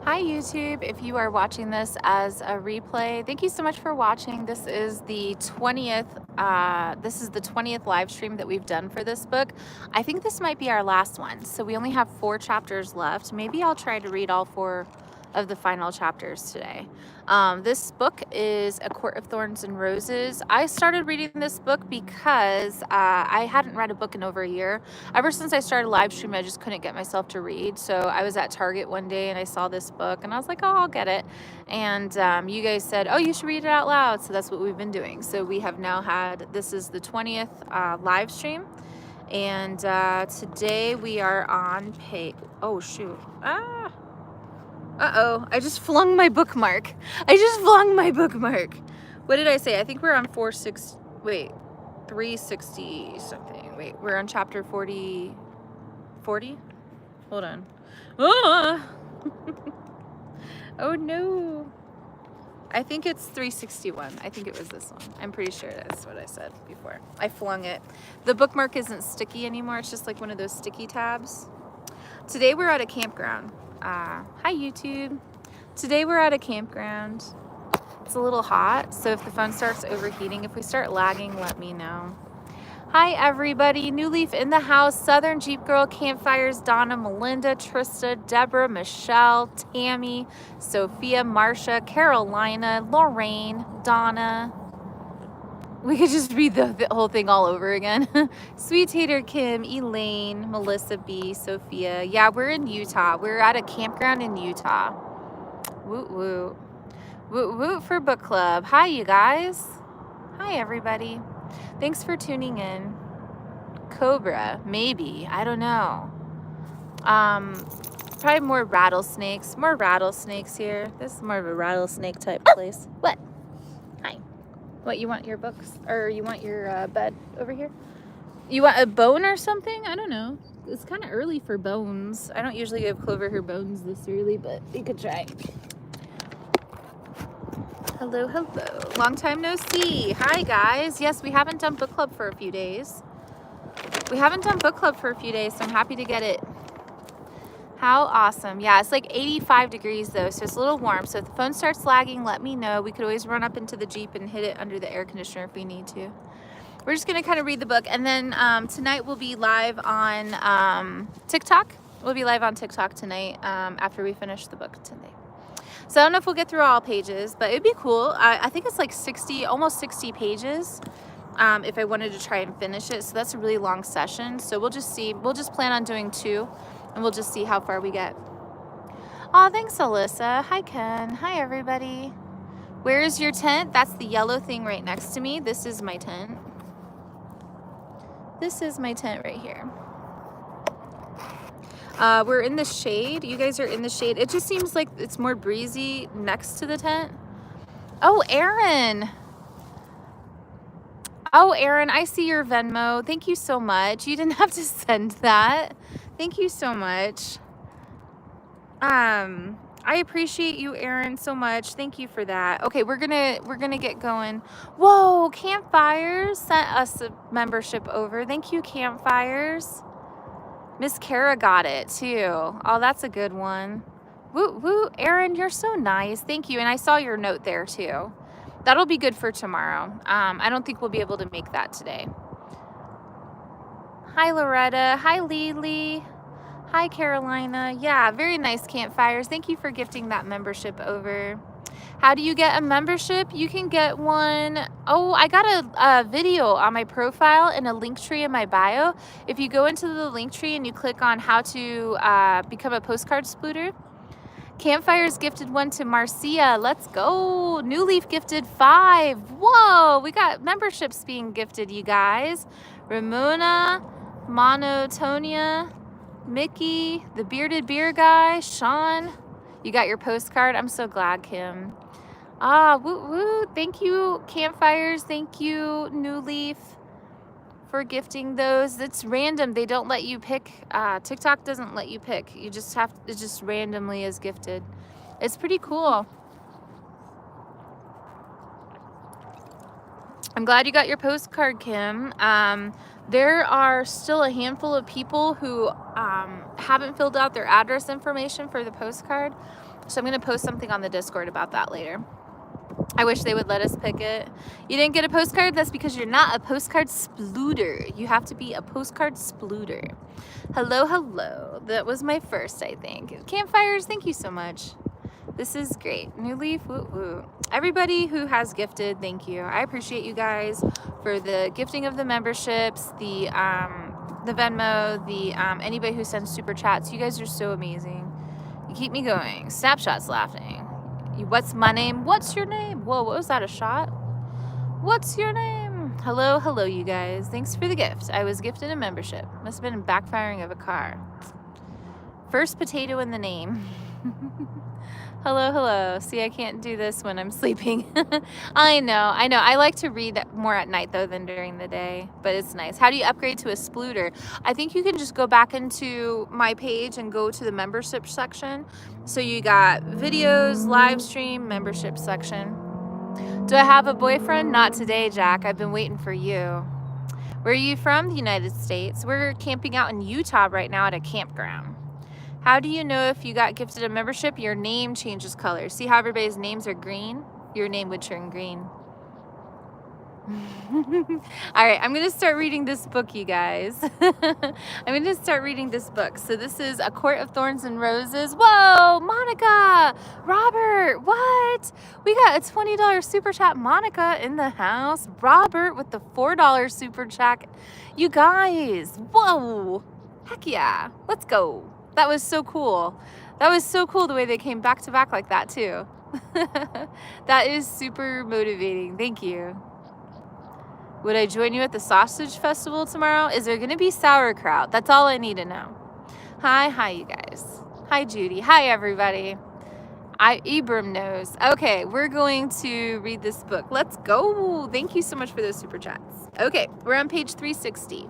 Hi YouTube, if you are watching this as a replay, thank you so much for watching. This is the 20th live stream that we've done for this book. I think this might be our last one. So we only have 4 chapters left. Maybe I'll try to read all 4 of the final chapters today. This book is A Court of Thorns and Roses. I started reading this book because I hadn't read a book in over a year. Ever since I started live streaming, I just couldn't get myself to read. So I was at Target one day and I saw this book and I was like, oh, I'll get it. And you guys said, oh, you should read it out loud. So that's what we've been doing. So we have now had, this is the 20th live stream. And today we are on page, oh shoot. Uh-oh, I just flung my bookmark. What did I say? I think we're on 360 something. Wait, we're on chapter 40? Hold on. Ah! Oh no. I think it's 361. I think it was this one. I'm pretty sure that's what I said before. I flung it. The bookmark isn't sticky anymore. It's just like one of those sticky tabs. Today we're at a campground. Hi YouTube. Today we're at a campground. It's a little hot, so if the phone starts overheating, if we start lagging, let me know. Hi everybody, New Leaf in the house, Southern Jeep Girl, Campfires, Donna, Melinda, Trista, Deborah, Michelle, Tammy, Sophia, Marcia, Carolina, Lorraine, Donna. We could just read the whole thing all over again. Sweet Tater Kim, Elaine, Melissa B, Sophia. Yeah, we're in Utah. We're at a campground in Utah. Woot woot. Woot woot for book club. Hi, you guys. Hi, everybody. Thanks for tuning in. Cobra, maybe. I don't know. Probably more rattlesnakes. More rattlesnakes here. This is more of a rattlesnake type place. What? Hi. What, you want your books? Or you want your bed over here? You want a bone or something? I don't know. It's kind of early for bones. I don't usually give Clover her bones this early, but we could try. Hello, hello. Long time no see. Hi, guys. Yes, we haven't done book club for a few days. So I'm happy to get it. How awesome. Yeah, it's like 85 degrees though, so it's a little warm. So if the phone starts lagging, let me know. We could always run up into the Jeep and hit it under the air conditioner if we need to. We're just going to kind of read the book. And then tonight we'll be live on TikTok. We'll be live on TikTok tonight after we finish the book tonight. So I don't know if we'll get through all pages, but it'd be cool. I think it's like 60, almost 60 pages if I wanted to try and finish it. So that's a really long session. So we'll just see. We'll just plan on doing 2. And we'll just see how far we get. Oh, thanks, Alyssa. Hi, Ken. Hi, everybody. Where is your tent? That's the yellow thing right next to me. This is my tent. This is my tent right here. We're in the shade. You guys are in the shade. It just seems like it's more breezy next to the tent. Oh, Aaron. Oh, Aaron, I see your Venmo. Thank you so much. You didn't have to send that. Thank you so much. I appreciate you, Aaron, so much. Thank you for that. Okay, we're gonna get going. Whoa, Campfires sent us a membership over. Thank you, Campfires. Miss Kara got it too. Oh, that's a good one. Woo woo, Aaron, you're so nice. Thank you. And I saw your note there too. That'll be good for tomorrow. I don't think we'll be able to make that today. Hi, Loretta. Hi, Lily. Hi, Carolina. Yeah, very nice, Campfires. Thank you for gifting that membership over. How do you get a membership? You can get one. Oh, I got a video on my profile and a link tree in my bio. If you go into the link tree and you click on how to become a postcard splitter, Campfires gifted one to Marcia. Let's go. New Leaf gifted 5. Whoa, we got memberships being gifted, you guys. Ramona, Monotonia, Mickey, the Bearded Beer Guy, Sean. You got your postcard. I'm so glad, Kim. Ah, woo woo. Thank you, Campfires. Thank you, New Leaf, for gifting those. It's random. They don't let you pick. TikTok doesn't let you pick. You just have, it just randomly is gifted. It's pretty cool. I'm glad you got your postcard, Kim. There are still a handful of people who haven't filled out their address information for the postcard. So I'm going to post something on the Discord about that later. I wish they would let us pick it. You didn't get a postcard? That's because you're not a postcard splooter. You have to be a postcard splooter. Hello, hello. That was my first, I think. Campfires, thank you so much. This is great. New leaf, woo woo. Everybody who has gifted, thank you. I appreciate you guys for the gifting of the memberships, the Venmo, the anybody who sends super chats. You guys are so amazing. You keep me going. Snapshots laughing. What's my name? What's your name? Whoa, what was that, a shot? What's your name? Hello, hello, you guys. Thanks for the gift. I was gifted a membership. Must have been a backfiring of a car. First potato in the name. Hello, hello. See, I can't do this when I'm sleeping. I know. I like to read more at night, though, than during the day, but it's nice. How do you upgrade to a splooter? I think you can just go back into my page and go to the membership section. So you got videos, live stream, membership section. Do I have a boyfriend? Not today, Jack. I've been waiting for you. Where are you from? The United States. We're camping out in Utah right now at a campground. How do you know if you got gifted a membership? Your name changes color. See how everybody's names are green? Your name would turn green. All right, I'm going to start reading this book, you guys. I'm going to start reading this book. So this is A Court of Thorns and Roses. Whoa, Monica, Robert, what? We got a $20 super chat. Monica in the house. Robert with the $4 super chat. You guys, whoa, heck yeah, let's go. That was so cool. That was so cool the way they came back to back like that too. That is super motivating. Thank you. Would I join you at the sausage festival tomorrow? Is there going to be sauerkraut? That's all I need to know. Hi, you guys. Hi, Judy. Hi, everybody. Ibram knows. Okay, we're going to read this book. Let's go. Thank you so much for those super chats. Okay, we're on page 360.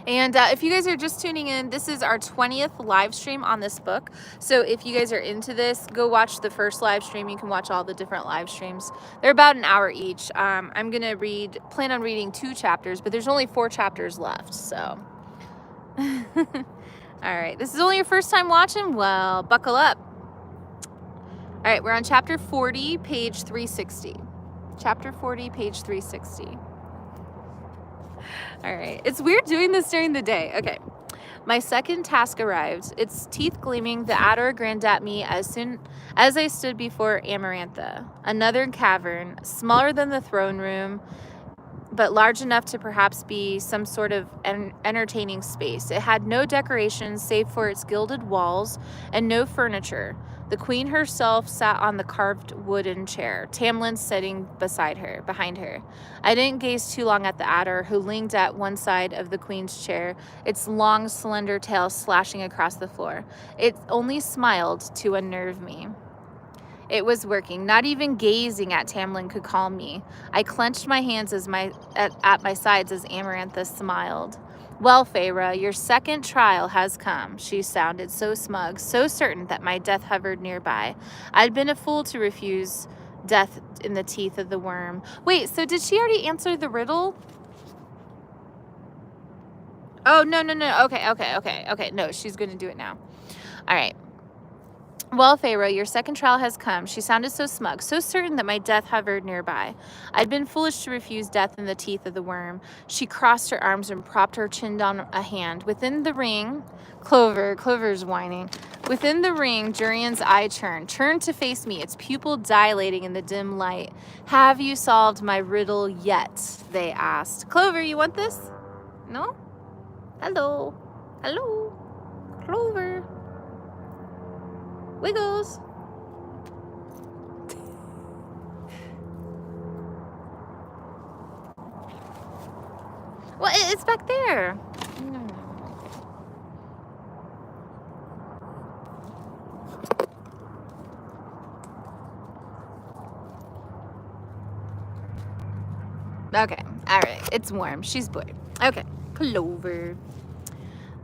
And if you guys are just tuning in, this is our 20th live stream on this book. So if you guys are into this, go watch the first live stream. You can watch all the different live streams. They're about an hour each. I'm going to plan on reading 2 chapters, but there's only 4 chapters left. So, all right. This is only your first time watching? Well, buckle up. All right. We're on chapter 40, page 360. Chapter 40, page 360. All right. It's weird doing this during the day. Okay. My second task arrived. Its teeth gleaming, the adder grinned at me as soon as I stood before Amarantha. Another cavern, smaller than the throne room, but large enough to perhaps be some sort of entertaining space. It had no decorations save for its gilded walls and no furniture. The queen herself sat on the carved wooden chair, Tamlin sitting behind her. I didn't gaze too long at the adder, who leaned at one side of the queen's chair, its long, slender tail slashing across the floor. It only smiled to unnerve me. It was working. Not even gazing at Tamlin could calm me. I clenched my hands at my sides as Amarantha smiled. Well, Feyre, your second trial has come. She sounded so smug, so certain that my death hovered nearby. I'd been a fool to refuse death in the teeth of the worm. Wait, so did she already answer the riddle? Oh, no. Okay. No, she's going to do it now. All right. Well, Feyre, your second trial has come. She sounded so smug, so certain that my death hovered nearby. I'd been foolish to refuse death in the teeth of the worm. She crossed her arms and propped her chin on a hand. Within the ring, Clover's whining. Within the ring, Jurian's eye turned to face me, its pupil dilating in the dim light. Have you solved my riddle yet? They asked. Clover, you want this? No? Hello, Clover. Wiggles. Well, it's back there. Okay, all right. It's warm. She's bored. Okay, Clover.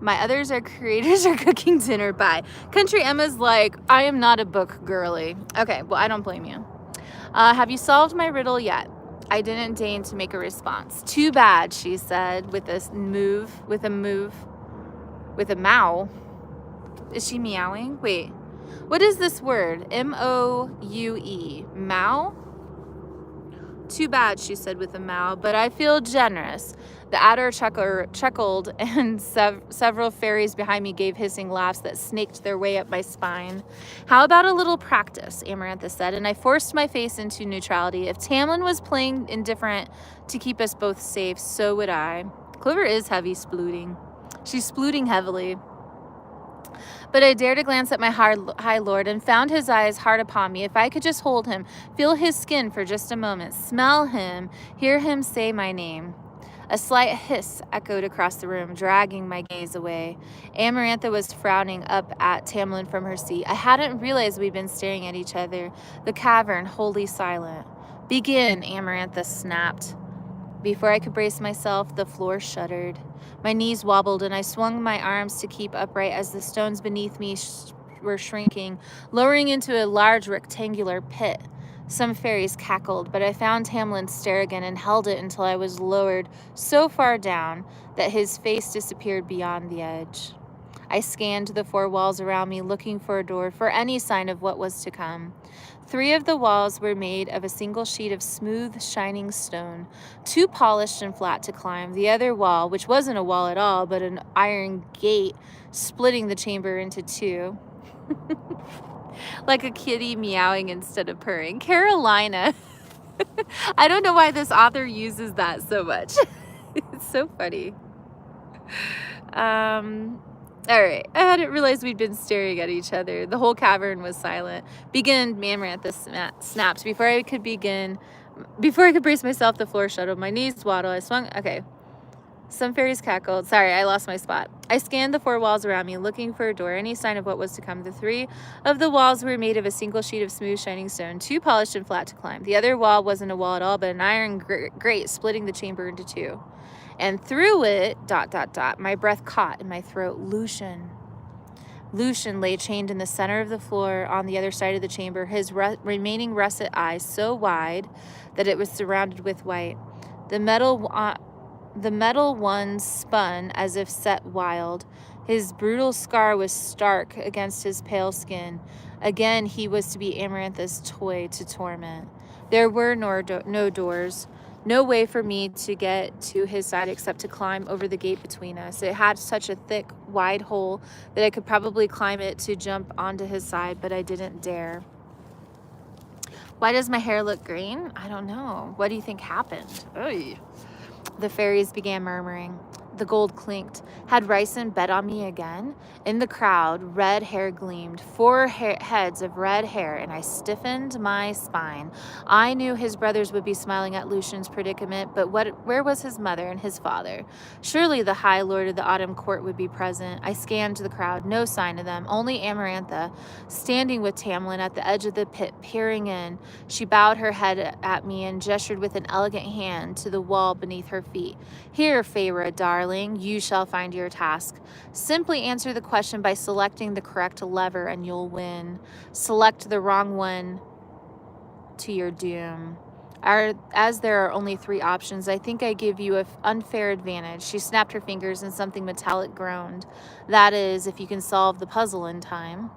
My others are creators are cooking dinner. Bye. Country Emma's like, I am not a book girly. Okay, well, I don't blame you. Have you solved my riddle yet? I didn't deign to make a response. Too bad, she said, with a mow. Is she meowing? Wait, what is this word? M-O-U-E, mow? Too bad, she said with a mow, but I feel generous. The adder chuckled, and several fairies behind me gave hissing laughs that snaked their way up my spine. How about a little practice, Amarantha said, and I forced my face into neutrality. If Tamlin was playing indifferent to keep us both safe, so would I. Clover is heavy splooting. She's splooting heavily. But I dared to glance at my high lord and found his eyes hard upon me. If I could just hold him, feel his skin for just a moment, smell him, hear him say my name. A slight hiss echoed across the room, dragging my gaze away. Amarantha was frowning up at Tamlin from her seat. I hadn't realized we'd been staring at each other, the cavern wholly silent. Begin, Amarantha snapped. Before I could brace myself, the floor shuddered. My knees wobbled, and I swung my arms to keep upright as the stones beneath me were shrinking, lowering into a large rectangular pit. Some fairies cackled, but I found Tamlin's stare again and held it until I was lowered so far down that his face disappeared beyond the edge. I scanned the four walls around me, looking for a door, for any sign of what was to come. 3 of the walls were made of a single sheet of smooth, shining stone, too polished and flat to climb. The other wall, which wasn't a wall at all, but an iron gate, splitting the chamber into 2. Like a kitty meowing instead of purring. Carolina. I don't know why this author uses that so much. It's so funny. All right, I hadn't realized we'd been staring at each other. The whole cavern was silent. Begin, Amarantha snapped. Before I could brace myself, the floor shuddered. My knees waddled. I swung. Okay. Some fairies cackled. Sorry, I lost my spot. I scanned the 4 walls around me, looking for a door, any sign of what was to come. The 3 of the walls were made of a single sheet of smooth, shining stone, too polished and flat to climb. The other wall wasn't a wall at all, but an iron grate splitting the chamber into 2. And through it, ... my breath caught in my throat. Lucian. Lucian lay chained in the center of the floor on the other side of the chamber, his remaining russet eyes so wide that it was surrounded with white. The metal one spun as if set wild. His brutal scar was stark against his pale skin. Again, he was to be Amarantha's toy to torment. There were no doors. No way for me to get to his side except to climb over the gate between us. It had such a thick, wide hole that I could probably climb it to jump onto his side, but I didn't dare. Why does my hair look green? I don't know. What do you think happened? Oy. The fairies began murmuring. The gold clinked. Had Ryson bet on me again? In the crowd, red hair gleamed, 4 heads of red hair, and I stiffened my spine. I knew his brothers would be smiling at Lucian's predicament, but where was his mother and his father? Surely the High Lord of the Autumn Court would be present. I scanned the crowd, no sign of them, only Amarantha, standing with Tamlin at the edge of the pit, peering in. She bowed her head at me and gestured with an elegant hand to the wall beneath her feet. Here, Feyre, darling. You shall find your task. Simply answer the question by selecting the correct lever and you'll win. Select the wrong one to your doom. As there are only 3 options, I think I give you an unfair advantage. She snapped her fingers and something metallic groaned. That is, if you can solve the puzzle in time.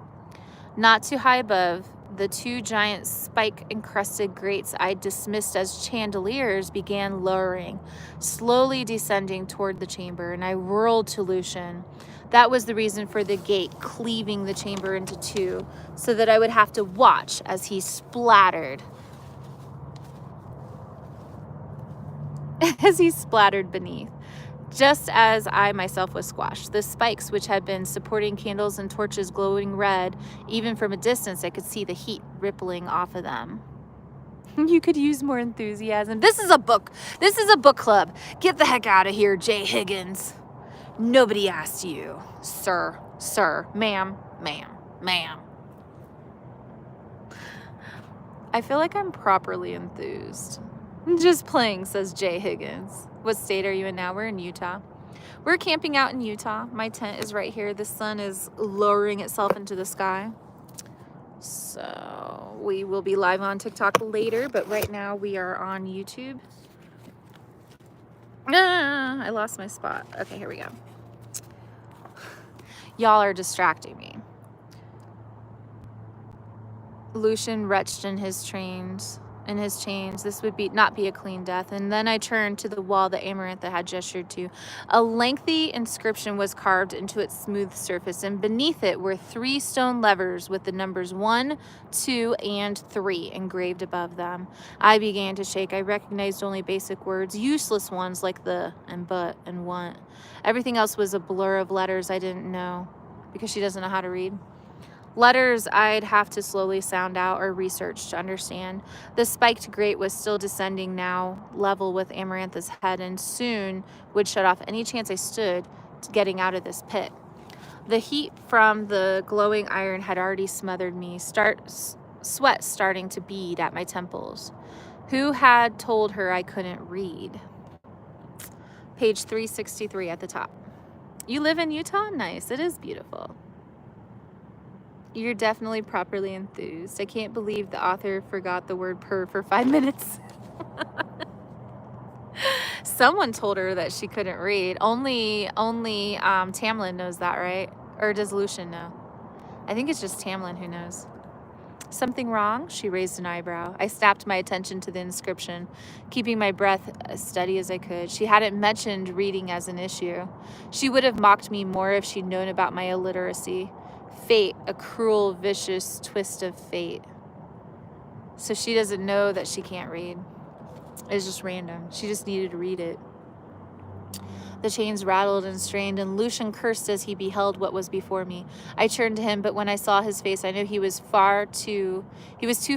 Not too high above, the 2 giant spike-encrusted grates I dismissed as chandeliers began lowering, slowly descending toward the chamber, and I whirled to Lucian. That was the reason for the gate cleaving the chamber into 2, so that I would have to watch as he splattered. Beneath. Just as I myself was squashed, the spikes, which had been supporting candles and torches glowing red, even from a distance I could see the heat rippling off of them. You could use more enthusiasm. This is a book club. Get the heck out of here, Jay Higgins. Nobody asked you. Sir, ma'am. I feel like I'm properly enthused. Just playing, says Jay Higgins. What state are you in now? We're in Utah. We're camping out in Utah. My tent is right here. The sun is lowering itself into the sky. So we will be live on TikTok later, but right now we are on YouTube. I lost my spot. Okay, here we go. Y'all are distracting me. Lucian retched in his chains. This would not be a clean death. And then I turned to the wall that Amarantha had gestured to. A lengthy inscription was carved into its smooth surface, and beneath it were 3 stone levers with the numbers 1, 2, and 3 engraved above them. I began to shake. I recognized only basic words, useless ones like the and but and want. Everything else was a blur of letters I didn't know because she doesn't know how to read. Letters I'd have to slowly sound out or research to understand. The spiked grate was still descending now, level with Amarantha's head, and soon would shut off any chance I stood to getting out of this pit. The heat from the glowing iron had already smothered me, sweat starting to bead at my temples. Who had told her I couldn't read? Page 363 at the top. You live in Utah? Nice. It is beautiful. You're definitely properly enthused. I can't believe the author forgot the word purr for 5 minutes. Someone told her that she couldn't read. Only Tamlin knows that, right? Or does Lucian know? I think it's just Tamlin who knows. Something wrong? She raised an eyebrow. I snapped my attention to the inscription, keeping my breath as steady as I could. She hadn't mentioned reading as an issue. She would have mocked me more if she'd known about my illiteracy. Fate, a cruel, vicious twist of fate. So she doesn't know that she can't read. It's just random. She just needed to read it. The chains rattled and strained, and Lucian cursed as he beheld what was before me. I turned to him, but when I saw his face, I knew he was too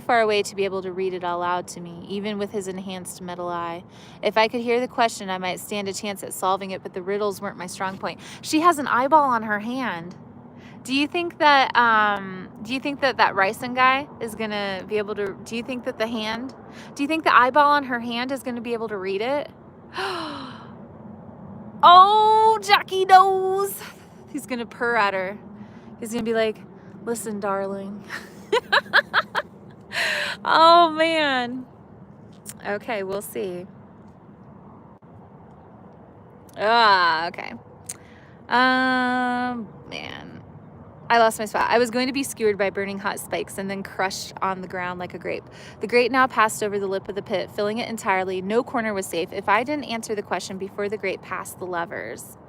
far away to be able to read it aloud to me, even with his enhanced metal eye. If I could hear the question, I might stand a chance at solving it, but the riddles weren't my strong point. She has an eyeball on her hand. Do you think that that Ryson guy is gonna be able to? Do you think that the eyeball on her hand is gonna be able to read it? Oh, Jackie knows. He's gonna purr at her. He's gonna be like, "Listen, darling." Oh man. Okay, we'll see. Okay. Man. I lost my spot. I was going to be skewered by burning hot spikes and then crushed on the ground like a grape. The grate now passed over the lip of the pit, filling it entirely. No corner was safe if I didn't answer the question before the grate passed the levers.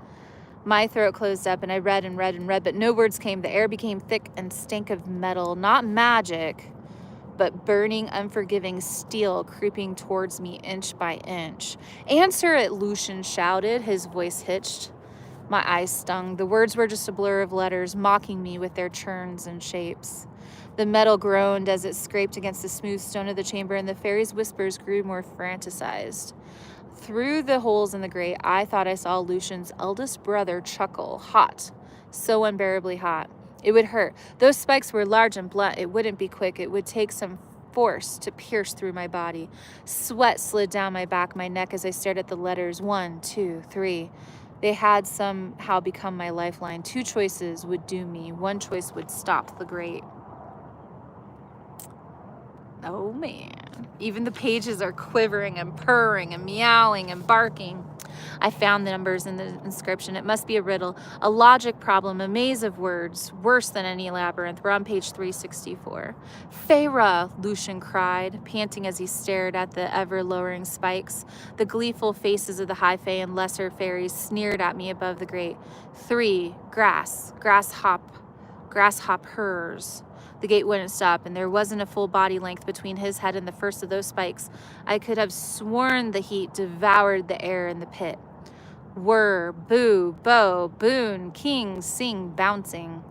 My throat closed up and I read and read and read, but no words came. The air became thick and stank of metal, not magic, but burning, unforgiving steel creeping towards me inch by inch. Answer it, Lucian shouted, his voice hitched. My eyes stung. The words were just a blur of letters, mocking me with their churns and shapes. The metal groaned as it scraped against the smooth stone of the chamber, and the fairy's whispers grew more fantasized. Through the holes in the grate, I thought I saw Lucian's eldest brother chuckle, hot, so unbearably hot. It would hurt. Those spikes were large and blunt. It wouldn't be quick. It would take some force to pierce through my body. Sweat slid down my back, my neck as I stared at the letters 1, 2, 3. They had somehow become my lifeline. 2 choices would doom me. 1 choice would stop the grate. Oh man. Even the pages are quivering and purring and meowing and barking. I found the numbers in the inscription. It must be a riddle, a logic problem, a maze of words, worse than any labyrinth. We're on page 364. Feyre, Lucian cried, panting as he stared at the ever-lowering spikes. The gleeful faces of the high fae and lesser fairies sneered at me above the grate. 3, grasshoppers. The gate wouldn't stop, and there wasn't a full body length between his head and the first of those spikes. I could have sworn the heat devoured the air in the pit. Whir, boo, bow, boon, king, sing, bouncing.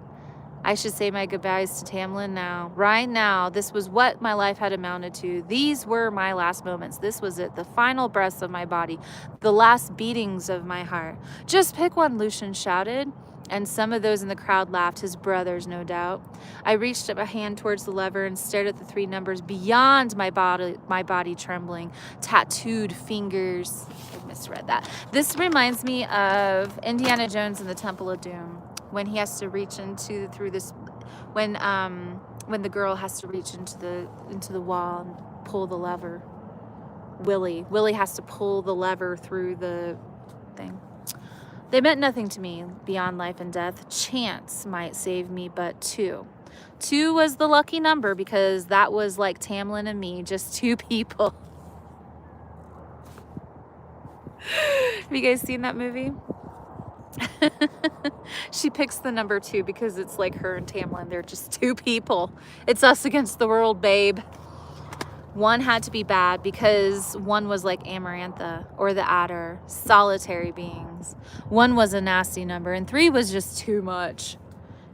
I should say my goodbyes to Tamlin now. Right now, this was what my life had amounted to. These were my last moments. This was it, the final breaths of my body, the last beatings of my heart. Just pick one, Lucian shouted. And some of those in the crowd laughed, his brothers, no doubt. I reached up a hand towards the lever and stared at the 3 numbers beyond my body trembling. Tattooed fingers. I misread that. This reminds me of Indiana Jones and the Temple of Doom, when he has to reach through this, when when the girl has to reach into the wall and pull the lever. Willie has to pull the lever through the thing. They meant nothing to me beyond life and death. Chance might save me, but 2. 2 was the lucky number because that was like Tamlin and me, just 2 people. Have you guys seen that movie? She picks the number 2 because it's like her and Tamlin. They're just 2 people. It's us against the world, babe. 1 had to be bad because 1 was like Amarantha or the adder, solitary beings. 1 was a nasty number, and 3 was just too much.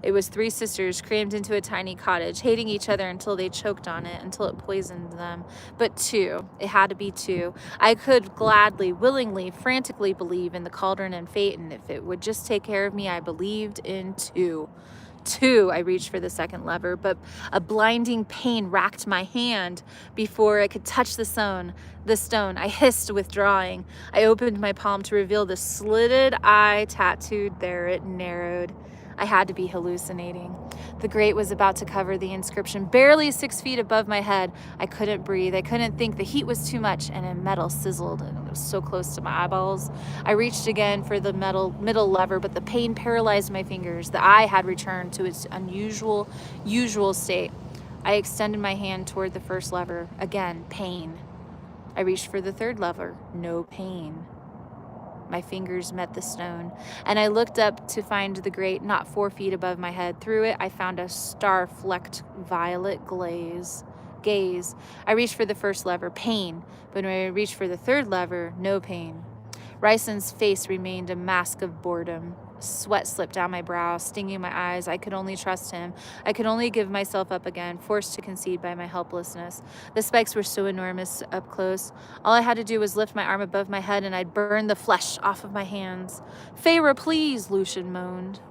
It was 3 sisters crammed into a tiny cottage, hating each other until they choked on it, until it poisoned them. But 2, it had to be 2. I could gladly, willingly, frantically believe in the cauldron and fate, and if it would just take care of me, I believed in 2. 2, I reached for the second lever, but a blinding pain racked my hand before I could touch the stone. I hissed, withdrawing. I opened my palm to reveal the slitted eye tattooed there. It narrowed. I had to be hallucinating. The grate was about to cover the inscription, barely 6 feet above my head. I couldn't breathe. I couldn't think. The heat was too much, and a metal sizzled, and it was so close to my eyeballs. I reached again for the middle lever, but the pain paralyzed my fingers. The eye had returned to its usual state. I extended my hand toward the first lever. Again, pain. I reached for the third lever. No pain. My fingers met the stone, and I looked up to find the grate not 4 feet above my head. Through it, I found a star-flecked violet gaze. I reached for the first lever, pain, but when I reached for the third lever, no pain. Ryson's face remained a mask of boredom. Sweat slipped down my brow, stinging my eyes. I could only trust him. I could only give myself up again, forced to concede by my helplessness. The spikes were so enormous up close. All I had to do was lift my arm above my head, and I'd burn the flesh off of my hands. "Feyre, please," Lucian moaned.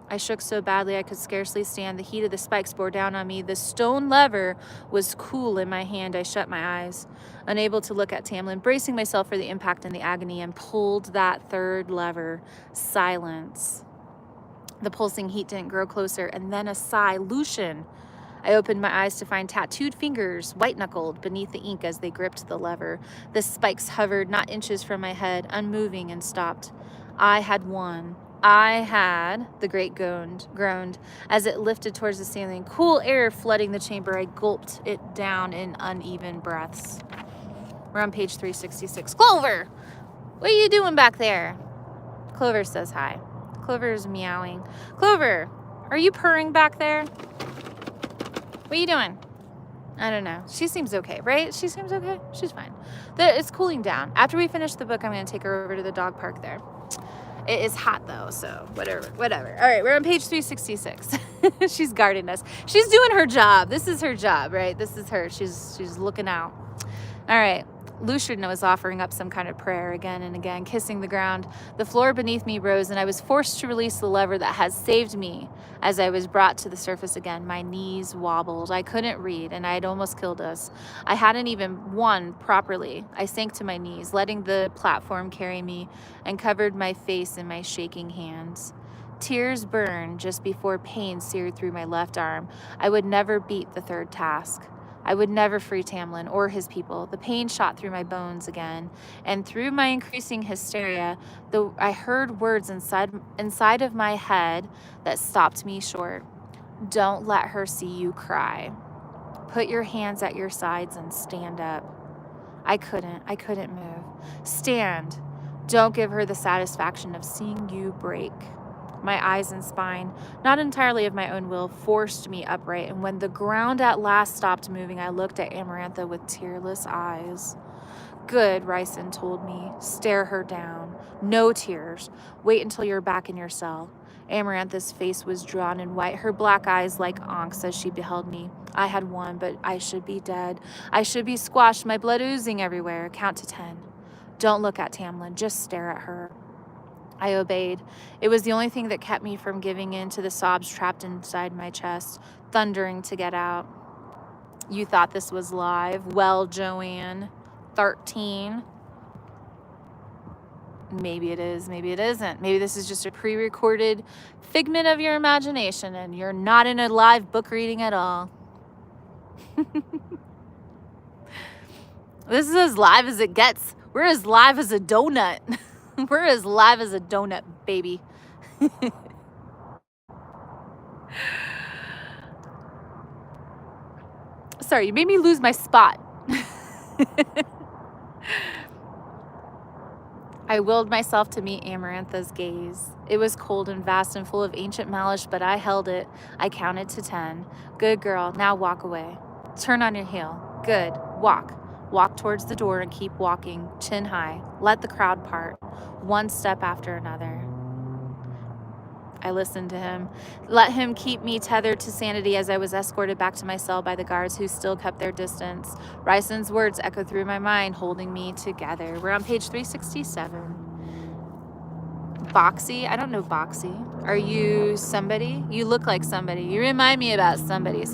I shook so badly I could scarcely stand. The heat of the spikes bore down on me. The stone lever was cool in my hand. I shut my eyes, unable to look at Tamlin, bracing myself for the impact and the agony, and pulled that third lever. Silence. The pulsing heat didn't grow closer, and then a sigh. Lucian. I opened my eyes to find tattooed fingers, white-knuckled, beneath the ink as they gripped the lever. The spikes hovered not inches from my head, unmoving, and stopped. I had won. The grate groaned as it lifted towards the ceiling. Cool air flooding the chamber. I gulped it down in uneven breaths. We're on page 366. Clover! What are you doing back there? Clover says hi. Clover is meowing. Clover, are you purring back there? What are you doing? I don't know. She seems okay, right? She seems okay? She's fine. It's cooling down. After we finish the book, I'm going to take her over to the dog park there. It is hot though, so whatever. All right, we're on page 366. She's guarding us. She's doing her job. This is her job, right? This is her. She's looking out. All right. Lucian was offering up some kind of prayer again and again, kissing the ground. The floor beneath me rose, and I was forced to release the lever that had saved me. As I was brought to the surface again, my knees wobbled. I couldn't read, and I had almost killed us. I hadn't even won properly. I sank to my knees, letting the platform carry me, and covered my face in my shaking hands. Tears burned just before pain seared through my left arm. I would never beat the third task. I would never free Tamlin or his people. The pain shot through my bones again, and through my increasing hysteria, I heard words inside of my head that stopped me short. Don't let her see you cry. Put your hands at your sides and stand up. I couldn't move. Stand. Don't give her the satisfaction of seeing you break. My eyes and spine, not entirely of my own will, forced me upright, and when the ground at last stopped moving, I looked at Amarantha with tearless eyes. Good, Ryson told me. Stare her down. No tears. Wait until you're back in your cell. Amarantha's face was drawn and white, her black eyes like onks as she beheld me. I had won, but I should be dead. I should be squashed, my blood oozing everywhere. Count to 10. Don't look at Tamlin, just stare at her. I obeyed. It was the only thing that kept me from giving in to the sobs trapped inside my chest, thundering to get out. You thought this was live? Well, Joanne, 13. Maybe it is, maybe it isn't. Maybe this is just a pre-recorded figment of your imagination and you're not in a live book reading at all. This is as live as it gets. We're as live as a donut. We're as live as a donut, baby. Sorry, you made me lose my spot. I willed myself to meet Amarantha's gaze. It was cold and vast and full of ancient malice, but I held it. I counted to 10. Good girl, now walk away. Turn on your heel. Good. Walk. Walk towards the door and keep walking, chin high. Let the crowd part, one step after another. I listened to him. Let him keep me tethered to sanity as I was escorted back to my cell by the guards who still kept their distance. Ryson's words echoed through my mind, holding me together. We're on page 367. Boxy? I don't know Boxy. Are you somebody? You look like somebody. You remind me about somebody.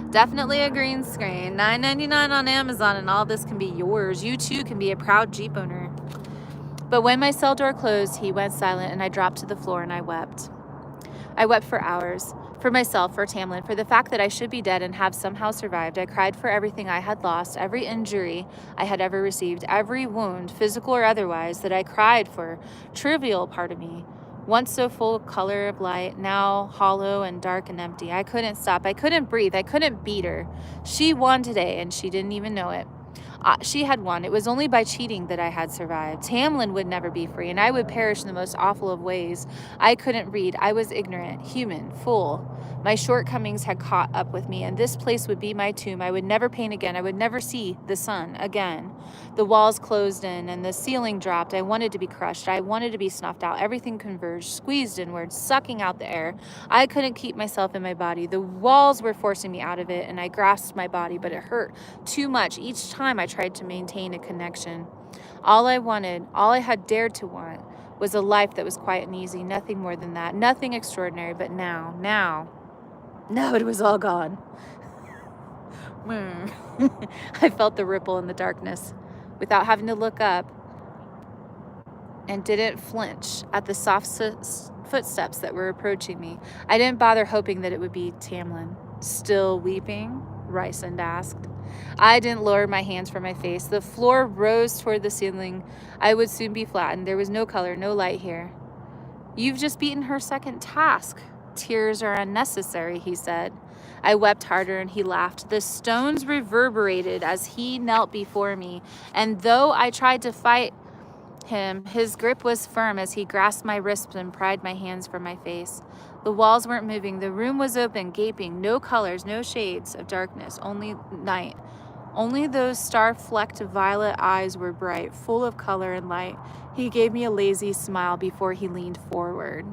Definitely a green screen. $9.99 on Amazon, and all this can be yours. You too can be a proud Jeep owner. But when my cell door closed, he went silent, and I dropped to the floor and I wept. I wept for hours. For myself, for Tamlin, for the fact that I should be dead and have somehow survived. I cried for everything I had lost, every injury I had ever received, every wound, physical or otherwise, that I cried for. Trivial part of me. Once so full of color of light, now hollow and dark and empty. I couldn't stop. I couldn't breathe. I couldn't beat her. She won today, and she didn't even know it. She had won. It was only by cheating that I had survived. Tamlin would never be free, and I would perish in the most awful of ways. I couldn't read. I was ignorant, human, fool. My shortcomings had caught up with me, and this place would be my tomb. I would never paint again. I would never see the sun again. The walls closed in, and the ceiling dropped. I wanted to be crushed. I wanted to be snuffed out. Everything converged, squeezed inward, sucking out the air. I couldn't keep myself in my body. The walls were forcing me out of it, and I grasped my body, but it hurt too much. Each time I tried to maintain a connection. All I wanted, all I had dared to want, was a life that was quiet and easy. Nothing more than that. Nothing extraordinary. But now, it was all gone. I felt the ripple in the darkness without having to look up, and didn't flinch at the soft footsteps that were approaching me. I didn't bother hoping that it would be Tamlin. Still weeping? Ryson asked. I didn't lower my hands from my face. The floor rose toward the ceiling. I would soon be flattened. There was no color, no light here. You've just beaten her second task. Tears are unnecessary, he said. I wept harder, and he laughed. The stones reverberated as he knelt before me, and though I tried to fight him, his grip was firm as he grasped my wrists and pried my hands from my face. The walls weren't moving. The room was open, gaping. No colors, no shades of darkness, only night. Only those star-flecked violet eyes were bright, full of color and light. He gave me a lazy smile before he leaned forward.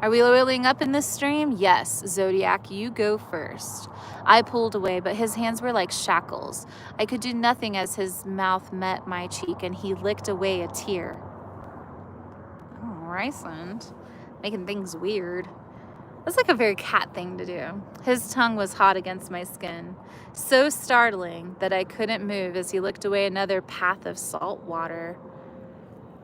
Are we oiling up in this stream? Yes, Zodiac, you go first. I pulled away, but his hands were like shackles. I could do nothing as his mouth met my cheek, and he licked away a tear. Oh, Ryson, making things weird. That's like a very cat thing to do. His tongue was hot against my skin, so startling that I couldn't move as he licked away another path of salt water,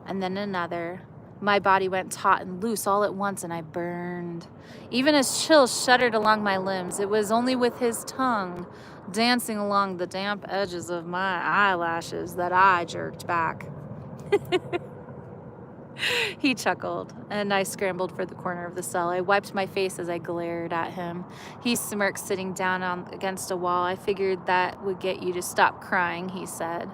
and then another. My body went taut and loose all at once, and I burned. Even as chills shuddered along my limbs, it was only with his tongue dancing along the damp edges of my eyelashes that I jerked back. He chuckled, and I scrambled for the corner of the cell. I wiped my face as I glared at him. He smirked, sitting down against a wall. I figured that would get you to stop crying, he said.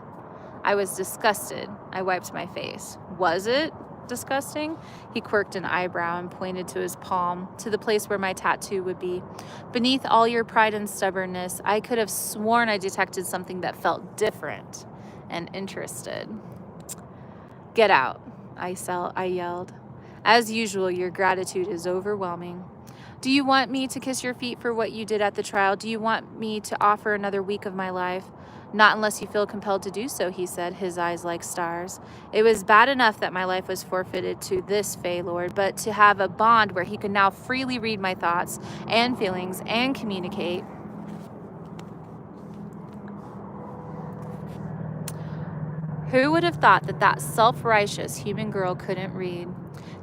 I was disgusted. I wiped my face. Was it disgusting? He quirked an eyebrow and pointed to his palm, to the place where my tattoo would be. Beneath all your pride and stubbornness, I could have sworn I detected something that felt different and interested. Get out, I yelled. As usual, your gratitude is overwhelming. Do you want me to kiss your feet for what you did at the trial? Do you want me to offer another week of my life? Not unless you feel compelled to do so, he said, his eyes like stars. It was bad enough that my life was forfeited to this Fey Lord, but to have a bond where he could now freely read my thoughts and feelings and communicate. Who would have thought that that self-righteous human girl couldn't read?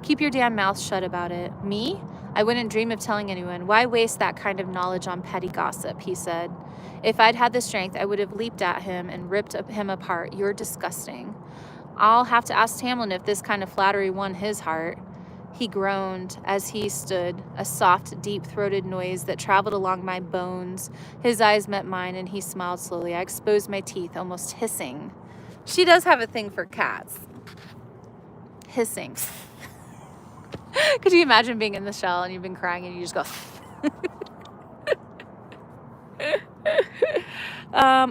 Keep your damn mouth shut about it. Me? I wouldn't dream of telling anyone. Why waste that kind of knowledge on petty gossip, he said. If I'd had the strength, I would have leaped at him and ripped him apart. You're disgusting. I'll have to ask Tamlin if this kind of flattery won his heart. He groaned as he stood, a soft, deep-throated noise that traveled along my bones. His eyes met mine, and he smiled slowly. I exposed my teeth, almost hissing. She does have a thing for cats. Hissing. Could you imagine being in the shell and you've been crying and you just go...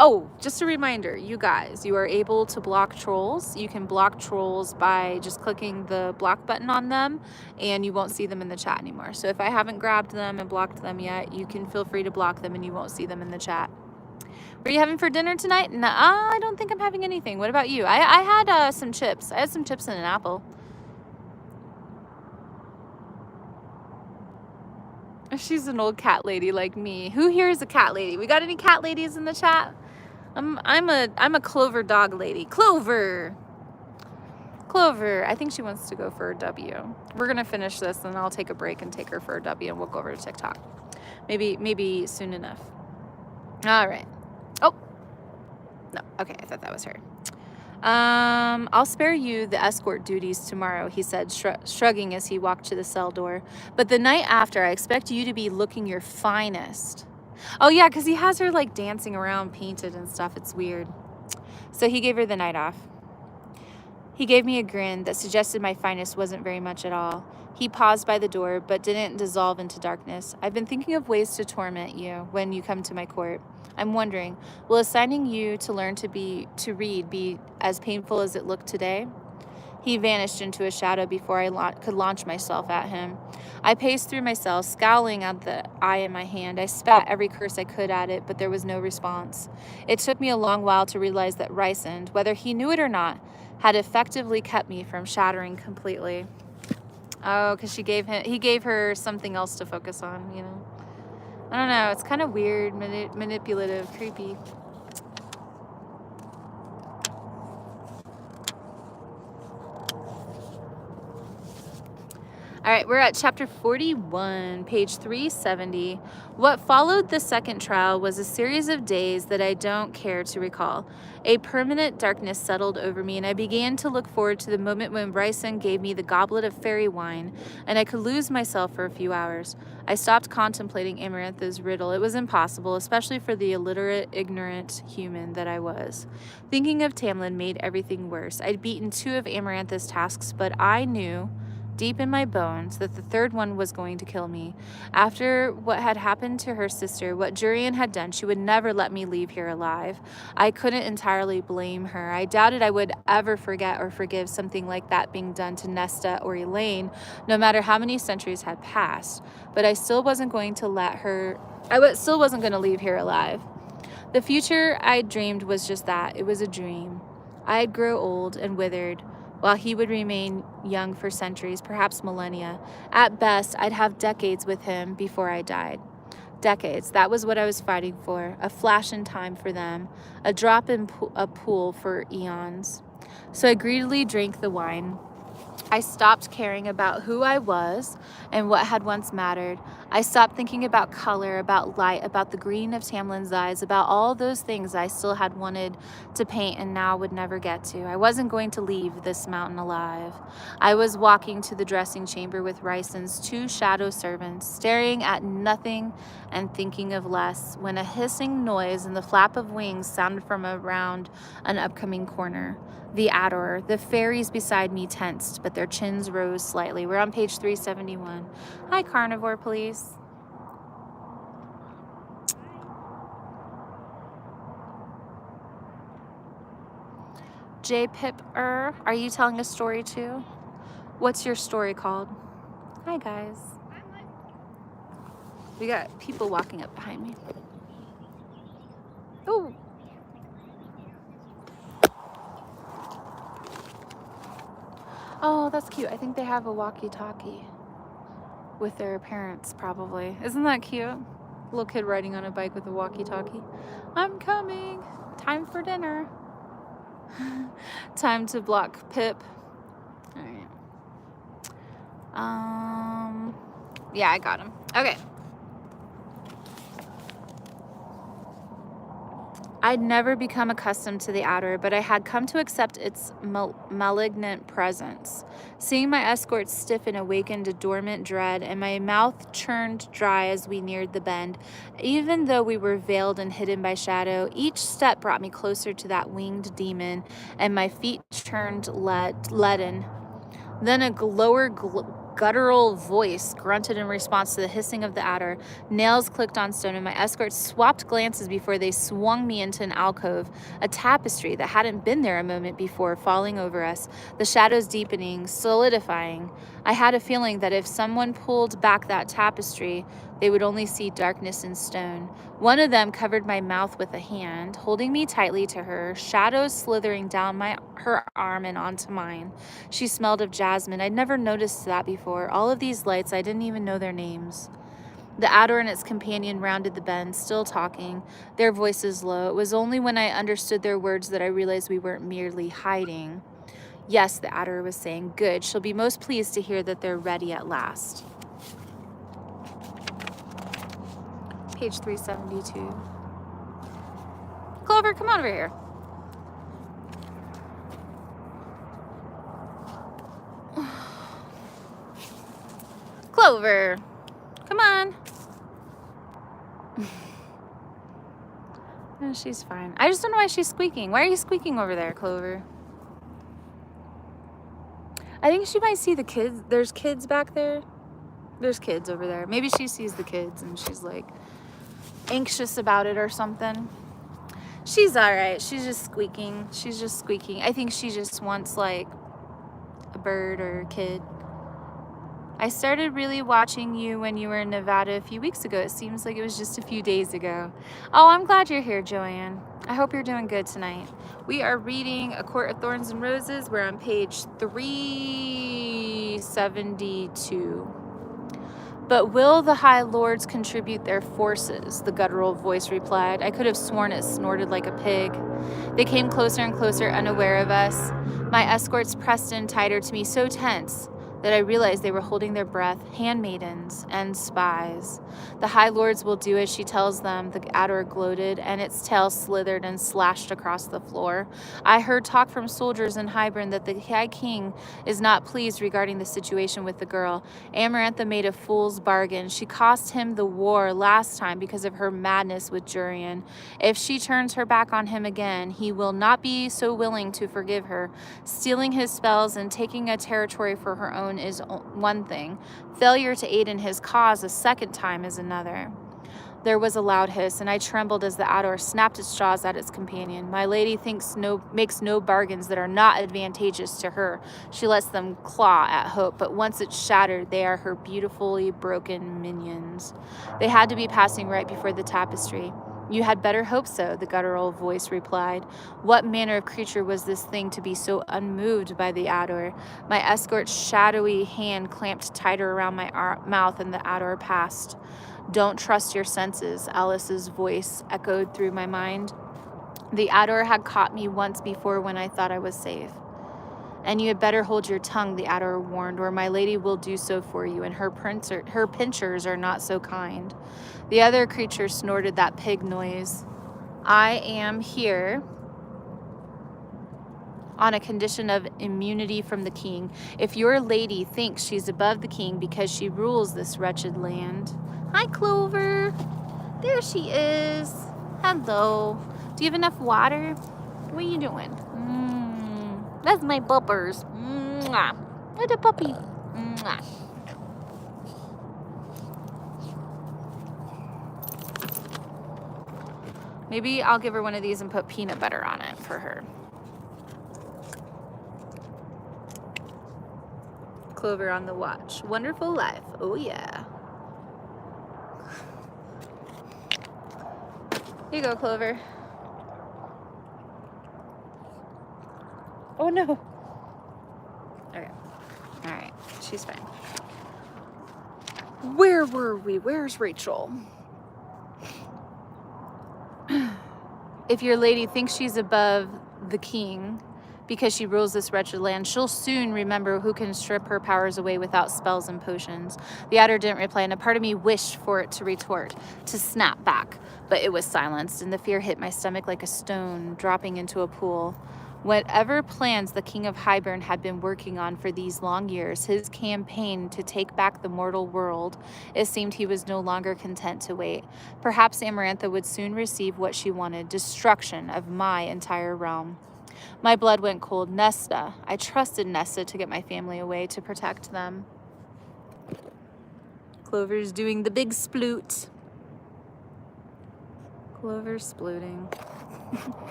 Oh, just a reminder, you guys, you are able to block trolls. You can block trolls by just clicking the block button on them, and you won't see them in the chat anymore. So if I haven't grabbed them and blocked them yet, you can feel free to block them and you won't see them in the chat. What are you having for dinner tonight? No, I don't think I'm having anything. What about you? I had some chips. I had some chips and an apple. She's an old cat lady like me. Who here is a cat lady? We got any cat ladies in the chat? I'm a Clover dog lady. Clover. Clover. I think she wants to go for a W. We're gonna finish this and I'll take a break and take her for a W and we'll go over to TikTok. Maybe soon enough. All right. Oh. No. Okay, I thought that was her. I'll spare you the escort duties tomorrow, he said, shrugging as he walked to the cell door. But the night after, I expect you to be looking your finest. Oh, yeah, because he has her, like, dancing around painted and stuff. It's weird. So he gave her the night off. He gave me a grin that suggested my finest wasn't very much at all. He paused by the door, but didn't dissolve into darkness. I've been thinking of ways to torment you when you come to my court. I'm wondering, will assigning you to learn to read be as painful as it looked today? He vanished into a shadow before I could launch myself at him. I paced through my cell, scowling at the eye in my hand. I spat every curse I could at it, but there was no response. It took me a long while to realize that Ryson, whether he knew it or not, had effectively kept me from shattering completely. Oh, because he gave her something else to focus on, you know. I don't know, it's kind of weird, manipulative, creepy. All right, we're at chapter 41, page 370. What followed the second trial was a series of days that I don't care to recall. A permanent darkness settled over me, and I began to look forward to the moment when Ryson gave me the goblet of fairy wine, and I could lose myself for a few hours. I stopped contemplating Amarantha's riddle. It was impossible, especially for the illiterate, ignorant human that I was. Thinking of Tamlin made everything worse. I'd beaten 2 of Amarantha's tasks, but I knew deep in my bones that the third one was going to kill me. After what had happened to her sister, what Jurian had done, she would never let me leave here alive. I couldn't entirely blame her. I doubted I would ever forget or forgive something like that being done to Nesta or Elaine, no matter how many centuries had passed. But I still wasn't going to still wasn't going to leave here alive. The future I dreamed was just that. It was a dream. I'd grow old and withered, while he would remain young for centuries, perhaps millennia. At best, I'd have decades with him before I died. Decades, that was what I was fighting for. A flash in time for them, a drop in a pool for eons. So I greedily drank the wine. I stopped caring about who I was and what had once mattered. I stopped thinking about color, about light, about the green of Tamlin's eyes, about all those things I still had wanted to paint and now would never get to. I wasn't going to leave this mountain alive. I was walking to the dressing chamber with Ryson's 2 shadow servants, staring at nothing and thinking of less, when a hissing noise and the flap of wings sounded from around an upcoming corner. The Adorer, the fairies beside me tensed, but their chins rose slightly. We're on page 371. Hi, Carnivore Police. J. Pip-er, are you telling a story too? What's your story called? Hi, guys. We got people walking up behind me. Oh. Oh, that's cute. I think they have a walkie-talkie with their parents, probably. Isn't that cute? Little kid riding on a bike with a walkie-talkie. I'm coming. Time for dinner. Time to block Pip. All right. Yeah, I got him. Okay. I'd never become accustomed to the adder, but I had come to accept its malignant presence. Seeing my escort stiffen awakened a dormant dread, and my mouth churned dry as we neared the bend. Even though we were veiled and hidden by shadow, each step brought me closer to that winged demon, and my feet turned leaden. Then a lower guttural voice grunted in response to the hissing of the adder. Nails clicked on stone, and my escorts swapped glances before they swung me into an alcove, a tapestry that hadn't been there a moment before, falling over us, the shadows deepening, solidifying. I had a feeling that if someone pulled back that tapestry, they would only see darkness and stone. One of them covered my mouth with a hand, holding me tightly to her, shadows slithering down her arm and onto mine. She smelled of jasmine. I'd never noticed that before. All of these lights, I didn't even know their names. The adder and its companion rounded the bend, still talking, their voices low. It was only when I understood their words that I realized we weren't merely hiding. Yes, the adder was saying, good. She'll be most pleased to hear that they're ready at last. Page 372. Clover, come on over here. Clover, come on. No, she's fine. I just don't know why she's squeaking. Why are you squeaking over there, Clover? I think she might see the kids. There's kids back there. There's kids over there. Maybe she sees the kids and she's like anxious about it or something. She's all right. She's just squeaking. She's just squeaking. I think she just wants like a bird or a kid. I started really watching you when you were in Nevada a few weeks ago. It seems like it was just a few days ago. Oh, I'm glad you're here, Joanne. I hope you're doing good tonight. We are reading A Court of Thorns and Roses. We're on page 372. But will the High Lords contribute their forces? The guttural voice replied. I could have sworn it snorted like a pig. They came closer and closer, unaware of us. My escorts pressed in tighter to me, so tense that I realized they were holding their breath, handmaidens and spies. The High Lords will do as she tells them, the adder gloated, and its tail slithered and slashed across the floor. I heard talk from soldiers in Hybern that the High King is not pleased regarding the situation with the girl. Amarantha made a fool's bargain. She cost him the war last time because of her madness with Jurian. If she turns her back on him again, he will not be so willing to forgive her. Stealing his spells and taking a territory for her own is one thing. Failure to aid in his cause a second time is another. There was a loud hiss, and I trembled as the adder snapped its jaws at its companion. My lady makes no bargains that are not advantageous to her. She lets them claw at hope, but once it's shattered, they are her beautifully broken minions. They had to be passing right before the tapestry. You had better hope so, the guttural voice replied. What manner of creature was this thing to be so unmoved by the adder? My escort's shadowy hand clamped tighter around my mouth, and the adder passed. Don't trust your senses, Alice's voice echoed through my mind. The adder had caught me once before when I thought I was safe. And you had better hold your tongue, the adder warned, or my lady will do so for you, and her pinchers are not so kind. The other creature snorted that pig noise. I am here on a condition of immunity from the king. If your lady thinks she's above the king because she rules this wretched land. Hi, Clover. There she is. Hello. Do you have enough water? What are you doing? That's my bumpers. Mwah. What a puppy. Mwah. Maybe I'll give her one of these and put peanut butter on it for her. Clover on the watch. Wonderful life. Oh, yeah. Here you go, Clover. Oh, no. Okay. All right. She's fine. Where were we? Where's Rachel? If your lady thinks she's above the king because she rules this wretched land. She'll soon remember who can strip her powers away without spells and potions. The adder didn't reply, and a part of me wished for it to retort, to snap back. But it was silenced, and the fear hit my stomach like a stone dropping into a pool. Whatever plans the King of Hybern had been working on for these long years, his campaign to take back the mortal world, it seemed he was no longer content to wait. Perhaps Amarantha would soon receive what she wanted, destruction of my entire realm. My blood went cold. Nesta. I trusted Nesta to get my family away, to protect them. Clover's doing the big sploot. Clover's splooting.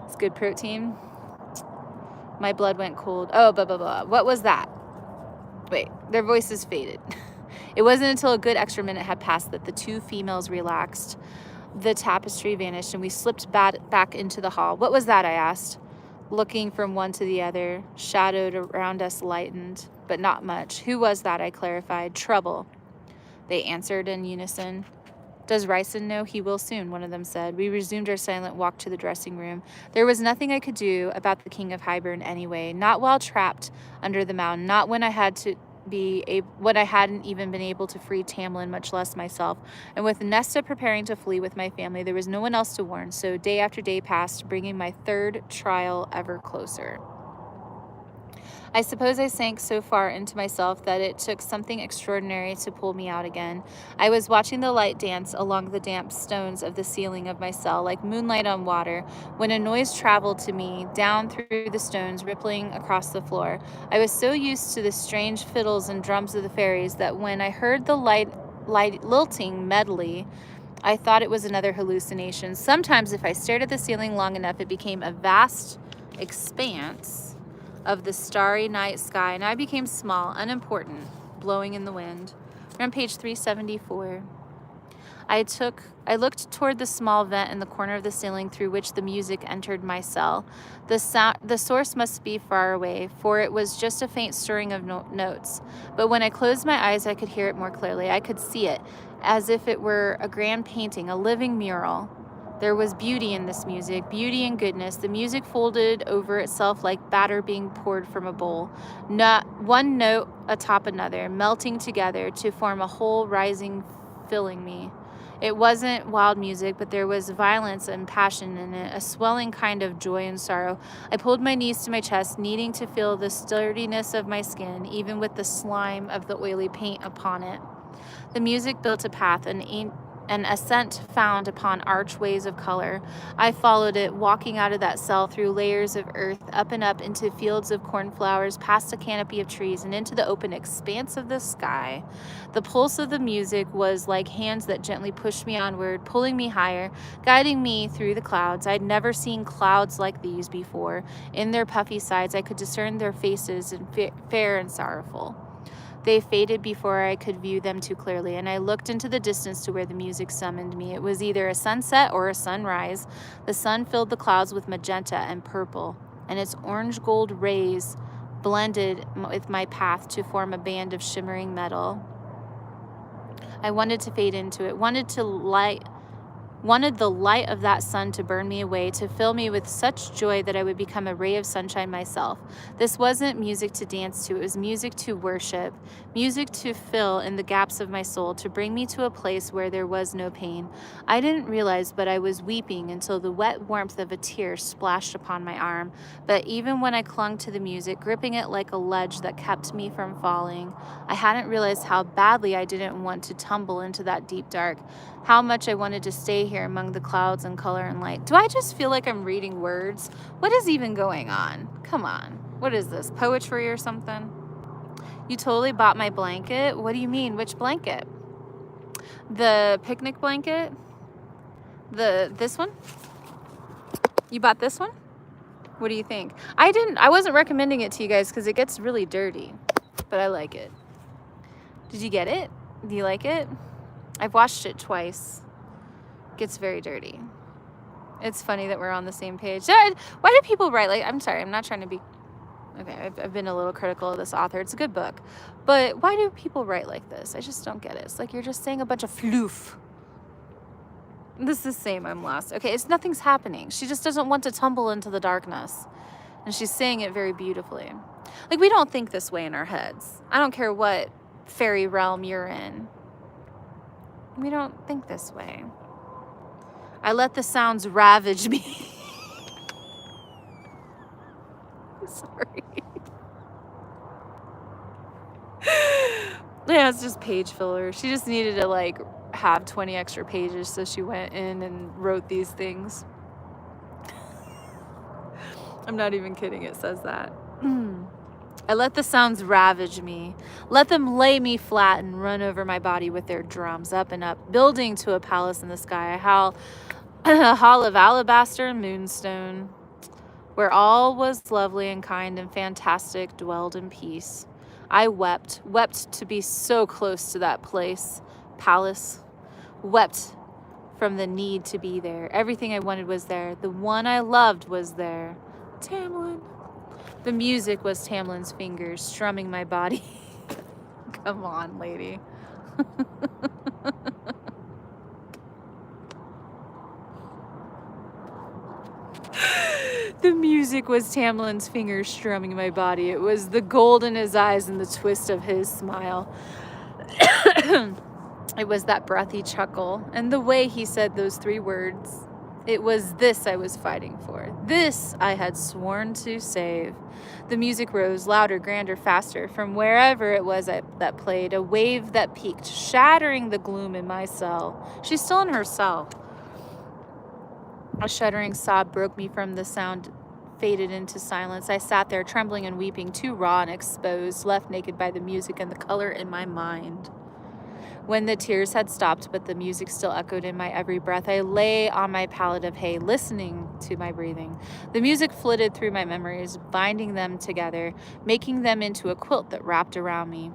It's good protein. My blood went cold. Oh, blah, blah, blah. What was that? Wait, their voices faded. It wasn't until a good extra minute had passed that the two females relaxed. The tapestry vanished, and we slipped back into the hall. What was that? I asked, looking from one to the other. Shadowed around us lightened, but not much. Who was that? I clarified. Trouble, they answered in unison. Does Ryson know? He will soon, one of them said. We resumed our silent walk to the dressing room. There was nothing I could do about the King of Hybern anyway, not while trapped under the mountain, not when I hadn't even been able to free Tamlin, much less myself. And with Nesta preparing to flee with my family, there was no one else to warn, so day after day passed, bringing my third trial ever closer. I suppose I sank so far into myself that it took something extraordinary to pull me out again. I was watching the light dance along the damp stones of the ceiling of my cell, like moonlight on water, when a noise traveled to me down through the stones, rippling across the floor. I was so used to the strange fiddles and drums of the fairies that when I heard the light lilting medley, I thought it was another hallucination. Sometimes if I stared at the ceiling long enough, it became a vast expanse of the starry night sky, and I became small, unimportant, blowing in the wind. We're on page 374. I looked toward the small vent in the corner of the ceiling through which the music entered my cell. The source must be far away, for it was just a faint stirring of notes. But when I closed my eyes, I could hear it more clearly. I could see it, as if it were a grand painting, a living mural. There was beauty in this music, beauty and goodness. The music folded over itself like batter being poured from a bowl, not one note atop another, melting together to form a whole rising, filling me. It wasn't wild music, but there was violence and passion in it, a swelling kind of joy and sorrow. I pulled my knees to my chest, needing to feel the sturdiness of my skin, even with the slime of the oily paint upon it. The music built a path, an ascent found upon archways of color. I followed it, walking out of that cell through layers of earth, up and up into fields of cornflowers, past a canopy of trees, and into the open expanse of the sky. The pulse of the music was like hands that gently pushed me onward, pulling me higher, guiding me through the clouds. I'd never seen clouds like these before. In their puffy sides, I could discern their faces, and fair and sorrowful. They faded before I could view them too clearly, and I looked into the distance to where the music summoned me. It was either a sunset or a sunrise. The sun filled the clouds with magenta and purple, and its orange-gold rays blended with my path to form a band of shimmering metal. I wanted to fade into it, wanted the light of that sun to burn me away, to fill me with such joy that I would become a ray of sunshine myself. This wasn't music to dance to, it was music to worship, music to fill in the gaps of my soul, to bring me to a place where there was no pain. I didn't realize, but I was weeping until the wet warmth of a tear splashed upon my arm. But even when I clung to the music, gripping it like a ledge that kept me from falling, I hadn't realized how badly I didn't want to tumble into that deep dark, how much I wanted to stay here among the clouds and color and light. Do I just feel like I'm reading words? What is even going on? Come on. What is this? Poetry or something? You totally bought my blanket? What do you mean? Which blanket? The picnic blanket? This one? You bought this one? What do you think? I wasn't recommending it to you guys because it gets really dirty, but I like it. Did you get it? Do you like it? I've washed it twice. It gets very dirty. It's funny that we're on the same page. Why do people write like, I'm sorry, I'm not trying to be, okay, I've been a little critical of this author. It's a good book. But why do people write like this? I just don't get it. It's like you're just saying a bunch of floof. This is the same, I'm lost. Okay, nothing's happening. She just doesn't want to tumble into the darkness. And she's saying it very beautifully. Like, we don't think this way in our heads. I don't care what fairy realm you're in. We don't think this way. I let the sounds ravage me. Sorry. Yeah, it's just page filler. She just needed to, like, have 20 extra pages, so she went in and wrote these things. I'm not even kidding, it says that. I let the sounds ravage me. Let them lay me flat and run over my body with their drums, up and up, building to a palace in the sky, a hall of alabaster and moonstone, where all was lovely and kind and fantastic, dwelled in peace. I wept to be so close to that palace, wept from the need to be there. Everything I wanted was there. The one I loved was there. Tamlin. The music was Tamlin's fingers strumming my body. Come on, lady. The music was Tamlin's fingers strumming my body. It was the gold in his eyes and the twist of his smile. It was that breathy chuckle and the way he said those 3 words. It was this I was fighting for. This I had sworn to save. The music rose louder, grander, faster from wherever it was that played, a wave that peaked, shattering the gloom in my cell. She's still in her cell. A shuddering sob broke me from the sound, faded into silence. I sat there, trembling and weeping, too raw and exposed, left naked by the music and the color in my mind. When the tears had stopped, but the music still echoed in my every breath, I lay on my pallet of hay, listening to my breathing. The music flitted through my memories, binding them together, making them into a quilt that wrapped around me,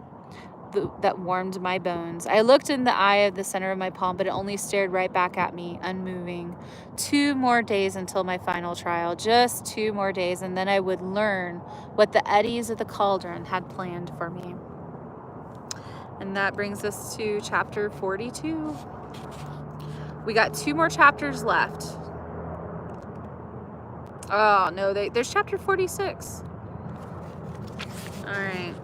that warmed my bones. I looked in the eye of the center of my palm, but it only stared right back at me, unmoving. 2 more days until my final trial, just 2 more days, and then I would learn what the eddies of the cauldron had planned for me. And that brings us to chapter 42. We got 2 more chapters left. Oh, no, there's chapter 46. All right.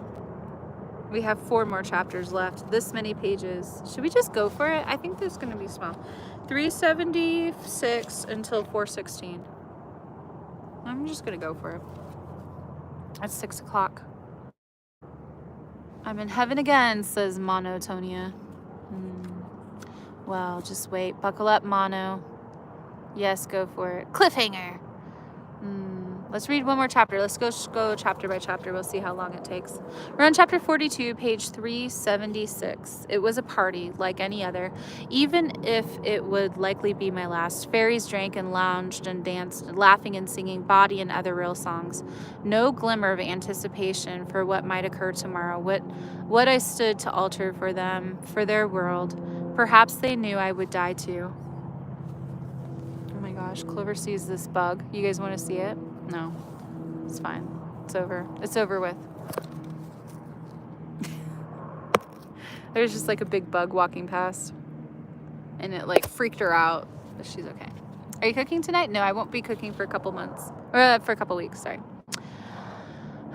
We have 4 more chapters left. This many pages. Should we just go for it? I think this is going to be small. 376 until 416. I'm just going to go for it. It's 6 o'clock. I'm in heaven again, says Monotonia. Well, just wait. Buckle up, Mono. Yes, go for it. Cliffhanger. Let's read 1 more chapter. Let's go chapter by chapter. We'll see how long it takes. We're on chapter 42, page 376. It was a party like any other, even if it would likely be my last. Fairies drank and lounged and danced, laughing and singing bawdy and other real songs. No glimmer of anticipation for what might occur tomorrow. What I stood to alter for them, for their world. Perhaps they knew I would die too. Oh my gosh, Clover sees this bug. You guys want to see it? No, it's fine. It's over. It's over with. There's just like a big bug walking past. And it like freaked her out. But she's okay. Are you cooking tonight? No, I won't be cooking for a couple months. Or for a couple weeks, sorry.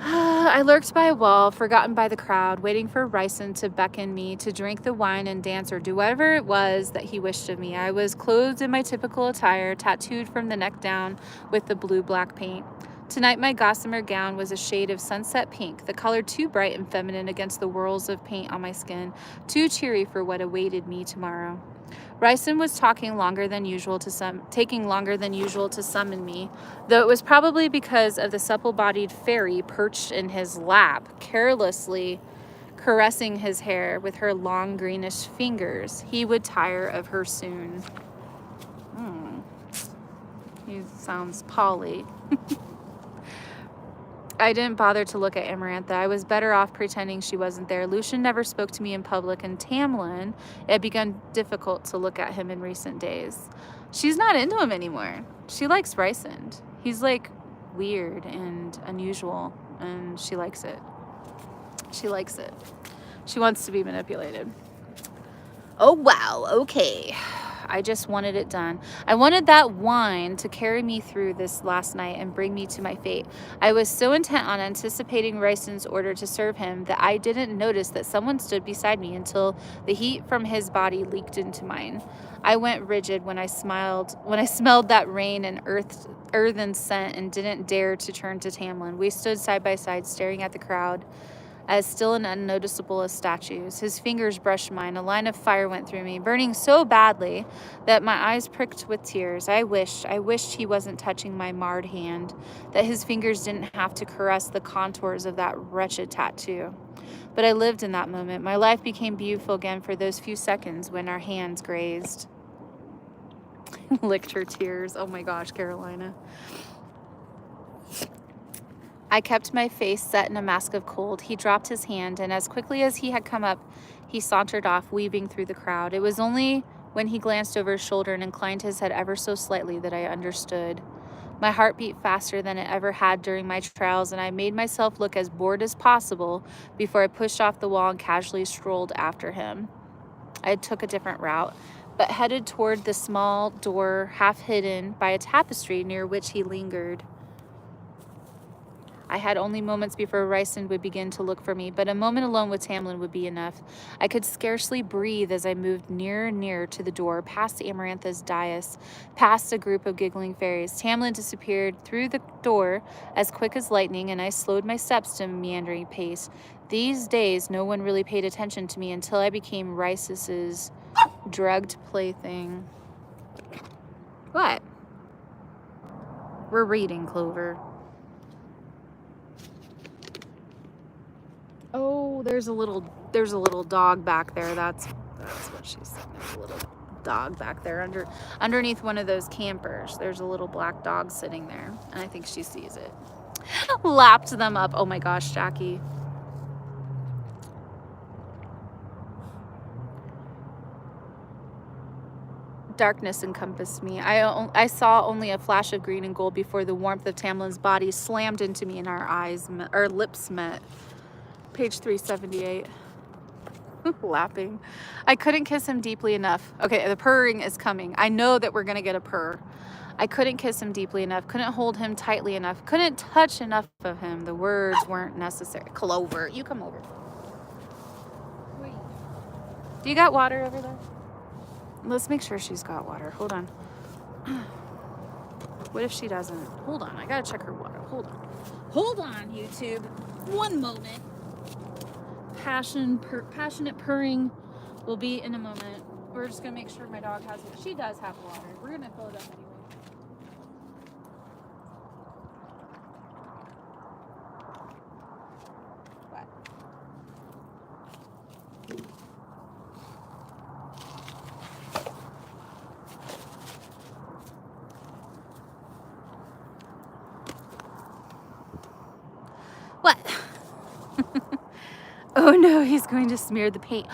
I lurked by a wall, forgotten by the crowd, waiting for Ryson to beckon me to drink the wine and dance or do whatever it was that he wished of me. I was clothed in my typical attire, tattooed from the neck down with the blue-black paint. Tonight, my gossamer gown was a shade of sunset pink, the color too bright and feminine against the whirls of paint on my skin, too cheery for what awaited me tomorrow. Ryson was taking longer than usual to summon me, though it was probably because of the supple-bodied fairy perched in his lap, carelessly caressing his hair with her long greenish fingers. He would tire of her soon. He sounds Polly. I didn't bother to look at Amarantha. I was better off pretending she wasn't there. Lucian never spoke to me in public, and Tamlin, it had begun difficult to look at him in recent days. She's not into him anymore. She likes Ryson. He's like weird and unusual, and she likes it. She likes it. She wants to be manipulated. Oh, wow. Okay. I just wanted it done. I wanted that wine to carry me through this last night and bring me to my fate. I was so intent on anticipating Ryson's order to serve him that I didn't notice that someone stood beside me until the heat from his body leaked into mine. I went rigid when I smelled that rain and earthen scent and didn't dare to turn to Tamlin. We stood side by side, staring at the crowd, as still and unnoticeable as statues. His fingers brushed mine. A line of fire went through me, burning so badly that my eyes pricked with tears. I wished he wasn't touching my marred hand, that his fingers didn't have to caress the contours of that wretched tattoo. But I lived in that moment. My life became beautiful again for those few seconds when our hands grazed. Licked her tears. Oh my gosh, Carolina. I kept my face set in a mask of cold. He dropped his hand, and as quickly as he had come up, he sauntered off, weaving through the crowd. It was only when he glanced over his shoulder and inclined his head ever so slightly that I understood. My heart beat faster than it ever had during my trials, and I made myself look as bored as possible before I pushed off the wall and casually strolled after him. I took a different route, but headed toward the small door half hidden by a tapestry near which he lingered. I had only moments before Ryson would begin to look for me, but a moment alone with Tamlin would be enough. I could scarcely breathe as I moved nearer and nearer to the door, past Amarantha's dais, past a group of giggling fairies. Tamlin disappeared through the door as quick as lightning, and I slowed my steps to a meandering pace. These days, no one really paid attention to me until I became Rys's drugged plaything. What? We're reading, Clover. Oh, there's a little dog back there. That's what she said. There's a little dog back there underneath one of those campers. There's a little black dog sitting there, and I think she sees it. Lapped them up. Oh my gosh, Jackie. Darkness encompassed me. I saw only a flash of green and gold before the warmth of Tamlin's body slammed into me and our lips met. Page 378. Lapping. I couldn't kiss him deeply enough. Okay, the purring is coming. I know that we're going to get a purr. I couldn't kiss him deeply enough. Couldn't hold him tightly enough. Couldn't touch enough of him. The words weren't necessary. Clover, you come over. Wait. Do you got water over there? Let's make sure she's got water. Hold on. What if she doesn't? Hold on. I got to check her water. Hold on. Hold on, YouTube. One moment. Passionate purring will be in a moment. We're just gonna make sure my dog has it. She does have water. We're gonna fill it up anyway. What? Oh no, he's going to smear the paint.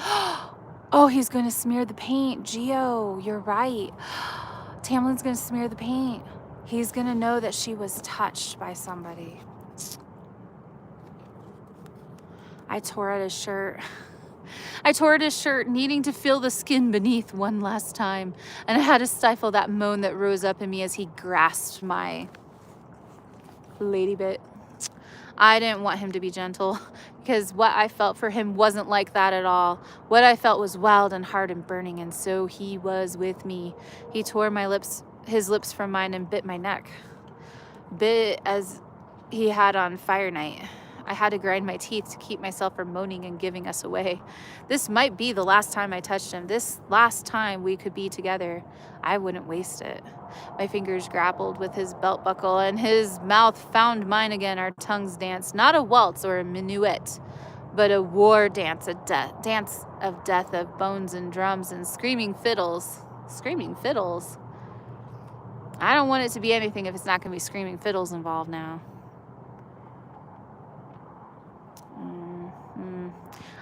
Oh, he's going to smear the paint. Gio, you're right. Tamlin's going to smear the paint. He's going to know that she was touched by somebody. I tore at his shirt. Needing to feel the skin beneath one last time. And I had to stifle that moan that rose up in me as he grasped my lady bit. I didn't want him to be gentle, because what I felt for him wasn't like that at all. What I felt was wild and hard and burning, and so he was with me. He tore his lips from mine and bit my neck. Bit as he had on Fire Night. I had to grind my teeth to keep myself from moaning and giving us away. This might be the last time I touched him. This last time we could be together. I wouldn't waste it. My fingers grappled with his belt buckle, and his mouth found mine again. Our tongues danced, not a waltz or a minuet, but a war dance, dance of death, of bones and drums and screaming fiddles. Screaming fiddles? I don't want it to be anything if it's not going to be screaming fiddles involved now.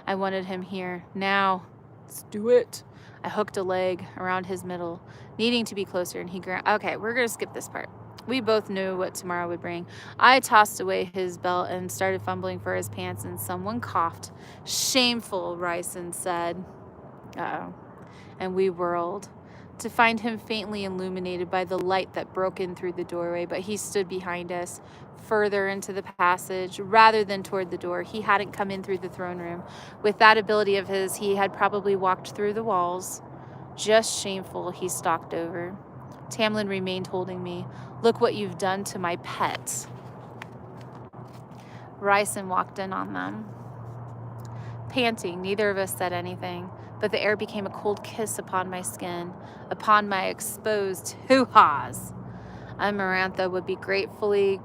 I wanted him here, now. Let's do it. I hooked a leg around his middle, needing to be closer, and he okay, we're going to skip this part. We both knew what tomorrow would bring. I tossed away his belt and started fumbling for his pants, and someone coughed. Shameful, Ryson said. Uh-oh. And we whirled. to find him faintly illuminated by the light that broke in through the doorway, but he stood behind us, further into the passage, rather than toward the door. He hadn't come in through the throne room. With that ability of his, he had probably walked through the walls. Just shameful, he stalked over. Tamlin remained holding me. Look what you've done to my pet. Ryson walked in on them. Panting, neither of us said anything, but the air became a cold kiss upon my skin, upon my exposed hoo-haws. Amarantha would be greatly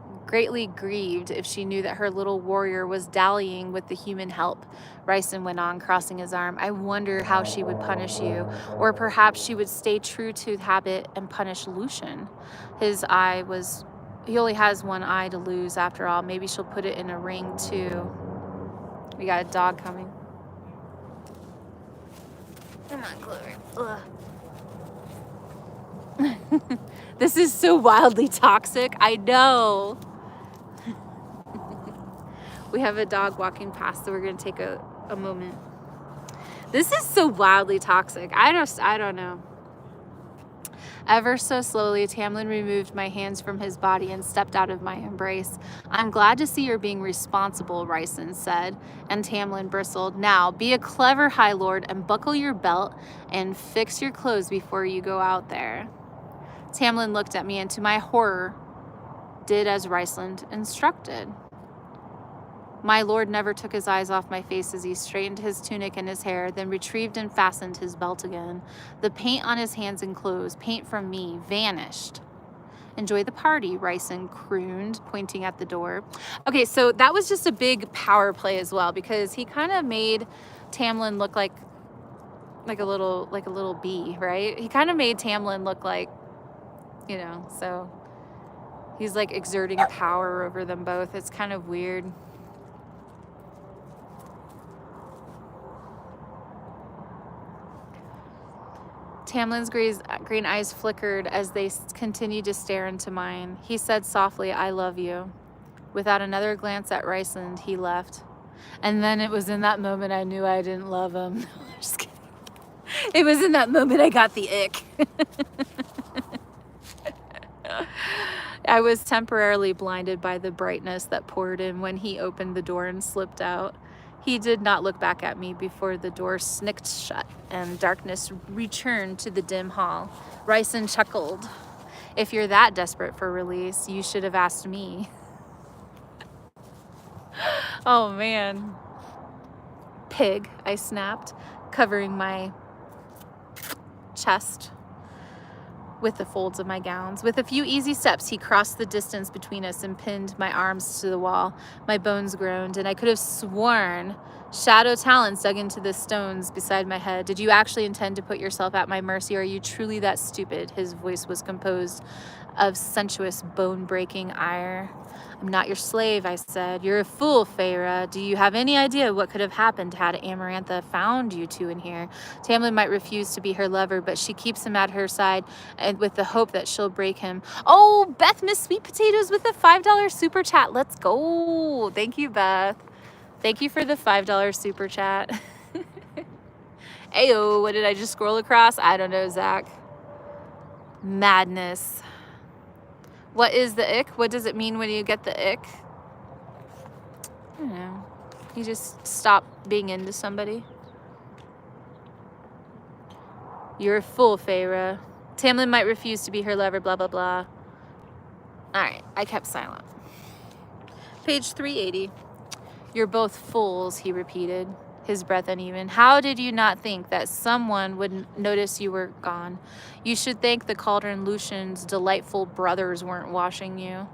grieved if she knew that her little warrior was dallying with the human help. Ryson went on, crossing his arm. I wonder how she would punish you, or perhaps she would stay true to habit and punish Lucian. He only has one eye to lose after all. Maybe she'll put it in a ring too. We got a dog coming. Come on, Clover. Ugh. This is so wildly toxic. I know. We have a dog walking past, so we're going to take a moment. This is so wildly toxic. I don't know. Ever so slowly, Tamlin removed my hands from his body and stepped out of my embrace. I'm glad to see you're being responsible, Ryson said, and Tamlin bristled. Now, be a clever High Lord and buckle your belt and fix your clothes before you go out there. Tamlin looked at me and, to my horror, did as Ryson instructed. My lord never took his eyes off my face as he straightened his tunic and his hair, then retrieved and fastened his belt again. The paint on his hands and clothes, paint from me, vanished. Enjoy the party, Ryson crooned, pointing at the door. Okay, so that was just a big power play as well, because he kind of made Tamlin look like a little bee, right? He kind of made Tamlin look like, you know, so he's like exerting power over them both. It's kind of weird. Tamlin's green eyes flickered as they continued to stare into mine. He said softly, I love you. Without another glance at Ryson, he left. And then it was in that moment I knew I didn't love him. No, I'm just kidding. It was in that moment I got the ick. I was temporarily blinded by the brightness that poured in when he opened the door and slipped out. He did not look back at me before the door snicked shut and darkness returned to the dim hall. Ryson chuckled. If you're that desperate for release, you should have asked me. Oh, man. Pig, I snapped, covering my chest with the folds of my gowns. With a few easy steps, he crossed the distance between us and pinned my arms to the wall. My bones groaned, and I could have sworn shadow talons dug into the stones beside my head. Did you actually intend to put yourself at my mercy, or are you truly that stupid? His voice was composed of sensuous, bone-breaking ire. I'm not your slave, I said. You're a fool, Feyre. Do you have any idea what could have happened had Amarantha found you two in here? Tamlin might refuse to be her lover, but she keeps him at her side and with the hope that she'll break him. Oh, Beth Miss Sweet Potatoes with a $5 super chat. Let's go. Thank you, Beth. Thank you for the $5 super chat. Ayo, what did I just scroll across? I don't know, Zach. Madness. What is the ick? What does it mean when you get the ick? I don't know. You just stop being into somebody. You're a fool, Feyre. Tamlin might refuse to be her lover, blah, blah, blah. All right, I kept silent. Page 380. You're both fools, he repeated, his breath uneven. How did you not think that someone would notice you were gone? You should thank the Cauldron Lucian's delightful brothers weren't washing you.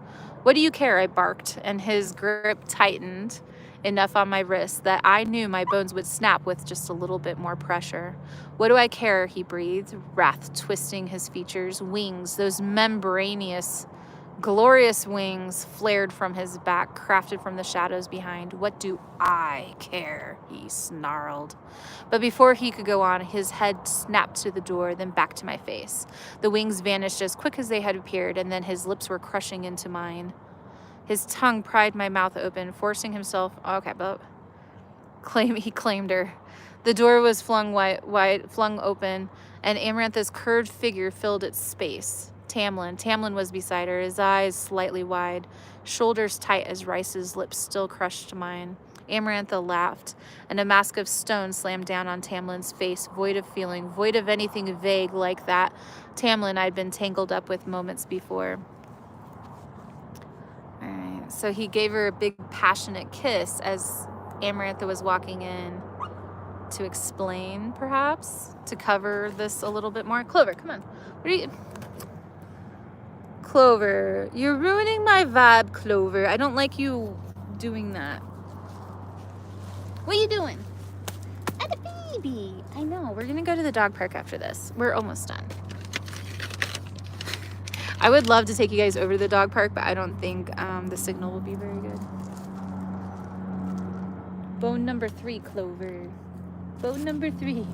What do you care? I barked, and his grip tightened enough on my wrist that I knew my bones would snap with just a little bit more pressure. What do I care? He breathed, wrath twisting his features. Wings, those membranous, glorious wings flared from his back, crafted from the shadows behind. What do I care? He snarled. But before he could go on, his head snapped to the door, then back to my face. The wings vanished as quick as they had appeared, and then his lips were crushing into mine. His tongue pried my mouth open, forcing himself... Okay, but... He claimed her. The door was flung open, and Amarantha's curved figure filled its space. Tamlin was beside her, his eyes slightly wide, shoulders tight as Rice's lips still crushed mine. Amarantha laughed, and a mask of stone slammed down on Tamlin's face, void of feeling, void of anything vague like that Tamlin I'd been tangled up with moments before. All right, so he gave her a big, passionate kiss as Amarantha was walking in to explain, perhaps, to cover this a little bit more. Clover, come on. What are you... Clover, you're ruining my vibe, Clover. I don't like you doing that. What are you doing? At the baby. I know. We're going to go to the dog park after this. We're almost done. I would love to take you guys over to the dog park, but I don't think the signal will be very good. Bone number 3, Clover. Bone number 3.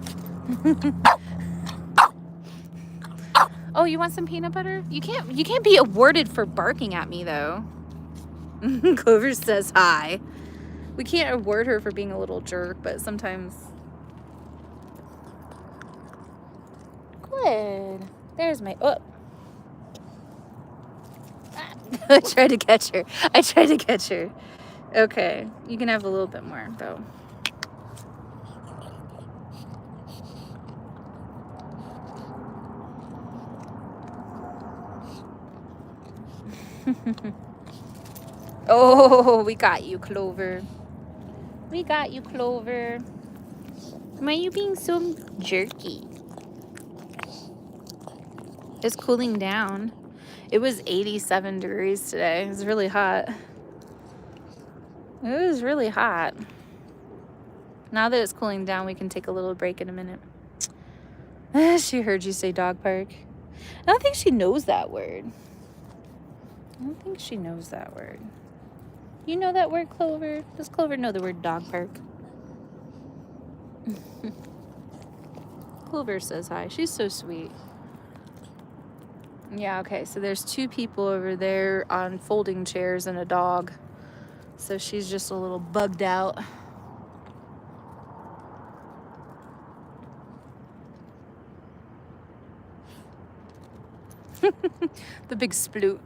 Oh, you want some peanut butter? You can't be awarded for barking at me though. Clover says hi. We can't award her for being a little jerk, but sometimes. Good. There's my I tried to catch her. Okay, you can have a little bit more though. Oh, we got you, Clover. We got you, Clover. Why are you being so jerky? It's cooling down. It was 87 degrees today. It was really hot. It was really hot. Now that it's cooling down, we can take a little break in a minute. She heard you say dog park. I don't think she knows that word. You know that word, Clover? Does Clover know the word dog park? Clover says hi. She's so sweet. Yeah, okay. So there's 2 people over there on folding chairs and a dog. So she's just a little bugged out. The big sploot.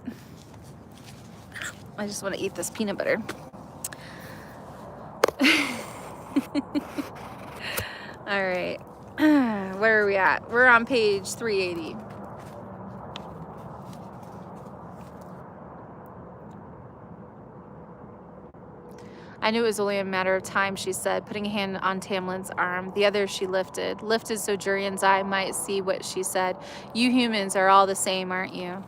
I just want to eat this peanut butter. All right. Where are we at? We're on page 380. I knew it was only a matter of time, she said, putting a hand on Tamlin's arm. The other she lifted so Jurian's eye might see what she said. You humans are all the same, aren't you?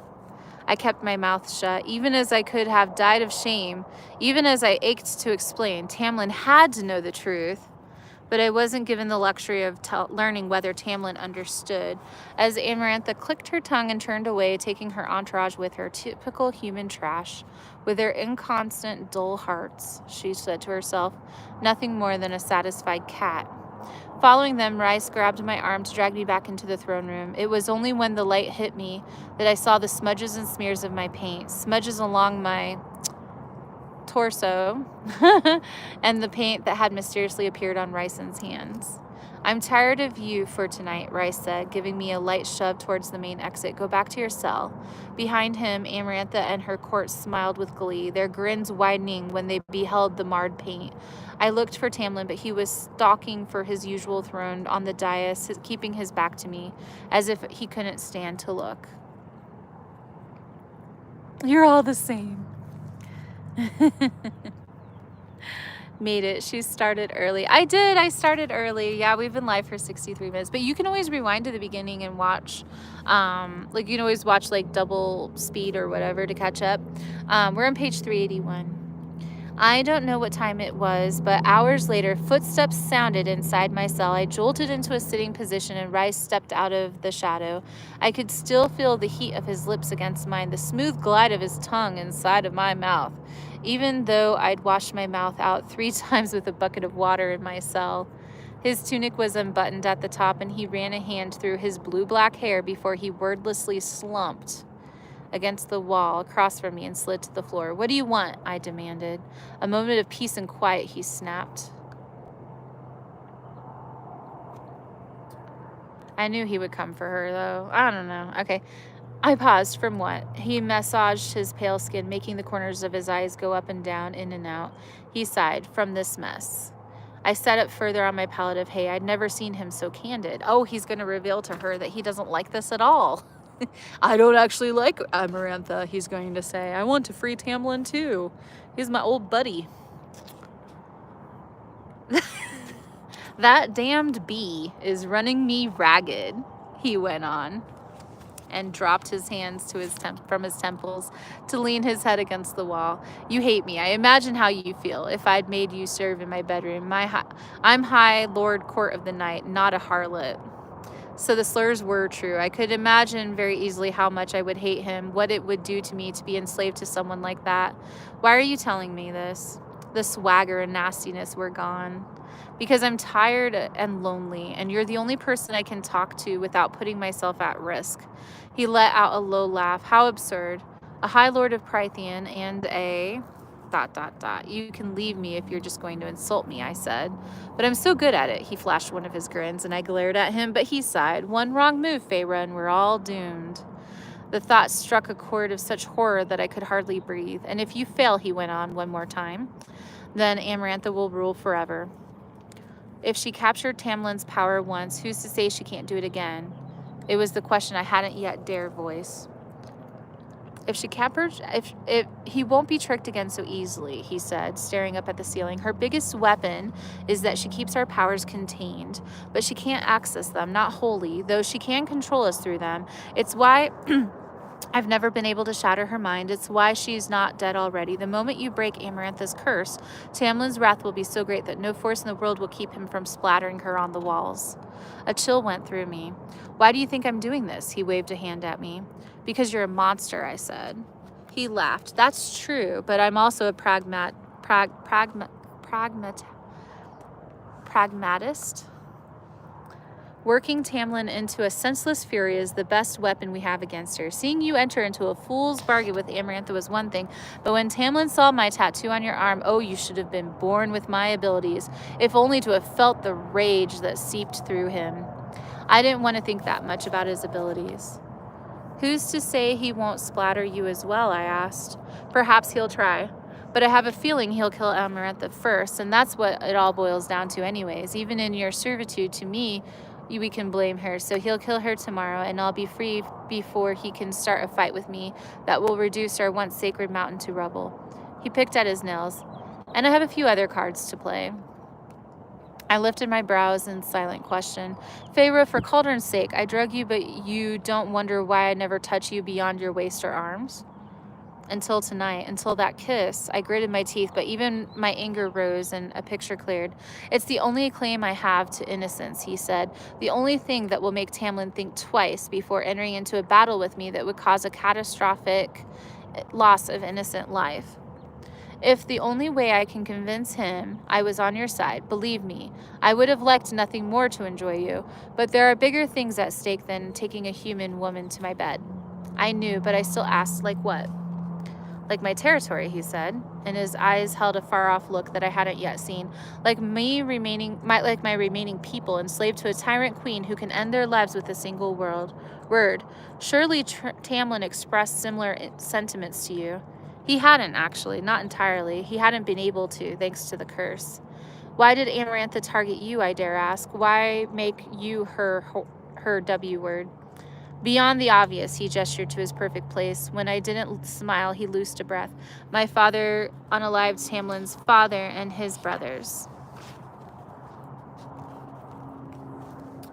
I kept my mouth shut, even as I could have died of shame, even as I ached to explain. Tamlin had to know the truth, but I wasn't given the luxury of learning whether Tamlin understood. As Amarantha clicked her tongue and turned away, taking her entourage with her, typical human trash, with their inconstant, dull hearts, she said to herself, nothing more than a satisfied cat. Following them, Rice grabbed my arm to drag me back into the throne room. It was only when the light hit me that I saw the smudges and smears of my paint, smudges along my torso, and the paint that had mysteriously appeared on Ryson's hands. I'm tired of you for tonight, Rice said, giving me a light shove towards the main exit. Go back to your cell. Behind him, Amarantha and her court smiled with glee, their grins widening when they beheld the marred paint. I looked for Tamlin, but he was stalking for his usual throne on the dais, keeping his back to me, as if he couldn't stand to look. You're all the same. Made it. She started early. I did. I started early. Yeah, we've been live for 63 minutes. But you can always rewind to the beginning and watch. Like you can always watch like double speed or whatever to catch up. We're on page 381. I don't know what time it was, but hours later, footsteps sounded inside my cell. I jolted into a sitting position and Rice stepped out of the shadow. I could still feel the heat of his lips against mine, the smooth glide of his tongue inside of my mouth, even though I'd washed my mouth out 3 times with a bucket of water in my cell. His tunic was unbuttoned at the top, and he ran a hand through his blue-black hair before he wordlessly slumped against the wall across from me and slid to the floor. What do you want? I demanded. A moment of peace and quiet, he snapped. I knew he would come for her, though. I don't know. Okay. I paused. From what? He massaged his pale skin, making the corners of his eyes go up and down, in and out. He sighed. From this mess. I set up further on my pallet of hay. I'd never seen him so candid. Oh, he's going to reveal to her that he doesn't like this at all. I don't actually like Amarantha, he's going to say. I want to free Tamlin, too. He's my old buddy. That damned bee is running me ragged, he went on, and dropped his hands to from his temples to lean his head against the wall. You hate me. I imagine how you feel if I'd made you serve in my bedroom. I'm High Lord Court of the Night, not a harlot. So the slurs were true. I could imagine very easily how much I would hate him, what it would do to me to be enslaved to someone like that. Why are you telling me this? The swagger and nastiness were gone. Because I'm tired and lonely, and you're the only person I can talk to without putting myself at risk. He let out a low laugh. How absurd. A High Lord of Prythian and a... ... You can leave me if you're just going to insult me, I said. But I'm so good at it. He flashed one of his grins, and I glared at him, but he sighed. One wrong move, Feyre, and we're all doomed. The thought struck a chord of such horror that I could hardly breathe. And if you fail, he went on one more time, then Amarantha will rule forever. If she captured Tamlin's power once, who's to say she can't do it again? It was the question I hadn't yet dared voice. If she captured, if he won't be tricked again so easily, he said, staring up at the ceiling. Her biggest weapon is that she keeps our powers contained, but she can't access them, not wholly, though she can control us through them. It's why I've never been able to shatter her mind. It's why she's not dead already. The moment you break Amarantha's curse, Tamlin's wrath will be so great that no force in the world will keep him from splattering her on the walls. A chill went through me. Why do you think I'm doing this? He waved a hand at me. Because you're a monster, I said. He laughed. That's true, but I'm also a pragmatist. Working Tamlin into a senseless fury is the best weapon we have against her. Seeing you enter into a fool's bargain with Amarantha was one thing, but when Tamlin saw my tattoo on your arm, oh, you should have been born with my abilities, if only to have felt the rage that seeped through him. I didn't want to think that much about his abilities. Who's to say he won't splatter you as well, I asked. Perhaps he'll try. But I have a feeling he'll kill Amarantha first, and that's what it all boils down to anyways. Even in your servitude to me, we can blame her. So he'll kill her tomorrow, and I'll be free before he can start a fight with me that will reduce our once sacred mountain to rubble. He picked at his nails. And I have a few other cards to play. I lifted my brows in silent question. Feyre, for Cauldron's sake, I drug you, but you don't wonder why I never touch you beyond your waist or arms? Until tonight, until that kiss, I gritted my teeth, but even my anger rose and a picture cleared. It's the only claim I have to innocence, he said. The only thing that will make Tamlin think twice before entering into a battle with me that would cause a catastrophic loss of innocent life. If the only way I can convince him I was on your side, believe me, I would have liked nothing more to enjoy you, but there are bigger things at stake than taking a human woman to my bed. I knew, but I still asked, like what? Like my territory, he said, and his eyes held a far-off look that I hadn't yet seen. Like my remaining people, enslaved to a tyrant queen who can end their lives with a single word. Surely Tamlin expressed similar sentiments to you. He hadn't, actually, not entirely. He hadn't been able to, thanks to the curse. Why did Amarantha target you, I dare ask? Why make you her W word? Beyond the obvious, he gestured to his perfect place. When I didn't smile, he loosed a breath. My father unalived Tamlin's father and his brothers.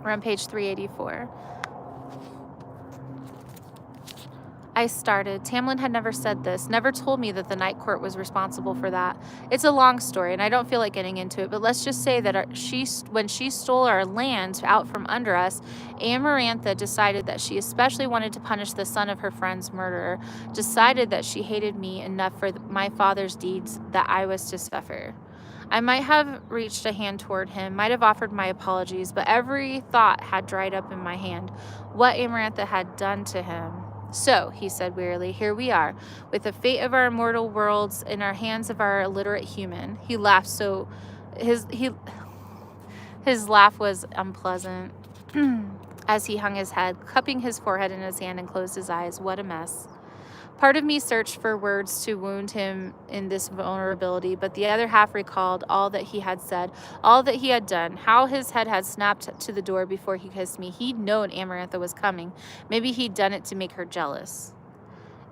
We're on page 384. I started. Tamlin had never said this, never told me that the Night Court was responsible for that. It's a long story, and I don't feel like getting into it, but let's just say that when she stole our land out from under us, Amarantha decided that she especially wanted to punish the son of her friend's murderer, decided that she hated me enough for my father's deeds that I was to suffer. I might have reached a hand toward him, might have offered my apologies, but every thought had dried up in my hand. What Amarantha had done to him. So, he said wearily, here we are, with the fate of our immortal worlds in our hands of our illiterate human. He laughed his laugh was unpleasant. as he hung his head, cupping his forehead in his hand and closed his eyes. What a mess. Part of me searched for words to wound him in this vulnerability, but the other half recalled all that he had said, all that he had done, how his head had snapped to the door before he kissed me. He'd known Amarantha was coming. Maybe he'd done it to make her jealous.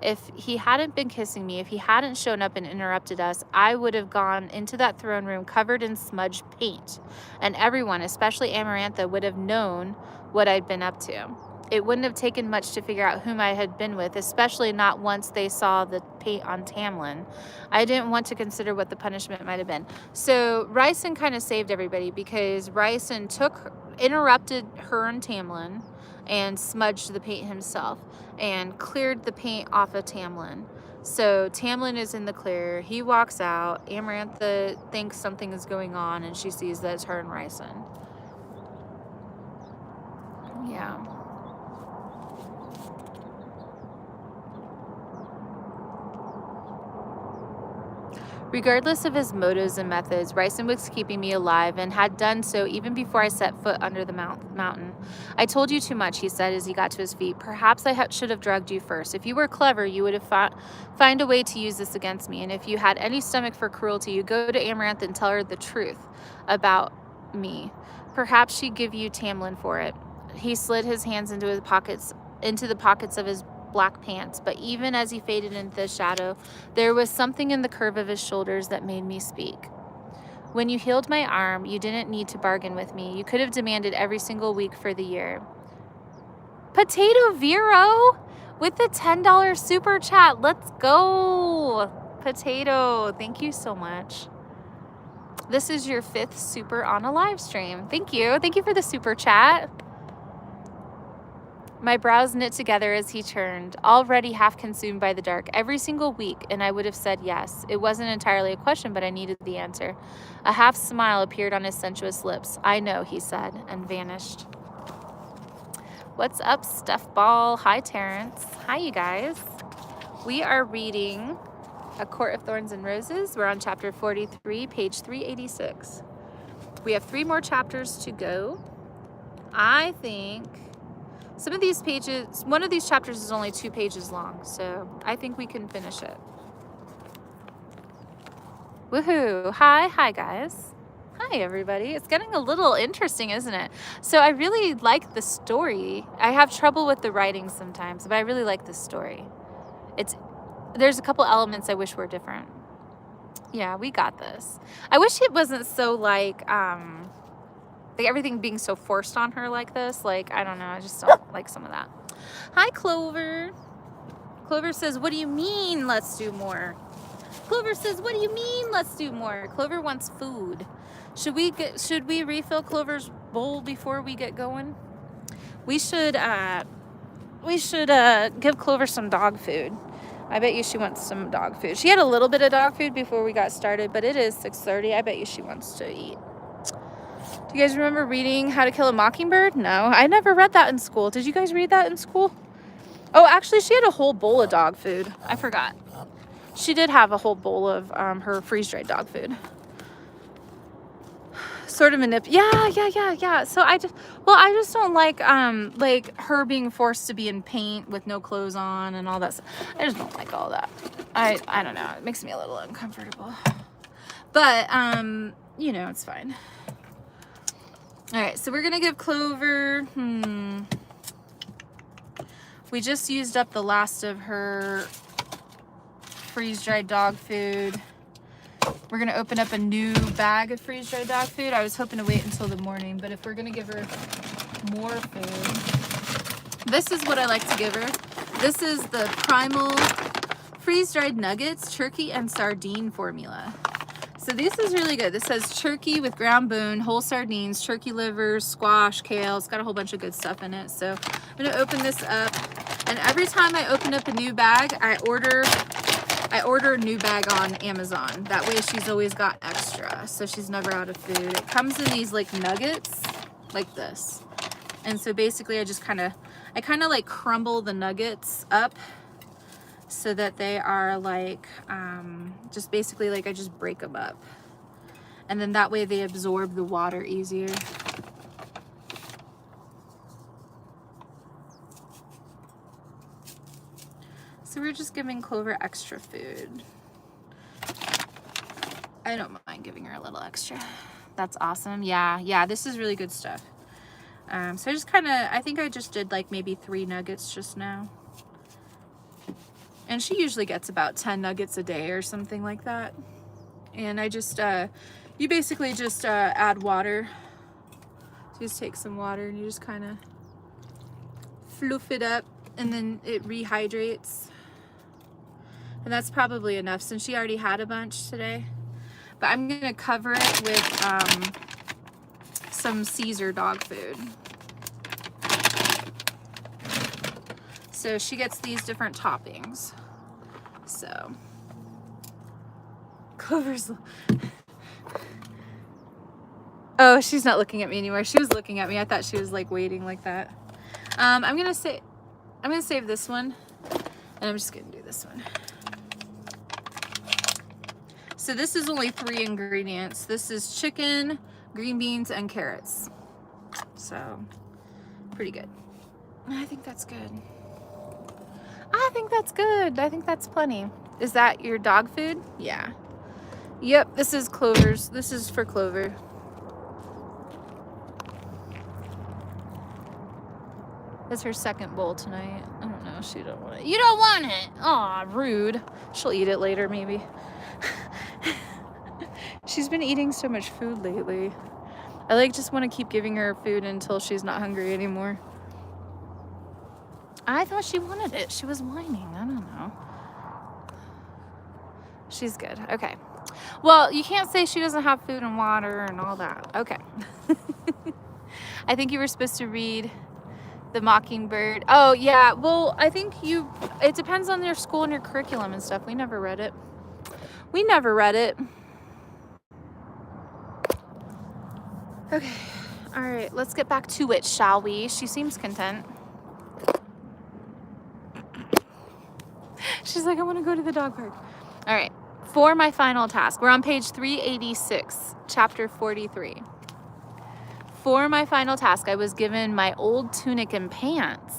If he hadn't been kissing me, if he hadn't shown up and interrupted us, I would have gone into that throne room covered in smudged paint, and everyone, especially Amarantha, would have known what I'd been up to. It wouldn't have taken much to figure out whom I had been with, especially not once they saw the paint on Tamlin. I didn't want to consider what the punishment might have been. So Ryson kind of saved everybody, because Ryson interrupted her and Tamlin and smudged the paint himself and cleared the paint off of Tamlin. So Tamlin is in the clear. He walks out. Amarantha thinks something is going on, and she sees that it's her and Ryson. Yeah. Regardless of his motives and methods, Ryson was keeping me alive and had done so even before I set foot under the mountain. I told you too much, he said as he got to his feet. Perhaps I should have drugged you first. If you were clever, you would have find a way to use this against me. And if you had any stomach for cruelty, you go to Amarantha and tell her the truth about me. Perhaps she'd give you Tamlin for it. He slid his hands into the pockets of his black pants, but even as he faded into the shadow, there was something in the curve of his shoulders that made me speak. When you healed my arm, you didn't need to bargain with me. You could have demanded every single week for the year. Potato Vero with the $10 super chat. Let's go. Potato, thank you so much. This is your 5th super on a live stream. Thank you. Thank you for the super chat. My brows knit together as he turned, already half consumed by the dark. Every single week, and I would have said yes. It wasn't entirely a question, but I needed the answer. A half smile appeared on his sensuous lips. I know, he said, and vanished. What's up, Stuffball? Hi, Terrence. Hi, you guys. We are reading A Court of Thorns and Roses. We're on chapter 43, page 386. We have 3 more chapters to go. I think some of these pages, one of these chapters is only 2 pages long, so I think we can finish it. Woohoo. Hi guys. Hi everybody. It's getting a little interesting, isn't it? So I really like the story. I have trouble with the writing sometimes, but I really like the story. There's a couple elements I wish were different. Yeah, we got this. I wish it wasn't so like everything being so forced on her like this. Like, I don't know. I just don't like some of that. Hi, Clover. Clover says, what do you mean, let's do more? Clover says, what do you mean, let's do more? Clover wants food. Should we refill Clover's bowl before we get going? We should give Clover some dog food. I bet you she wants some dog food. She had a little bit of dog food before we got started, but it is 6:30. I bet you she wants to eat. Do you guys remember reading How to Kill a Mockingbird? No, I never read that in school. Did you guys read that in school? Oh, actually, she had a whole bowl of dog food. I forgot. She did have a whole bowl of her freeze-dried dog food. Sort of yeah. So I just don't like her being forced to be in paint with no clothes on and all that stuff. I just don't like all that. I don't know. It makes me a little uncomfortable. But you know, it's fine. All right, so we're gonna give Clover. We just used up the last of her freeze-dried dog food. We're gonna open up a new bag of freeze-dried dog food. I was hoping to wait until the morning, but if we're gonna give her more food, this is what I like to give her. This is the Primal freeze-dried nuggets, turkey, and sardine formula. So this is really good. This says turkey with ground bone, whole sardines, turkey livers, squash, kale. It's got a whole bunch of good stuff in it. So I'm gonna open this up, and every time I open up a new bag, I order a new bag on Amazon. That way she's always got extra, so she's never out of food. It comes in these like nuggets, like this. And so basically I kind of like crumble the nuggets up so that they are like, just basically like I just break them up. And then that way they absorb the water easier. So we're just giving Clover extra food. I don't mind giving her a little extra. That's awesome. Yeah, this is really good stuff. So I just I think I just did like maybe 3 nuggets just now. And she usually gets about 10 nuggets a day or something like that. And I just, you basically just add water. So you just take some water and you just kind of floof it up, and then it rehydrates. And that's probably enough since she already had a bunch today. But I'm gonna cover it with some Caesar dog food. So she gets these different toppings. So Clover's, oh, she's not looking at me anymore. She was looking at me. I thought she was like waiting like that. I'm gonna save this one, and I'm just gonna do this one. So this is only 3 ingredients. This is chicken, green beans, and carrots. So pretty good. I think that's good. I think that's good. I think that's plenty. Is that your dog food? Yeah. Yep, this is Clover's. This is for Clover. It's her second bowl tonight. I don't know. She don't want it. You don't want it. Aw, rude. She'll eat it later, maybe. She's been eating so much food lately. I like just want to keep giving her food until she's not hungry anymore. I thought she wanted it. She was whining. I don't know. She's good. Okay. Well, you can't say she doesn't have food and water and all that. Okay. I think you were supposed to read The Mockingbird. Oh, yeah. Well, I think it depends on your school and your curriculum and stuff. We never read it. We never read it. Okay. All right. Let's get back to it, shall we? She seems content. She's like, I want to go to the dog park. All right. For my final task, we're on page 386, chapter 43. For my final task, I was given my old tunic and pants,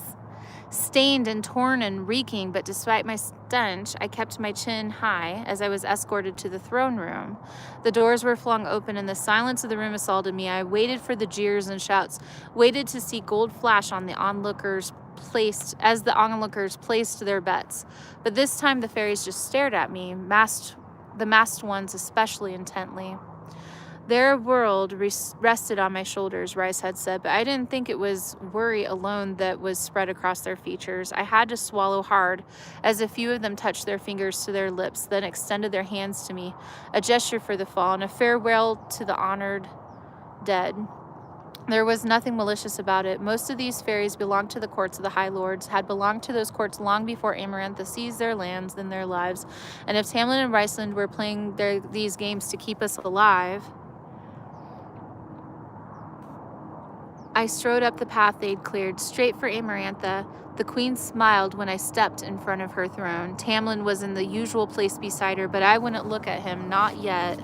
stained and torn and reeking, but despite my stench, I kept my chin high as I was escorted to the throne room. The doors were flung open and the silence of the room assaulted me. I waited for the jeers and shouts, waited to see gold flash on the onlookers placed their bets. But this time the fairies just stared at me, the masked ones especially intently. Their world rested on my shoulders, Rice had said, but I didn't think it was worry alone that was spread across their features. I had to swallow hard, as a few of them touched their fingers to their lips, then extended their hands to me, a gesture for the fallen, a farewell to the honored dead. There was nothing malicious about it. Most of these fairies belonged to the courts of the High Lords, had belonged to those courts long before Amarantha seized their lands and their lives. And if Tamlin and Ryson were playing these games to keep us alive, I strode up the path they'd cleared, straight for Amarantha. The queen smiled when I stepped in front of her throne. Tamlin was in the usual place beside her, but I wouldn't look at him, not yet.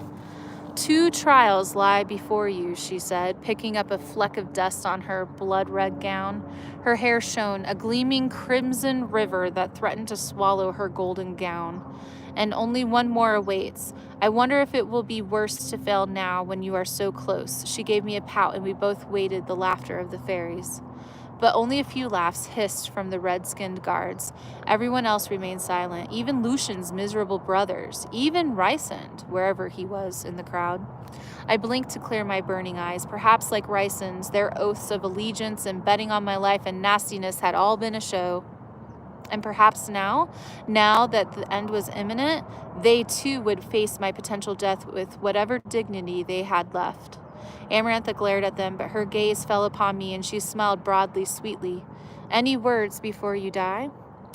2 trials lie before you, she said, picking up a fleck of dust on her blood-red gown. Her hair shone, a gleaming crimson river that threatened to swallow her golden gown. And only one more awaits. I wonder if it will be worse to fail now when you are so close. She gave me a pout, and we both waited the laughter of the fairies. But only a few laughs hissed from the red-skinned guards. Everyone else remained silent, even Lucian's miserable brothers, even Ryson, wherever he was in the crowd. I blinked to clear my burning eyes. Perhaps like Ryson's, their oaths of allegiance and betting on my life and nastiness had all been a show. And perhaps now that the end was imminent, they too would face my potential death with whatever dignity they had left. Amarantha glared at them, but her gaze fell upon me, and she smiled broadly, sweetly. Any words before you die?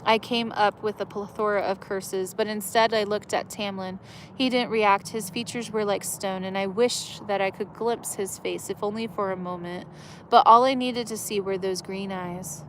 I came up with a plethora of curses, but instead I looked at Tamlin. He didn't react. His features were like stone, and I wished that I could glimpse his face, if only for a moment. But all I needed to see were those green eyes.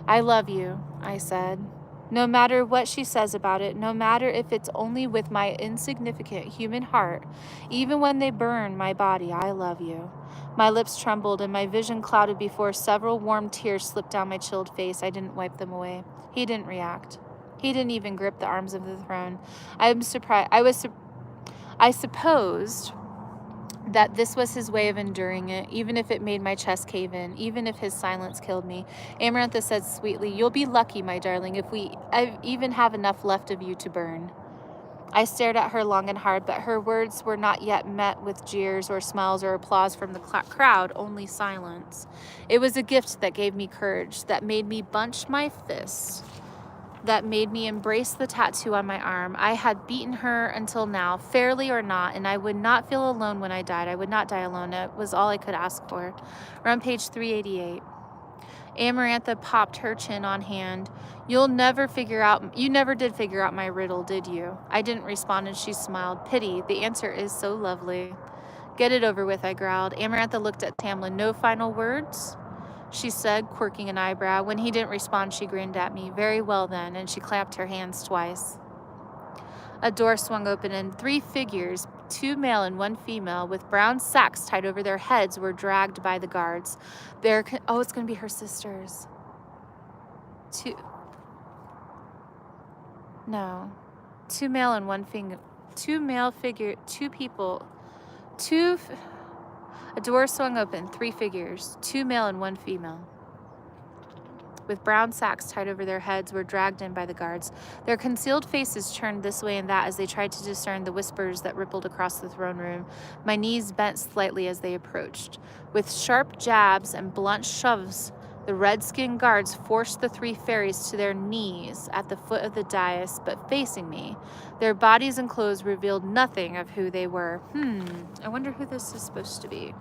I love you, I said. No matter what she says about it, no matter if it's only with my insignificant human heart, even when they burn my body, I love you. My lips trembled and my vision clouded before several warm tears slipped down my chilled face. I didn't wipe them away. He didn't react. He didn't even grip the arms of the throne. I'm surprised. I supposed that this was his way of enduring it, even if it made my chest cave in, even if his silence killed me. Amarantha said sweetly, "You'll be lucky, my darling, if I even have enough left of you to burn." I stared at her long and hard, but her words were not yet met with jeers or smiles or applause from the crowd, only silence. It was a gift that gave me courage, that made me bunch my fists, that made me embrace the tattoo on my arm. I had beaten her until now, fairly or not, and I would not feel alone when I died. I would not die alone. It was all I could ask for. We're on page 388. Amarantha popped her chin on hand. You never did figure out my riddle, did you? I didn't respond, and she smiled. Pity, the answer is so lovely. Get it over with, I growled. Amarantha looked at Tamlin. No final words? She said, quirking an eyebrow. When he didn't respond, she grinned at me. Very well, then, and she clapped her hands twice. A door swung open, and 3 figures, 2 male and 1 female, with brown sacks tied over their heads, were dragged by the guards. Oh, it's going to be her sisters. 2 male and 1 female. 2 male figure, 2 people. A door swung open, 3 figures, 2 male and 1 female, with brown sacks tied over their heads, were dragged in by the guards. Their concealed faces turned this way and that as they tried to discern the whispers that rippled across the throne room. My knees bent slightly as they approached. With sharp jabs and blunt shoves, the red-skinned guards forced the 3 fairies to their knees at the foot of the dais, but facing me. Their bodies and clothes revealed nothing of who they were. I wonder who this is supposed to be.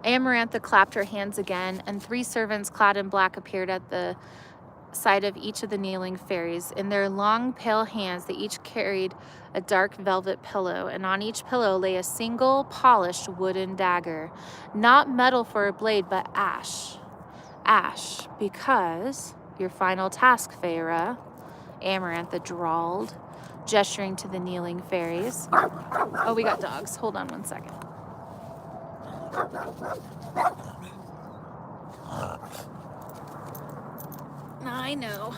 Amarantha clapped her hands again, and 3 servants clad in black appeared at the side of each of the kneeling fairies. In their long, pale hands, they each carried a dark velvet pillow, and on each pillow lay a single polished wooden dagger. Not metal for a blade, but ash. Ash, because your final task, Feyre, Amarantha drawled, gesturing to the kneeling fairies. Oh, we got dogs. Hold on one second. I know.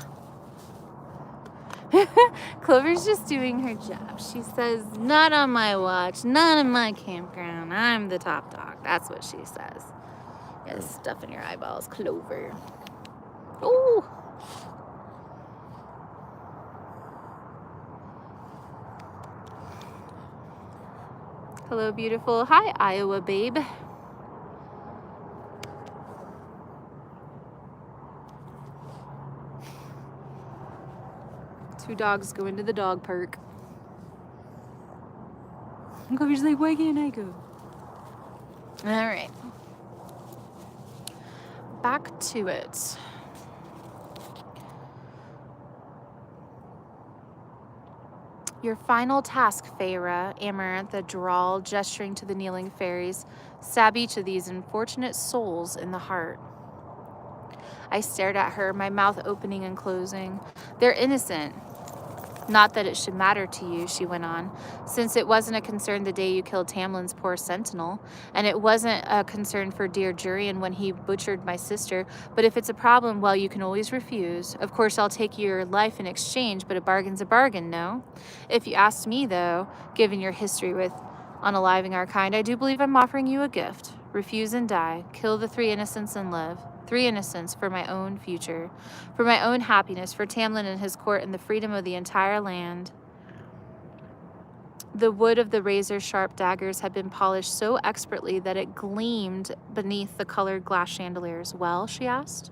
Clover's just doing her job. She says, not on my watch, not in my campground. I'm the top dog. That's what she says. You got stuff in your eyeballs, Clover. Ooh. Hello, beautiful. Hi, Iowa babe. Two dogs go into the dog park. Clover's like, why can't I go? All right. Back to it. Your final task, Feyre, Amarantha drawled, gesturing to the kneeling fairies. Stab each of these unfortunate souls in the heart. I stared at her, my mouth opening and closing. They're innocent. Not that it should matter to you, she went on, since it wasn't a concern the day you killed Tamlin's poor sentinel, and it wasn't a concern for dear Jurian when he butchered my sister, but if it's a problem, well, you can always refuse. Of course, I'll take your life in exchange, but a bargain's a bargain, no? If you asked me, though, given your history with unaliving our kind, I do believe I'm offering you a gift. Refuse and die. Kill the 3 innocents and live. 3 innocents for my own future, for my own happiness, for Tamlin and his court and the freedom of the entire land. The wood of the razor-sharp daggers had been polished so expertly that it gleamed beneath the colored glass chandeliers. Well, she asked.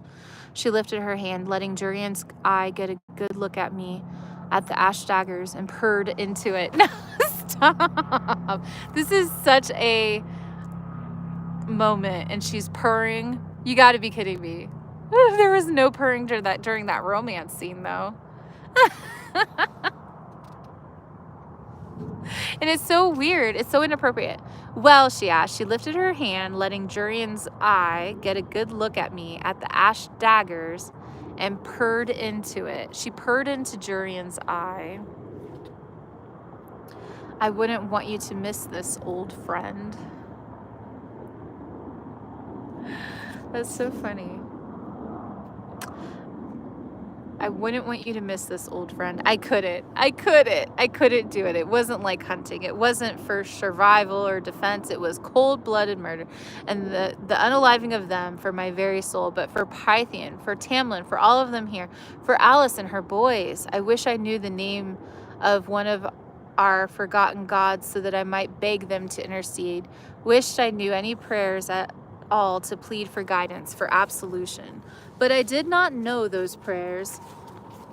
She lifted her hand, letting Jurian's eye get a good look at me, at the ash daggers, and purred into it. Stop. This is such a moment, and she's purring. You got to be kidding me. There was no purring during that romance scene, though. And it's so weird. It's so inappropriate. Well, she asked. She lifted her hand, letting Jurian's eye get a good look at me, at the ash daggers, and purred into it. She purred into Jurian's eye. I wouldn't want you to miss this, old friend. That's so funny. I wouldn't want you to miss this, old friend. I couldn't do it. It wasn't like hunting. It wasn't for survival or defense. It was cold-blooded murder. And the unaliving of them for my very soul, but for Pythian, for Tamlin, for all of them here, for Alice and her boys. I wish I knew the name of one of our forgotten gods so that I might beg them to intercede. Wished I knew any prayers at all to plead for guidance, for absolution. But I did not know those prayers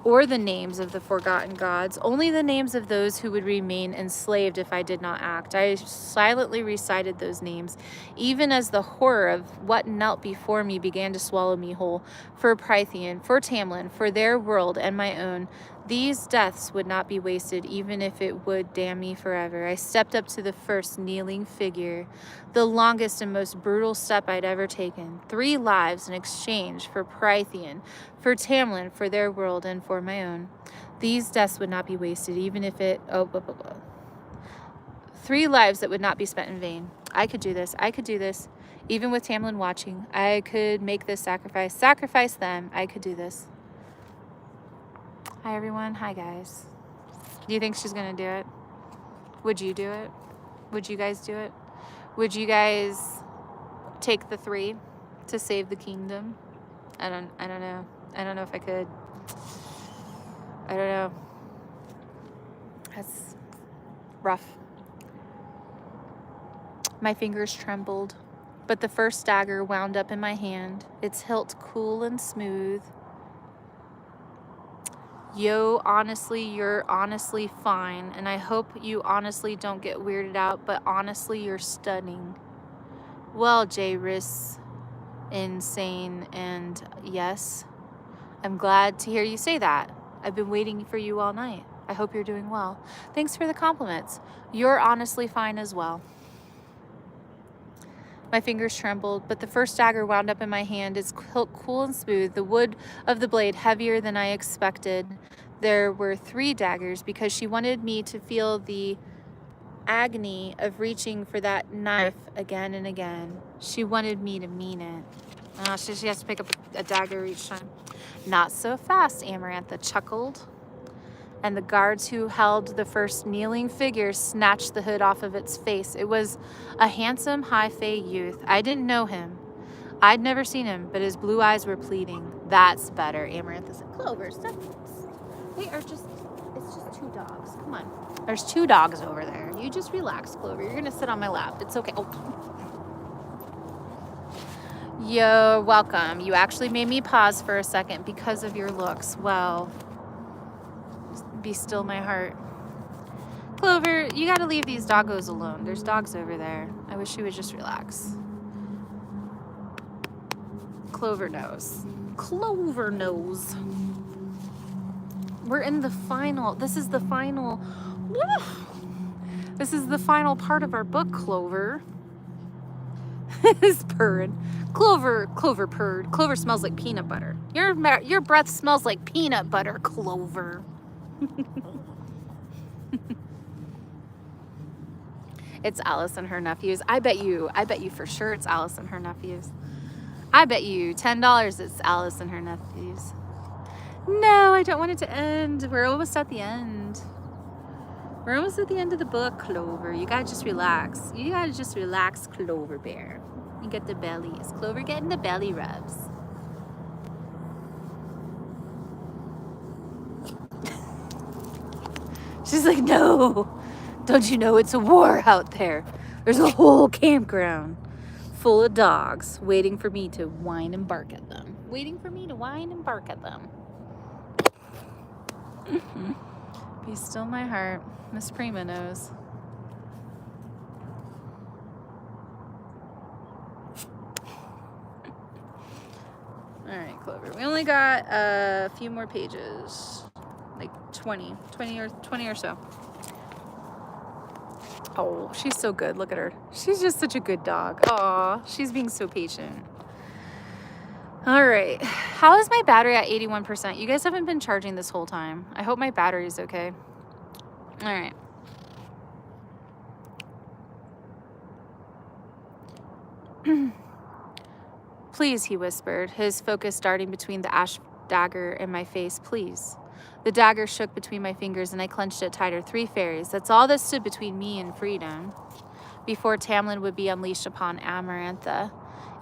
or the names of the forgotten gods, only the names of those who would remain enslaved if I did not act. I silently recited those names, even as the horror of what knelt before me began to swallow me whole. For Prythian, for Tamlin, for their world and my own, these deaths would not be wasted, even if it would damn me forever. I stepped up to the first kneeling figure, the longest and most brutal step I'd ever taken. 3 lives in exchange for Prythian, for Tamlin, for their world, and for my own. These deaths would not be wasted, even if it... 3 lives that would not be spent in vain. I could do this. I could do this. Even with Tamlin watching, I could make this sacrifice. Sacrifice them. I could do this. Hi, everyone. Hi, guys. Do you think she's going to do it? Would you do it? Would you guys do it? Would you guys take the 3 to save the kingdom? I don't know. I don't know if I could. I don't know. That's rough. My fingers trembled, but the first dagger wound up in my hand, its hilt cool and smooth. Yo, honestly, you're honestly fine, and I hope you honestly don't get weirded out, but honestly, you're stunning. Well, J-Riss, insane, and yes, I'm glad to hear you say that. I've been waiting for you all night. I hope you're doing well. Thanks for the compliments. You're honestly fine as well. My fingers trembled, but the first dagger wound up in my hand, its hilt cool and smooth, the wood of the blade heavier than I expected. There were 3 daggers because she wanted me to feel the agony of reaching for that knife again and again. She wanted me to mean it. She has to pick up a dagger each time. Not so fast, Amarantha chuckled. And the guards who held the first kneeling figure snatched the hood off of its face. It was a handsome, high-fae youth. I didn't know him. I'd never seen him, but his blue eyes were pleading. That's better, Amarantha said. Clover, stop. They are just, it's just 2 dogs. Come on. There's 2 dogs over there. You just relax, Clover. You're going to sit on my lap. It's okay. Oh. You're welcome. You actually made me pause for a second because of your looks. Well, be still my heart. Clover, you gotta leave these doggos alone. There's dogs over there. I wish you would just relax. Clover knows. Clover knows. We're in the final. This is the final. This is the final part of our book, Clover. Is purring. Clover purred. Clover smells like peanut butter. Your breath smells like peanut butter, Clover. It's Alice and her nephews. I bet you for sure it's Alice and her nephews. I bet you $10 it's Alice and her nephews. No, I don't want it to end. We're almost at the end. We're almost at the end of the book, Clover. You gotta just relax. You gotta just relax, Clover Bear. You get the belly. Is Clover getting the belly rubs? She's like, no, don't you know it's a war out there? There's a whole campground full of dogs waiting for me to whine and bark at them. Waiting for me to whine and bark at them. Be still my heart. Miss Prima knows. All right, Clover. We only got a few more pages. Like 20 or so. Oh, she's so good. Look at her. She's just such a good dog. Aw, she's being so patient. All right. How is my battery at 81%? You guys haven't been charging this whole time. I hope my battery's okay. All right. Please, he whispered, his focus darting between the ash dagger and my face. Please. The dagger shook between my fingers and I clenched it tighter. 3 fairies. That's all that stood between me and freedom. Before Tamlin would be unleashed upon Amarantha.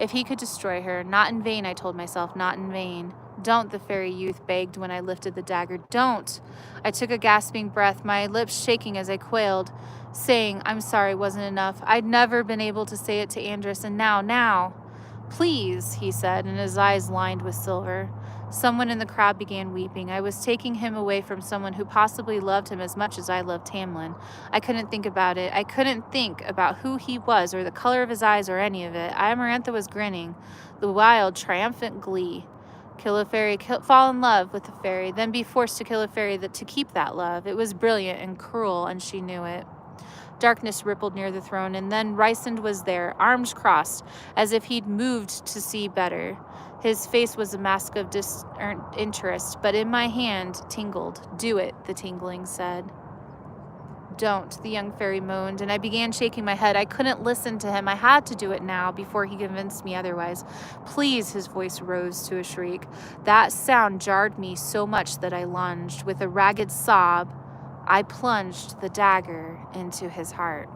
If he could destroy her, not in vain, I told myself, not in vain. Don't, the fairy youth begged when I lifted the dagger. Don't. I took a gasping breath, my lips shaking as I quailed, saying, I'm sorry wasn't enough. I'd never been able to say it to Andrus, and now. Please, he said, and his eyes lined with silver. Someone in the crowd began weeping. I was taking him away from someone who possibly loved him as much as I loved Tamlin. I couldn't think about it. I couldn't think about who he was or the color of his eyes or any of it. Amarantha was grinning, the wild, triumphant glee. Kill a fairy, fall in love with a fairy, then be forced to kill a fairy to keep that love. It was brilliant and cruel, and she knew it. Darkness rippled near the throne, and then Ryson was there, arms crossed, as if he'd moved to see better. His face was a mask of disinterest, but in my hand tingled. Do it, the tingling said. Don't, the young fairy moaned, and I began shaking my head. I couldn't listen to him. I had to do it now before he convinced me otherwise. Please, his voice rose to a shriek. That sound jarred me so much that I lunged. With a ragged sob, I plunged the dagger into his heart.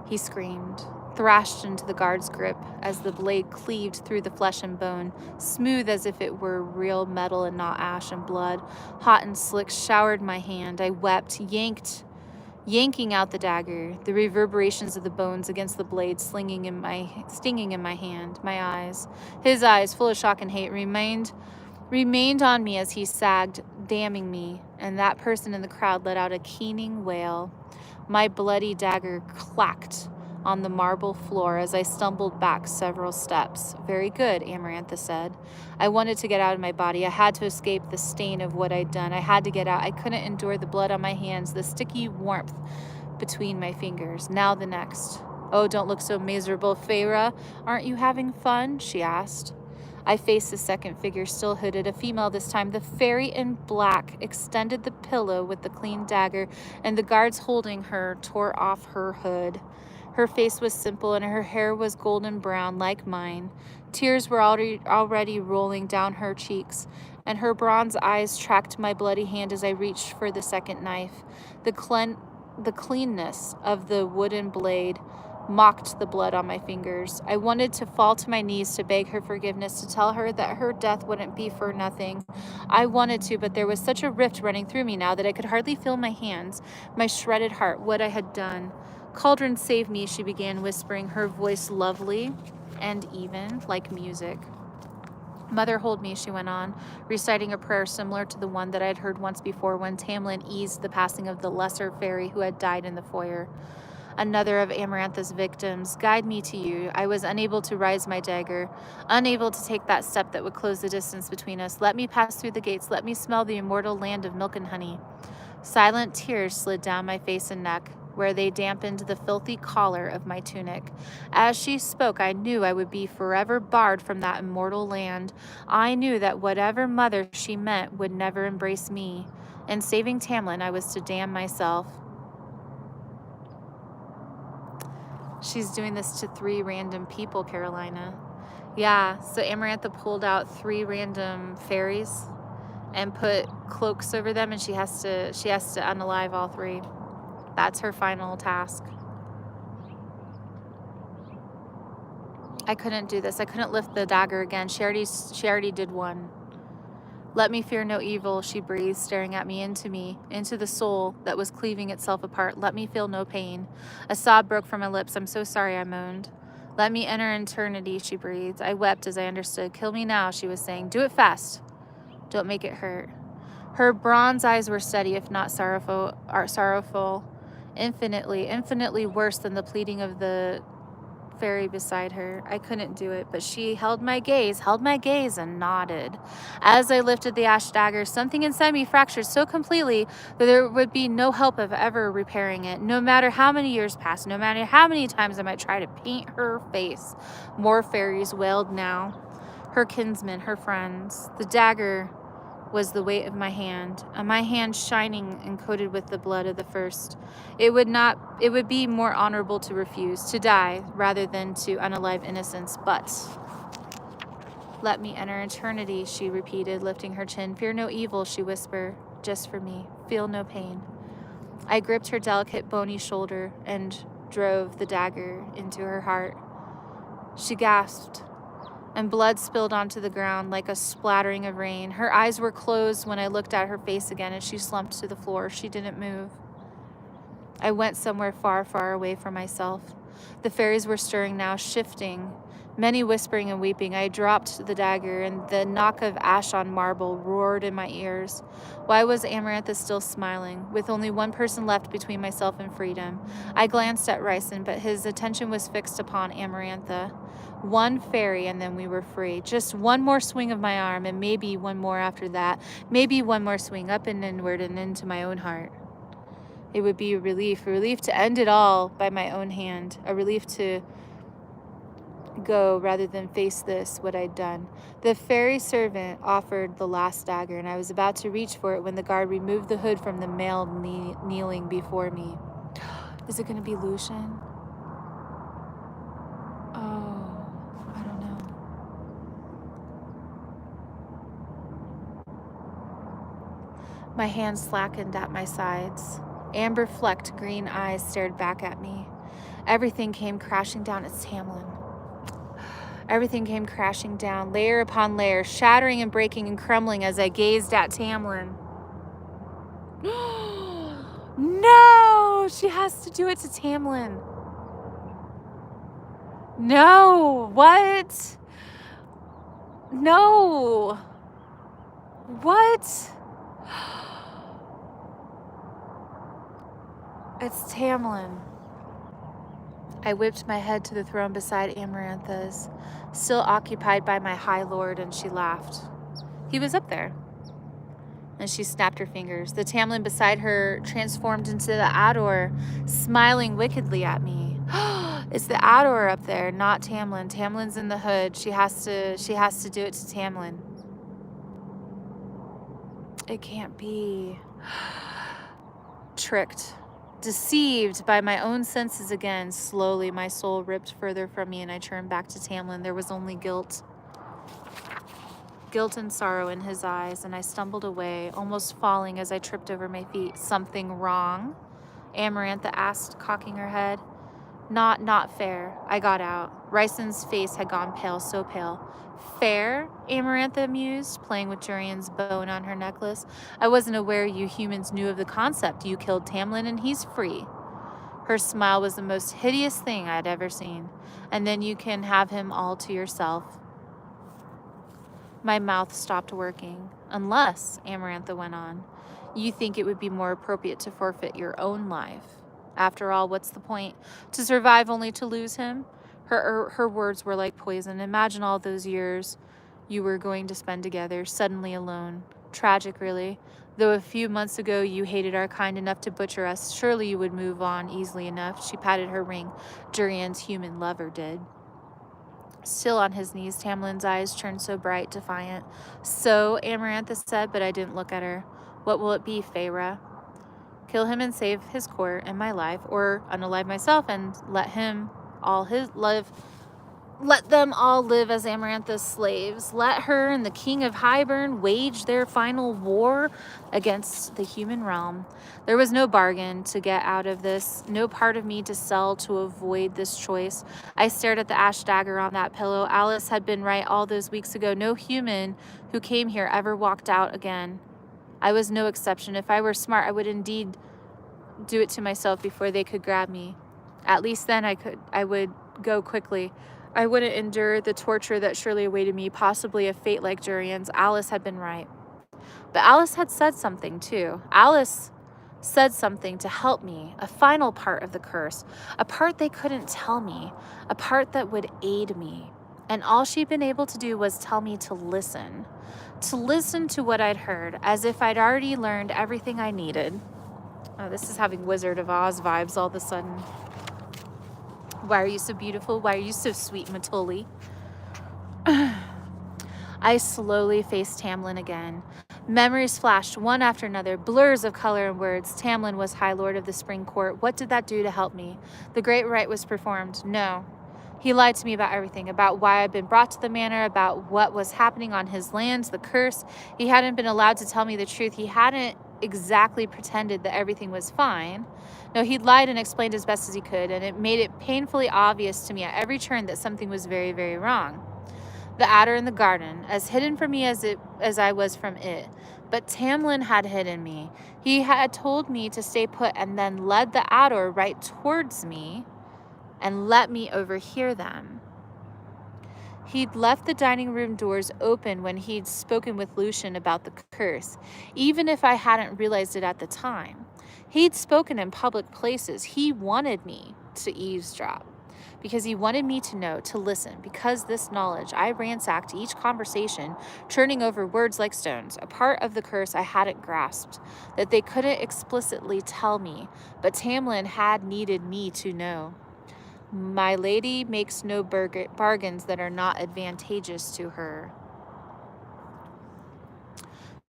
He screamed, thrashed into the guard's grip as the blade cleaved through the flesh and bone, smooth as if it were real metal and not ash and blood. Hot and slick showered my hand. I wept, yanking out the dagger, the reverberations of the bones against the blade stinging in my hand, my eyes. His eyes, full of shock and hate, remained on me as he sagged, damning me, and that person in the crowd let out a keening wail. My bloody dagger clacked on the marble floor as I stumbled back several steps. Very good, Amarantha said. I wanted to get out of my body. I had to escape the stain of what I'd done. I had to get out. I couldn't endure the blood on my hands, the sticky warmth between my fingers. Now the next. Oh, don't look so miserable, Feyre. Aren't you having fun? She asked. I faced the second figure, still hooded, a female this time. The fairy in black extended the pillow with the clean dagger, and the guards holding her tore off her hood. Her face was simple, and her hair was golden brown, like mine. Tears were already rolling down her cheeks, and her bronze eyes tracked my bloody hand as I reached for the second knife. The cleanness of the wooden blade mocked the blood on my fingers. I wanted to fall to my knees to beg her forgiveness, to tell her that her death wouldn't be for nothing. I wanted to, but there was such a rift running through me now that I could hardly feel my hands, my shredded heart, what I had done. Cauldron, save me, she began whispering, her voice lovely and even, like music. Mother, hold me, she went on, reciting a prayer similar to the one that I had heard once before when Tamlin eased the passing of the lesser fairy who had died in the foyer. Another of Amarantha's victims. Guide me to you. I was unable to raise my dagger, unable to take that step that would close the distance between us. Let me pass through the gates. Let me smell the immortal land of milk and honey. Silent tears slid down my face and neck, where they dampened the filthy collar of my tunic. As she spoke, I knew I would be forever barred from that immortal land. I knew that whatever mother she meant would never embrace me. In saving Tamlin, I was to damn myself. She's doing this to 3 random people, Carolina. Yeah, so Amarantha pulled out 3 random fairies and put cloaks over them, and she has to unalive all 3. That's her final task. I couldn't do this. I couldn't lift the dagger again. She already did one. Let me fear no evil, she breathed, staring at me, into the soul that was cleaving itself apart. Let me feel no pain. A sob broke from my lips. I'm so sorry, I moaned. Let me enter eternity, she breathed. I wept as I understood. Kill me now, she was saying. Do it fast. Don't make it hurt. Her bronze eyes were steady, if not sorrowful, infinitely worse than the pleading of the fairy beside her. I couldn't do it, but she held my gaze and nodded. As I lifted the ash dagger, something inside me fractured so completely that there would be no hope of ever repairing it. No matter how many years passed, no matter how many times I might try to paint her face, more fairies wailed now. Her kinsmen, her friends. The dagger was the weight of my hand, and my hand shining and coated with the blood of the first. It would be more honorable to refuse, to die, rather than to unalive innocence, but let me enter eternity, she repeated, lifting her chin. Fear no evil, she whispered, just for me. Feel no pain. I gripped her delicate, bony shoulder and drove the dagger into her heart. She gasped, and blood spilled onto the ground like a splattering of rain. Her eyes were closed when I looked at her face again, and she slumped to the floor. She didn't move. I went somewhere far, far away from myself. The fairies were stirring now, shifting, many whispering and weeping. I dropped the dagger, and the knock of ash on marble roared in my ears. Why was Amarantha still smiling, with only one person left between myself and freedom? I glanced at Ryson, but his attention was fixed upon Amarantha. One fairy, and then we were free. Just one more swing of my arm, and maybe one more after that. Maybe one more swing up and inward and into my own heart. It would be a relief to end it all by my own hand, a relief to go rather than face this, what I'd done. The fairy servant offered the last dagger, and I was about to reach for it when the guard removed the hood from the male kneeling before me. Is it going to be Lucian? Oh, I don't know. My hands slackened at my sides. Amber-flecked green eyes stared back at me. Everything came crashing down. It's Tamlin. Everything came crashing down, layer upon layer, shattering and breaking and crumbling as I gazed at Tamlin. No! She has to do it to Tamlin. No! What? No! What? It's Tamlin. I whipped my head to the throne beside Amarantha's, still occupied by my high lord, and she laughed. He was up there. And she snapped her fingers. The Tamlin beside her transformed into the Ador, smiling wickedly at me. It's the Ador up there, not Tamlin. Tamlin's in the hood. She has to do it to Tamlin. It can't be. Tricked. Deceived by my own senses again, slowly my soul ripped further from me and I turned back to Tamlin. There was only guilt. Guilt and sorrow in his eyes, and I stumbled away, almost falling as I tripped over my feet. Something wrong? Amarantha asked, cocking her head. Not fair. I got out. Ryson's face had gone pale, so pale. Fair? Amarantha mused, playing with Jurian's bone on her necklace. I wasn't aware you humans knew of the concept. You killed Tamlin and he's free. Her smile was the most hideous thing I'd ever seen. And then you can have him all to yourself. My mouth stopped working. Unless, Amarantha went on, you think it would be more appropriate to forfeit your own life. After all, what's the point? To survive only to lose him? Her words were like poison. Imagine all those years you were going to spend together, suddenly alone. Tragic, really. Though a few months ago you hated our kind enough to butcher us, surely you would move on easily enough. She patted her ring. Jurian's human lover did. Still on his knees, Tamlin's eyes turned so bright, defiant. So, Amarantha said, but I didn't look at her. What will it be, Feyre? Kill him and save his court and my life, or unalive myself and let them all live as Amarantha's slaves. Let her and the King of Hybern wage their final war against the human realm. There was no bargain to get out of this, no part of me to sell to avoid this choice. I stared at the ash dagger on that pillow. Alice had been right all those weeks ago. No human who came here ever walked out again. I was no exception. If I were smart, I would indeed do it to myself before they could grab me. At least then I would go quickly. I wouldn't endure the torture that surely awaited me, possibly a fate like Jurian's. Alice had been right. But Alice had said something too. Alice said something to help me, a final part of the curse, a part they couldn't tell me, a part that would aid me. And all she'd been able to do was tell me to listen to what I'd heard, as if I'd already learned everything I needed. Oh, this is having Wizard of Oz vibes all of a sudden. Why are you so beautiful? Why are you so sweet, Matuli? I slowly faced Tamlin again. Memories flashed one after another, blurs of color and words. Tamlin was High Lord of the Spring Court. What did that do to help me? The great rite was performed. No. He lied to me about everything, about why I'd been brought to the manor, about what was happening on his lands, the curse. He hadn't been allowed to tell me the truth. He hadn't exactly pretended that everything was fine. No, he'd lied and explained as best as he could, and it made it painfully obvious to me at every turn that something was very, very wrong. The adder in the garden, as hidden from me as I was from it. But Tamlin had hidden me. He had told me to stay put and then led the adder right towards me and let me overhear them. He'd left the dining room doors open when he'd spoken with Lucian about the curse, even if I hadn't realized it at the time. He'd spoken in public places. He wanted me to eavesdrop, because he wanted me to know, to listen, because this knowledge, I ransacked each conversation, churning over words like stones, a part of the curse I hadn't grasped, that they couldn't explicitly tell me, but Tamlin had needed me to know. My lady makes no bargains that are not advantageous to her.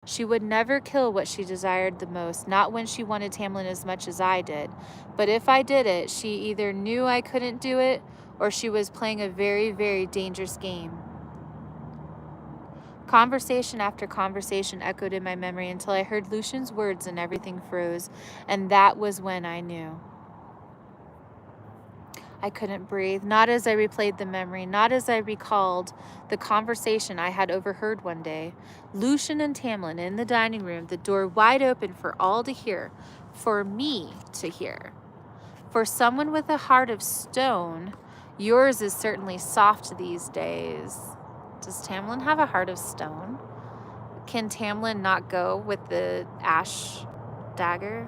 She would never kill what she desired the most, not when she wanted Tamlin as much as I did. But if I did it, she either knew I couldn't do it, or she was playing a very, very dangerous game. Conversation after conversation echoed in my memory until I heard Lucian's words and everything froze, and that was when I knew. I couldn't breathe, not as I replayed the memory, not as I recalled the conversation I had overheard one day. Lucian and Tamlin in the dining room, the door wide open for all to hear, for me to hear. For someone with a heart of stone, yours is certainly soft these days. Does Tamlin have a heart of stone? Can Tamlin not go with the ash dagger?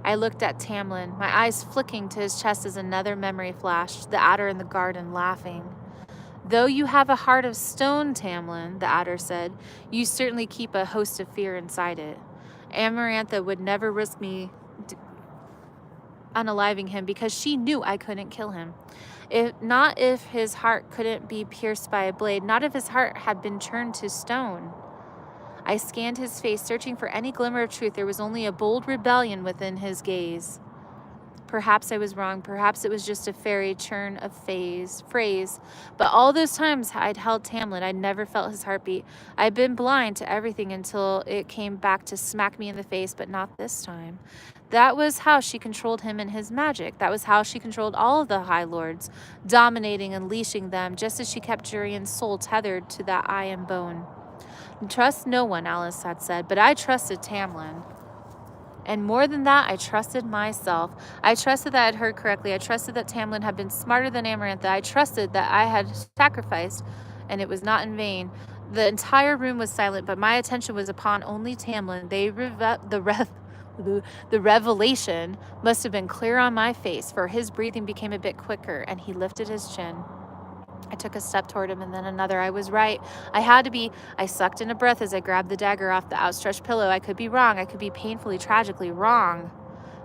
I looked at Tamlin, my eyes flicking to his chest as another memory flashed, the adder in the garden laughing. Though you have a heart of stone, Tamlin, the adder said, you certainly keep a host of fear inside it. Amarantha would never risk me unaliving him because she knew I couldn't kill him. Not if his heart couldn't be pierced by a blade, not if his heart had been turned to stone. I scanned his face, searching for any glimmer of truth. There was only a bold rebellion within his gaze. Perhaps I was wrong. Perhaps it was just a fairy turn of phrase. But all those times I'd held Tamlin, I'd never felt his heartbeat. I'd been blind to everything until it came back to smack me in the face, but not this time. That was how she controlled him and his magic. That was how she controlled all of the High Lords, dominating and leashing them, just as she kept Jurian's soul tethered to that eye and bone. Trust no one, Alice had said, but I trusted Tamlin. And more than that, I trusted myself. I trusted that I had heard correctly. I trusted that Tamlin had been smarter than Amarantha. I trusted that I had sacrificed, and it was not in vain. The entire room was silent, but my attention was upon only Tamlin. The revelation must have been clear on my face, for his breathing became a bit quicker, and he lifted his chin. I took a step toward him and then another. I was right. I had to be. I sucked in a breath as I grabbed the dagger off the outstretched pillow. I could be wrong. I could be painfully, tragically wrong.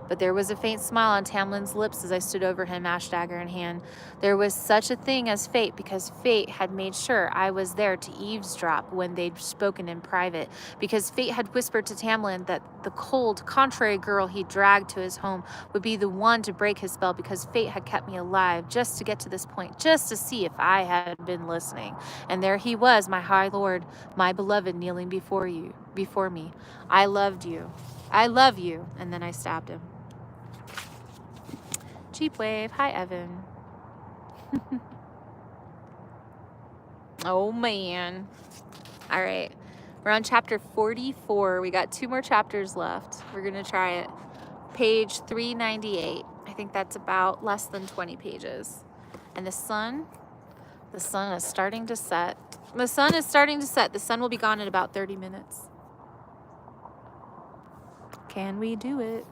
But there was a faint smile on Tamlin's lips as I stood over him, ash dagger in hand. There was such a thing as fate, because fate had made sure I was there to eavesdrop when they'd spoken in private, because fate had whispered to Tamlin that the cold, contrary girl he dragged to his home would be the one to break his spell, because fate had kept me alive just to get to this point, just to see if I had been listening. And there he was, my High Lord, my beloved, kneeling before me. I loved you. I love you. And then I stabbed him. Cheap wave. Hi, Evan. Oh, man. All right. We're on chapter 44. We got 2 more chapters left. We're going to try it. Page 398. I think that's about less than 20 pages. And the sun is starting to set. The sun is starting to set. The sun will be gone in about 30 minutes. Can we do it?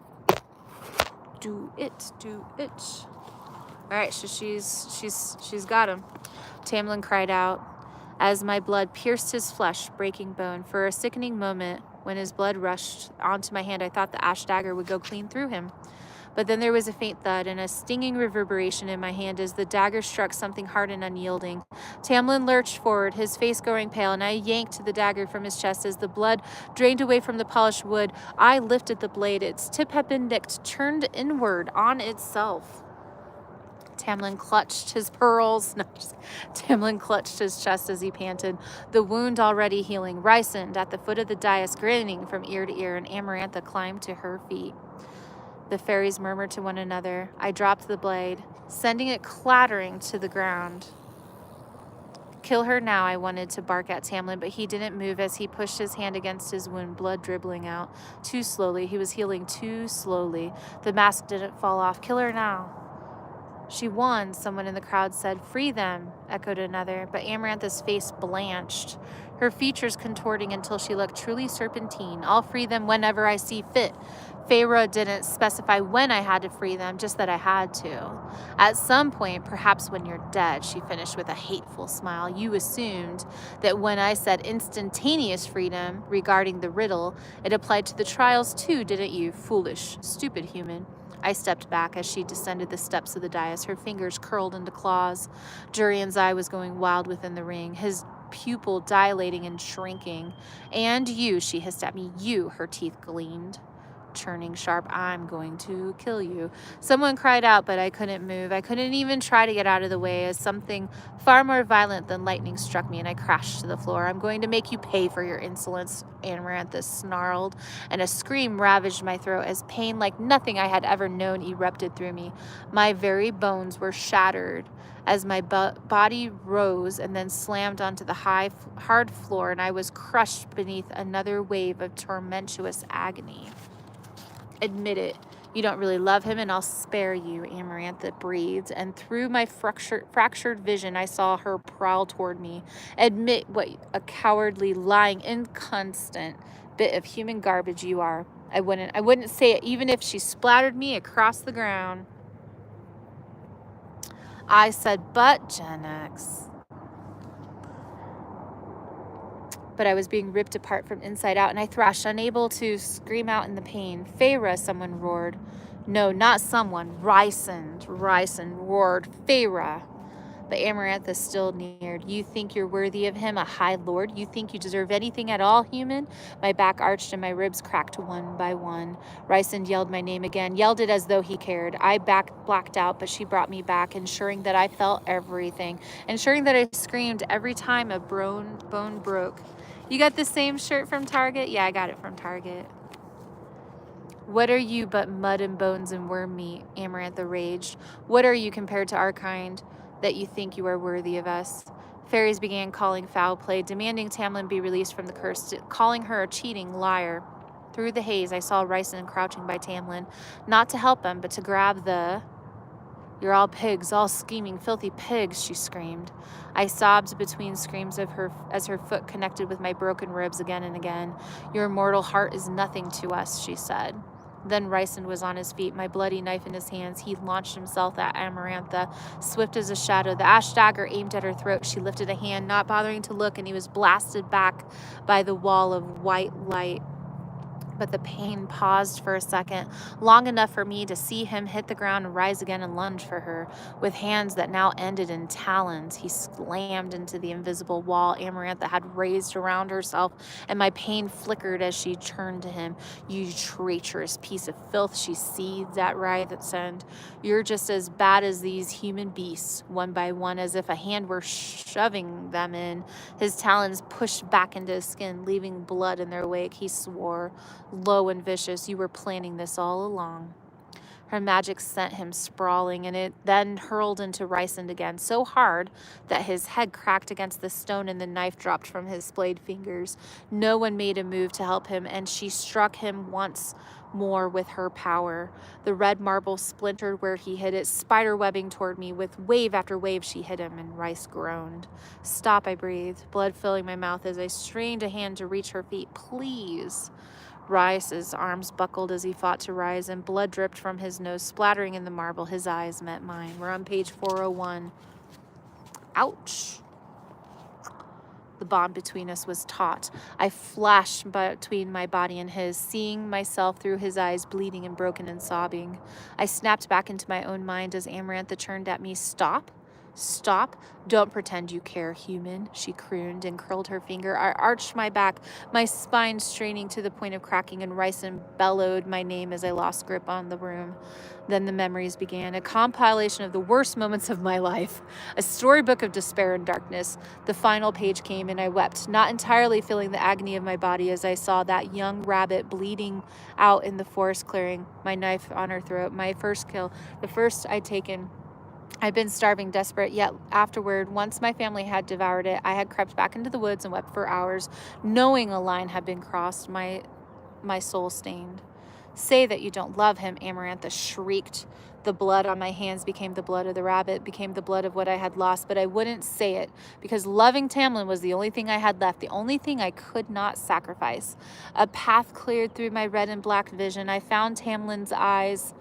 Do it. All right, so she's got him. Tamlin cried out as my blood pierced his flesh, breaking bone. For a sickening moment, when his blood rushed onto my hand, I thought the ash dagger would go clean through him. But then there was a faint thud and a stinging reverberation in my hand as the dagger struck something hard and unyielding. Tamlin lurched forward, his face growing pale, and I yanked the dagger from his chest as the blood drained away from the polished wood. I lifted the blade. Its tip had been nicked, turned inward on itself. Tamlin clutched his pearls. No, Tamlin clutched his chest as he panted, the wound already healing. Ryson at the foot of the dais, grinning from ear to ear, and Amarantha climbed to her feet. The fairies murmured to one another. I dropped the blade, sending it clattering to the ground. Kill her now, I wanted to bark at Tamlin, but he didn't move as he pushed his hand against his wound, blood dribbling out. Too slowly. He was healing too slowly. The mask didn't fall off. Kill her now. She won, someone in the crowd said. Free them, echoed another, but Amarantha's face blanched, her features contorting until she looked truly serpentine. I'll free them whenever I see fit. Feyre didn't specify when I had to free them, just that I had to. At some point, perhaps when you're dead, she finished with a hateful smile. You assumed that when I said instantaneous freedom regarding the riddle, it applied to the trials too, didn't you? Foolish, stupid human. I stepped back as she descended the steps of the dais, her fingers curled into claws. Jurian's eye was going wild within the ring, his pupil dilating and shrinking. And you, she hissed at me, you, her teeth gleamed, churning sharp. I'm going to kill you. Someone cried out, but I couldn't move. I couldn't even try to get out of the way as something far more violent than lightning struck me and I crashed to the floor. I'm going to make you pay for your insolence, Amarantha snarled, and a scream ravaged my throat as pain like nothing I had ever known erupted through me. My very bones were shattered as my body rose and then slammed onto the hard floor, and I was crushed beneath another wave of tormentuous agony. Admit it. You don't really love him, and I'll spare you, Amarantha breathed, and through my fractured vision, I saw her prowl toward me. Admit what a cowardly, lying, inconstant bit of human garbage you are. I wouldn't say it even if she splattered me across the ground. I said, but Gen X. But I was being ripped apart from inside out, and I thrashed, unable to scream out in the pain. Feyre, someone roared. No, not someone. Ryson roared. Feyre. But Amarantha still neared. You think you're worthy of him, a high lord? You think you deserve anything at all, human? My back arched and my ribs cracked one by one. Ryson yelled my name again, yelled it as though he cared. I blacked out, but she brought me back, ensuring that I felt everything, ensuring that I screamed every time a bone broke. You got the same shirt from Target? Yeah, I got it from Target. What are you but mud and bones and worm meat? Amarantha raged. What are you compared to our kind, that you think you are worthy of us? Fairies began calling foul play, demanding Tamlin be released from the curse, calling her a cheating liar. Through the haze, I saw Ryson crouching by Tamlin, not to help him, but to grab the... You're all pigs, all scheming, filthy pigs, she screamed. I sobbed between screams of her as her foot connected with my broken ribs again and again. Your mortal heart is nothing to us, she said. Then Ryson was on his feet, my bloody knife in his hands. He launched himself at Amarantha, swift as a shadow. The ash dagger aimed at her throat. She lifted a hand, not bothering to look, and he was blasted back by the wall of white light. But the pain paused for a second, long enough for me to see him hit the ground and rise again and lunge for her. With hands that now ended in talons, he slammed into the invisible wall Amarantha had raised around herself, and my pain flickered as she turned to him. You traitorous piece of filth, she seethed at Ryson. You're just as bad as these human beasts, one by one, as if a hand were shoving them in. His talons pushed back into his skin, leaving blood in their wake. He swore, low and vicious, you were planning this all along. Her magic sent him sprawling, and it then hurled into Ryson again, so hard that his head cracked against the stone and the knife dropped from his splayed fingers. No one made a move to help him, and she struck him once more with her power. The red marble splintered where he hit it, spiderwebbing toward me. With wave after wave, she hit him, and Rice groaned. Stop, I breathed, blood filling my mouth as I strained a hand to reach her feet. Please. Rice's arms buckled as he fought to rise, and blood dripped from his nose, splattering in the marble. His eyes met mine. We're on page 401. Ouch. The bond between us was taut. I flashed between my body and his, seeing myself through his eyes, bleeding and broken and sobbing. I snapped back into my own mind as Amarantha turned at me. Stop. Stop. Don't pretend you care, human, she crooned and curled her finger. I arched my back, my spine straining to the point of cracking, and Ryson bellowed my name as I lost grip on the room. Then the memories began, a compilation of the worst moments of my life, a storybook of despair and darkness. The final page came and I wept, not entirely feeling the agony of my body as I saw that young rabbit bleeding out in the forest clearing, my knife on her throat, my first kill, the first I'd taken. I'd been starving, desperate, yet afterward, once my family had devoured it, I had crept back into the woods and wept for hours, knowing a line had been crossed, my soul stained. Say that you don't love him, Amarantha shrieked. The blood on my hands became the blood of the rabbit, became the blood of what I had lost, but I wouldn't say it, because loving Tamlin was the only thing I had left, the only thing I could not sacrifice. A path cleared through my red and black vision. I found Tamlin's eyes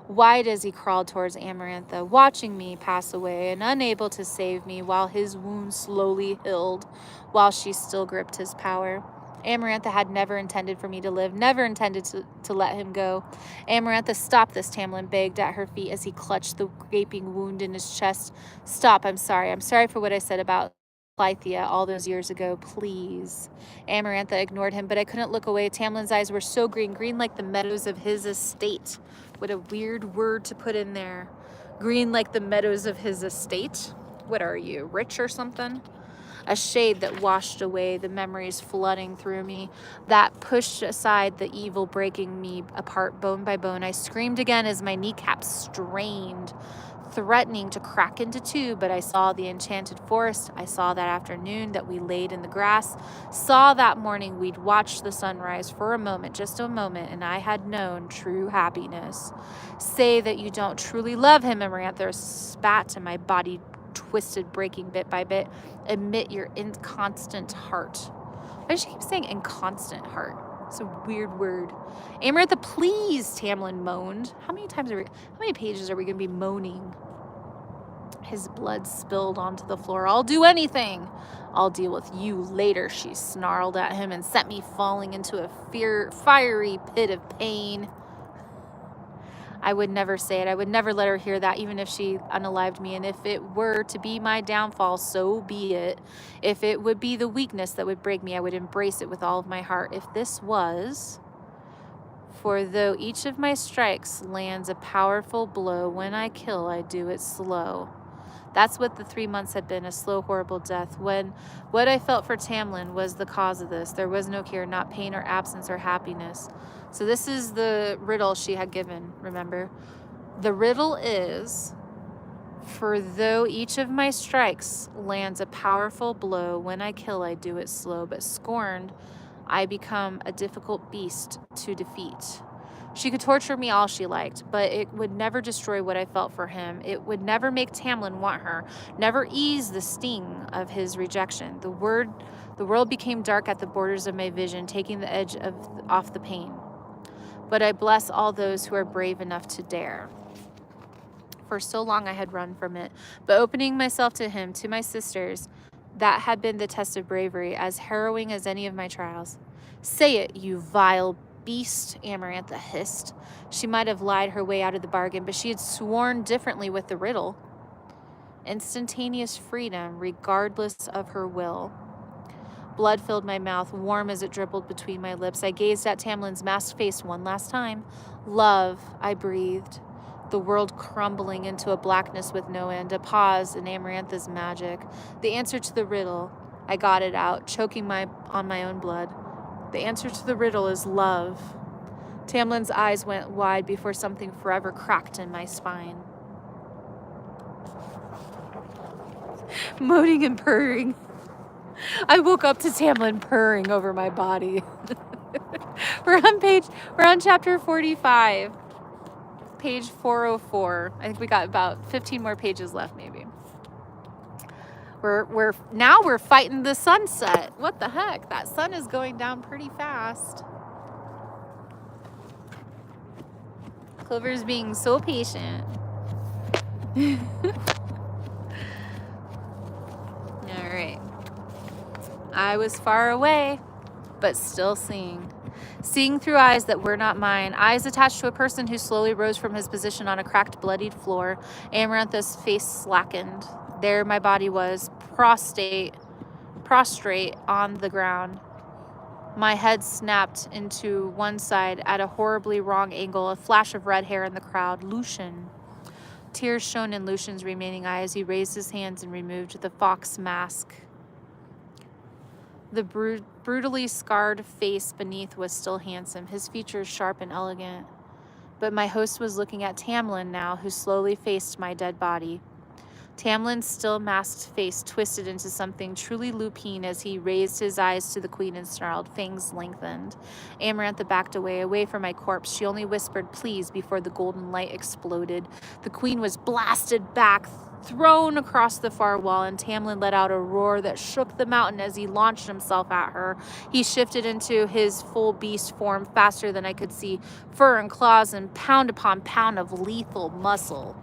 wide as he crawled towards Amarantha, watching me pass away and unable to save me while his wound slowly healed, while she still gripped his power. Amarantha had never intended for me to live, never intended to let him go. Amarantha, stop this, Tamlin begged at her feet as he clutched the gaping wound in his chest. Stop, I'm sorry. I'm sorry for what I said about Clythia all those years ago, please. Amarantha ignored him, but I couldn't look away. Tamlin's eyes were so green, green like the meadows of his estate. What a weird word to put in there. Green like the meadows of his estate? What are you, rich or something? A shade that washed away the memories flooding through me, that pushed aside the evil breaking me apart bone by bone. I screamed again as my kneecaps strained, threatening to crack into two, but I saw the enchanted forest. I saw that afternoon that we laid in the grass, saw that morning we'd watched the sunrise for a moment, just a moment, and I had known true happiness. Say that you don't truly love him, Amarantha spat, and my body twisted, breaking bit by bit. Admit your inconstant heart. Why does she keep saying inconstant heart? It's a weird word. Amarantha, please, Tamlin moaned. How many pages are we going to be moaning? His blood spilled onto the floor. I'll do anything. I'll deal with you later, she snarled at him and sent me falling into a fiery pit of pain. I would never say it. I would never let her hear that, even if she unalived me. And if it were to be my downfall, so be it. If it would be the weakness that would break me, I would embrace it with all of my heart. If this was... For though each of my strikes lands a powerful blow, when I kill, I do it slow. That's what the 3 months had been, a slow, horrible death. When what I felt for Tamlin was the cause of this. There was no cure, not pain or absence or happiness. So this is the riddle she had given, remember? The riddle is, for though each of my strikes lands a powerful blow, when I kill, I do it slow, but scorned, I become a difficult beast to defeat. She could torture me all she liked, but it would never destroy what I felt for him. It would never make Tamlin want her, never ease the sting of his rejection. The world became dark at the borders of my vision, taking the edge off the pain. But I bless all those who are brave enough to dare. For so long I had run from it, but opening myself to him, to my sisters, that had been the test of bravery, as harrowing as any of my trials. Say it, you vile beast, Amarantha hissed. She might have lied her way out of the bargain, but she had sworn differently with the riddle. Instantaneous freedom, regardless of her will. Blood filled my mouth, warm as it dribbled between my lips. I gazed at Tamlin's masked face one last time. Love, I breathed. The world crumbling into a blackness with no end, a pause in Amarantha's magic. The answer to the riddle, I got it out, choking on my own blood. The answer to the riddle is love. Tamlin's eyes went wide before something forever cracked in my spine. Moaning and purring. I woke up to Tamlin purring over my body. We're on chapter 45. Page 404. I think we got about 15 more pages left, maybe. Now we're fighting the sunset. What the heck? That sun is going down pretty fast. Clover's being so patient. All right. I was far away, but still seeing. Seeing through eyes that were not mine, eyes attached to a person who slowly rose from his position on a cracked, bloodied floor. Amarantha's face slackened. There my body was, prostrate on the ground. My head snapped into one side at a horribly wrong angle, a flash of red hair in the crowd. Lucian. Tears shone in Lucian's remaining eye as he raised his hands and removed the fox mask. The brutally scarred face beneath was still handsome, his features sharp and elegant. But my host was looking at Tamlin now, who slowly faced my dead body. Tamlin's still masked face twisted into something truly lupine as he raised his eyes to the queen and snarled, fangs lengthened. Amarantha backed away from my corpse. She only whispered, please, before the golden light exploded. The queen was blasted back, thrown across the far wall, and Tamlin let out a roar that shook the mountain as he launched himself at her. He shifted into his full beast form faster than I could see, fur and claws and pound upon pound of lethal muscle.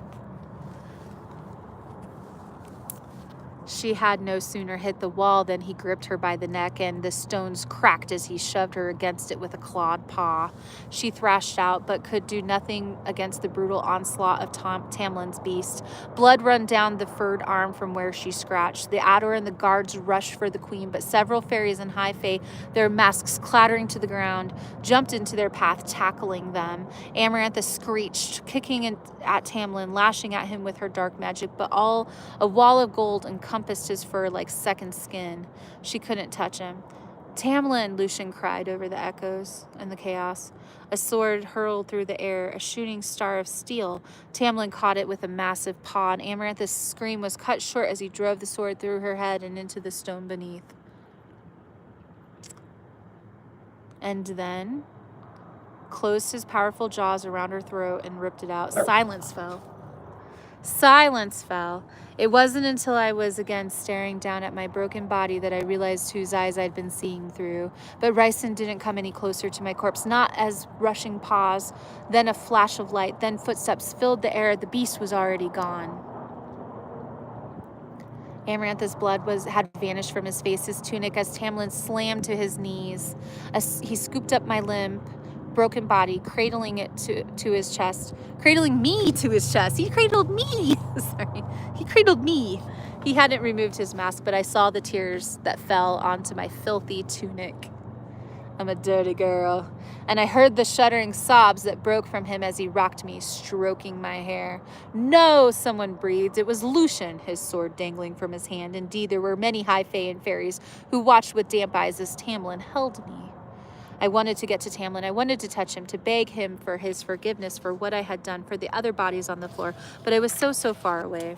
She had no sooner hit the wall than he gripped her by the neck, and the stones cracked as he shoved her against it with a clawed paw. She thrashed out, but could do nothing against the brutal onslaught of Tamlin's beast. Blood ran down the furred arm from where she scratched. The Ador and the guards rushed for the queen, but several fairies and high fae, their masks clattering to the ground, jumped into their path, tackling them. Amarantha screeched, kicking at Tamlin, lashing at him with her dark magic, but a wall of gold encompassed his fur like second skin. She couldn't touch him. Tamlin, Lucian cried over the echoes and the chaos. A sword hurled through the air, a shooting star of steel. Tamlin caught it with a massive paw, and Amarantha's scream was cut short as he drove the sword through her head and into the stone beneath. And then closed his powerful jaws around her throat and ripped it out. Silence fell. Silence fell. It wasn't until I was again staring down at my broken body that I realized whose eyes I'd been seeing through. But Ryson didn't come any closer to my corpse, not as rushing paws, then a flash of light, then footsteps filled the air. The beast was already gone. Amarantha's blood had vanished from his face, his tunic, as Tamlin slammed to his knees. As he scooped up my limp, broken body, cradling it to his chest. Cradling me to his chest. He cradled me. Sorry. He cradled me. He hadn't removed his mask, but I saw the tears that fell onto my filthy tunic. I'm a dirty girl. And I heard the shuddering sobs that broke from him as he rocked me, stroking my hair. No, someone breathed. It was Lucian, his sword dangling from his hand. Indeed, there were many high fae and fairies who watched with damp eyes as Tamlin held me. I wanted to get to Tamlin. I wanted to touch him, to beg him for his forgiveness for what I had done, for the other bodies on the floor, but I was so far away.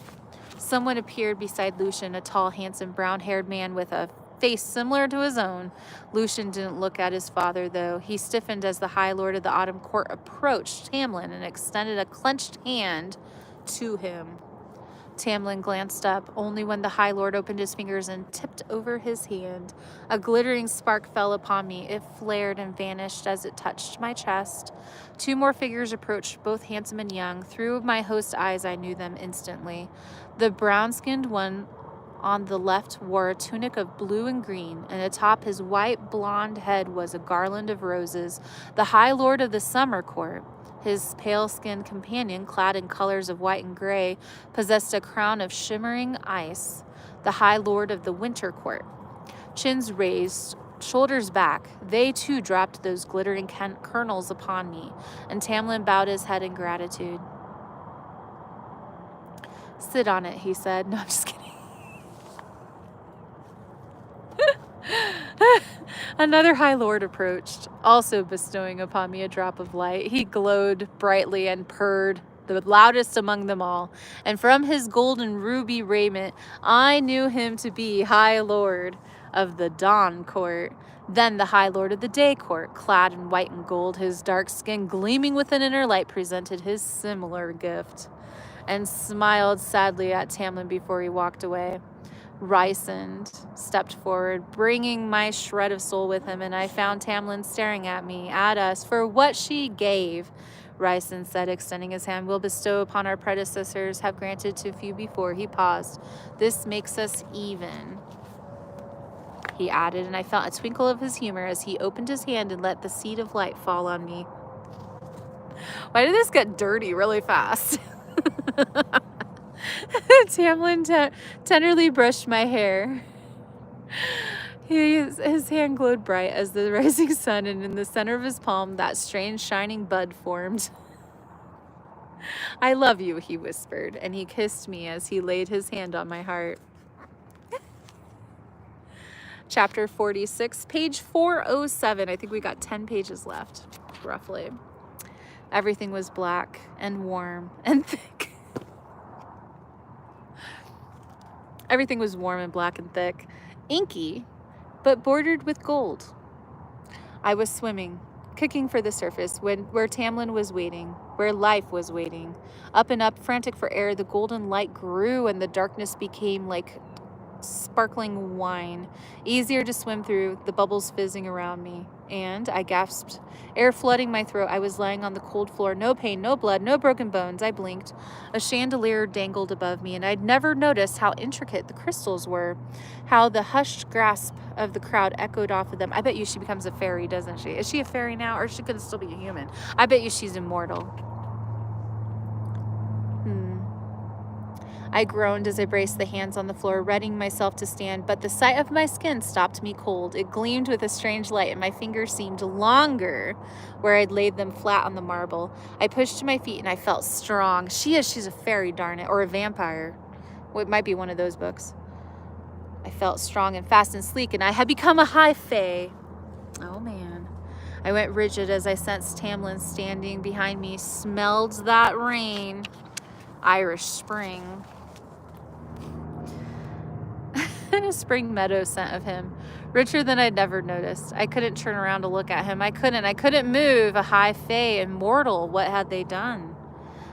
Someone appeared beside Lucian, a tall, handsome, brown-haired man with a face similar to his own. Lucian didn't look at his father, though. He stiffened as the High Lord of the Autumn Court approached Tamlin and extended a clenched hand to him. Tamlin glanced up only when the High Lord opened his fingers and tipped over his hand. A glittering spark fell upon me. It flared and vanished as it touched my chest. Two more figures approached, both handsome and young. Through my host's eyes, I knew them instantly. The brown-skinned one on the left wore a tunic of blue and green, and atop his white blonde head was a garland of roses. The High Lord of the Summer Court. His pale-skinned companion, clad in colors of white and gray, possessed a crown of shimmering ice. The High Lord of the Winter Court. Chins raised, shoulders back, they too dropped those glittering kernels upon me, and Tamlin bowed his head in gratitude. Sit on it, he said. No, I'm just kidding. Another High Lord approached, also bestowing upon me a drop of light. He glowed brightly and purred, the loudest among them all, and from his golden ruby raiment, I knew him to be High Lord of the Dawn Court. Then the High Lord of the Day Court, clad in white and gold, his dark skin gleaming with an inner light, presented his similar gift, and smiled sadly at Tamlin before he walked away. Ryson stepped forward, bringing my shred of soul with him, and I found Tamlin staring at me, at us, for what she gave. Ryson said, extending his hand, "We'll bestow upon our predecessors, have granted to few before." He paused. "This makes us even." he added, and I felt a twinkle of his humor as he opened his hand and let the seed of light fall on me. Why did this get dirty really fast? Tamlin tenderly brushed my hair. His hand glowed bright as the rising sun, and in the center of his palm, that strange shining bud formed. I love you, he whispered, and he kissed me as he laid his hand on my heart. Chapter 46, page 407. I think we got 10 pages left, roughly. Everything was black and warm and thick. Everything was warm and black and thick, inky, but bordered with gold. I was swimming, kicking for the surface where Tamlin was waiting, where life was waiting. Up and up, frantic for air, the golden light grew and the darkness became like sparkling wine, easier to swim through, the bubbles fizzing around me. And I gasped, air flooding my throat. I was lying on the cold floor, no pain, no blood, no broken bones. I blinked. A chandelier dangled above me, and I'd never noticed how intricate the crystals were, how the hushed grasp of the crowd echoed off of them. I bet you she becomes a fairy, doesn't she? Is she a fairy now, or she could still be a human? I bet you she's immortal. I groaned as I braced the hands on the floor, readying myself to stand, but the sight of my skin stopped me cold. It gleamed with a strange light, and my fingers seemed longer where I'd laid them flat on the marble. I pushed to my feet, and I felt strong. She's a fairy, darn it, or a vampire. Well, it might be one of those books. I felt strong and fast and sleek, and I had become a high fae. Oh, man. I went rigid as I sensed Tamlin standing behind me, smelled that rain. Irish spring. And a spring meadow scent of him, richer than I'd never noticed. I couldn't turn around to look at him. I couldn't move. A high fae, immortal. What had they done?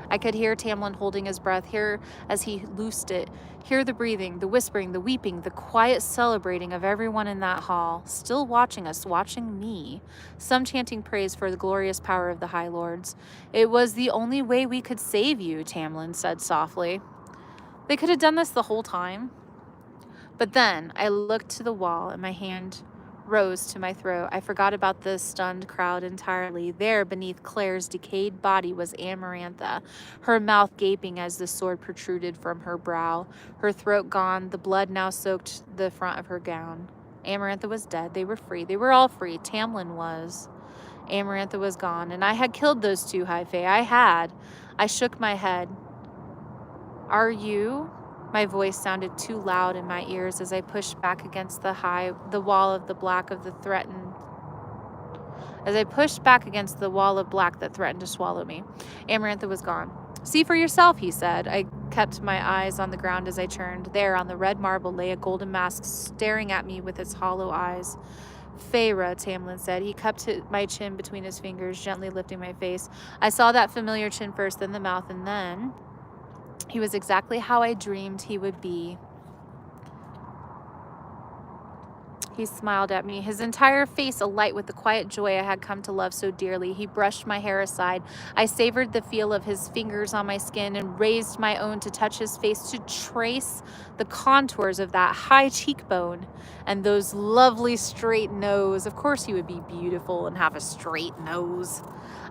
I could hear Tamlin holding his breath, hear as he loosed it, hear the breathing, the whispering, the weeping, the quiet celebrating of everyone in that hall, still watching us, watching me, some chanting praise for the glorious power of the High Lords. It was the only way we could save you, Tamlin said softly. They could have done this the whole time. But then I looked to the wall and my hand rose to my throat. I forgot about the stunned crowd entirely. There, beneath Claire's decayed body, was Amarantha, her mouth gaping as the sword protruded from her brow, her throat gone, the blood now soaked the front of her gown. Amarantha was dead. They were free. They were all free. Tamlin was. Amarantha was gone, and I had killed those two high fae. I had. I shook my head. Are you? My voice sounded too loud in my ears as I pushed back against the wall of the black of the threatened. As I pushed back against the wall of black that threatened to swallow me, Amarantha was gone. See for yourself, he said. I kept my eyes on the ground as I turned. There, on the red marble, lay a golden mask staring at me with its hollow eyes. Feyre, Tamlin said. He cupped my chin between his fingers, gently lifting my face. I saw that familiar chin first, then the mouth, and then he was exactly how I dreamed he would be. He smiled at me, his entire face alight with the quiet joy I had come to love so dearly. He brushed my hair aside. I savored the feel of his fingers on my skin and raised my own to touch his face, to trace the contours of that high cheekbone and those lovely straight nose. Of course he would be beautiful and have a straight nose.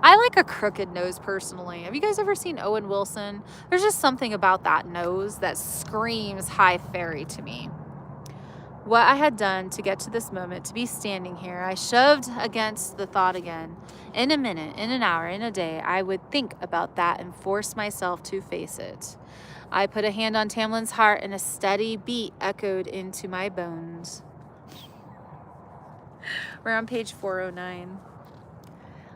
I like a crooked nose personally. Have you guys ever seen Owen Wilson? There's just something about that nose that screams high fairy to me. What I had done to get to this moment, to be standing here, I shoved against the thought again. In a minute, in an hour, in a day, I would think about that and force myself to face it. I put a hand on Tamlin's heart and a steady beat echoed into my bones. We're on page 409.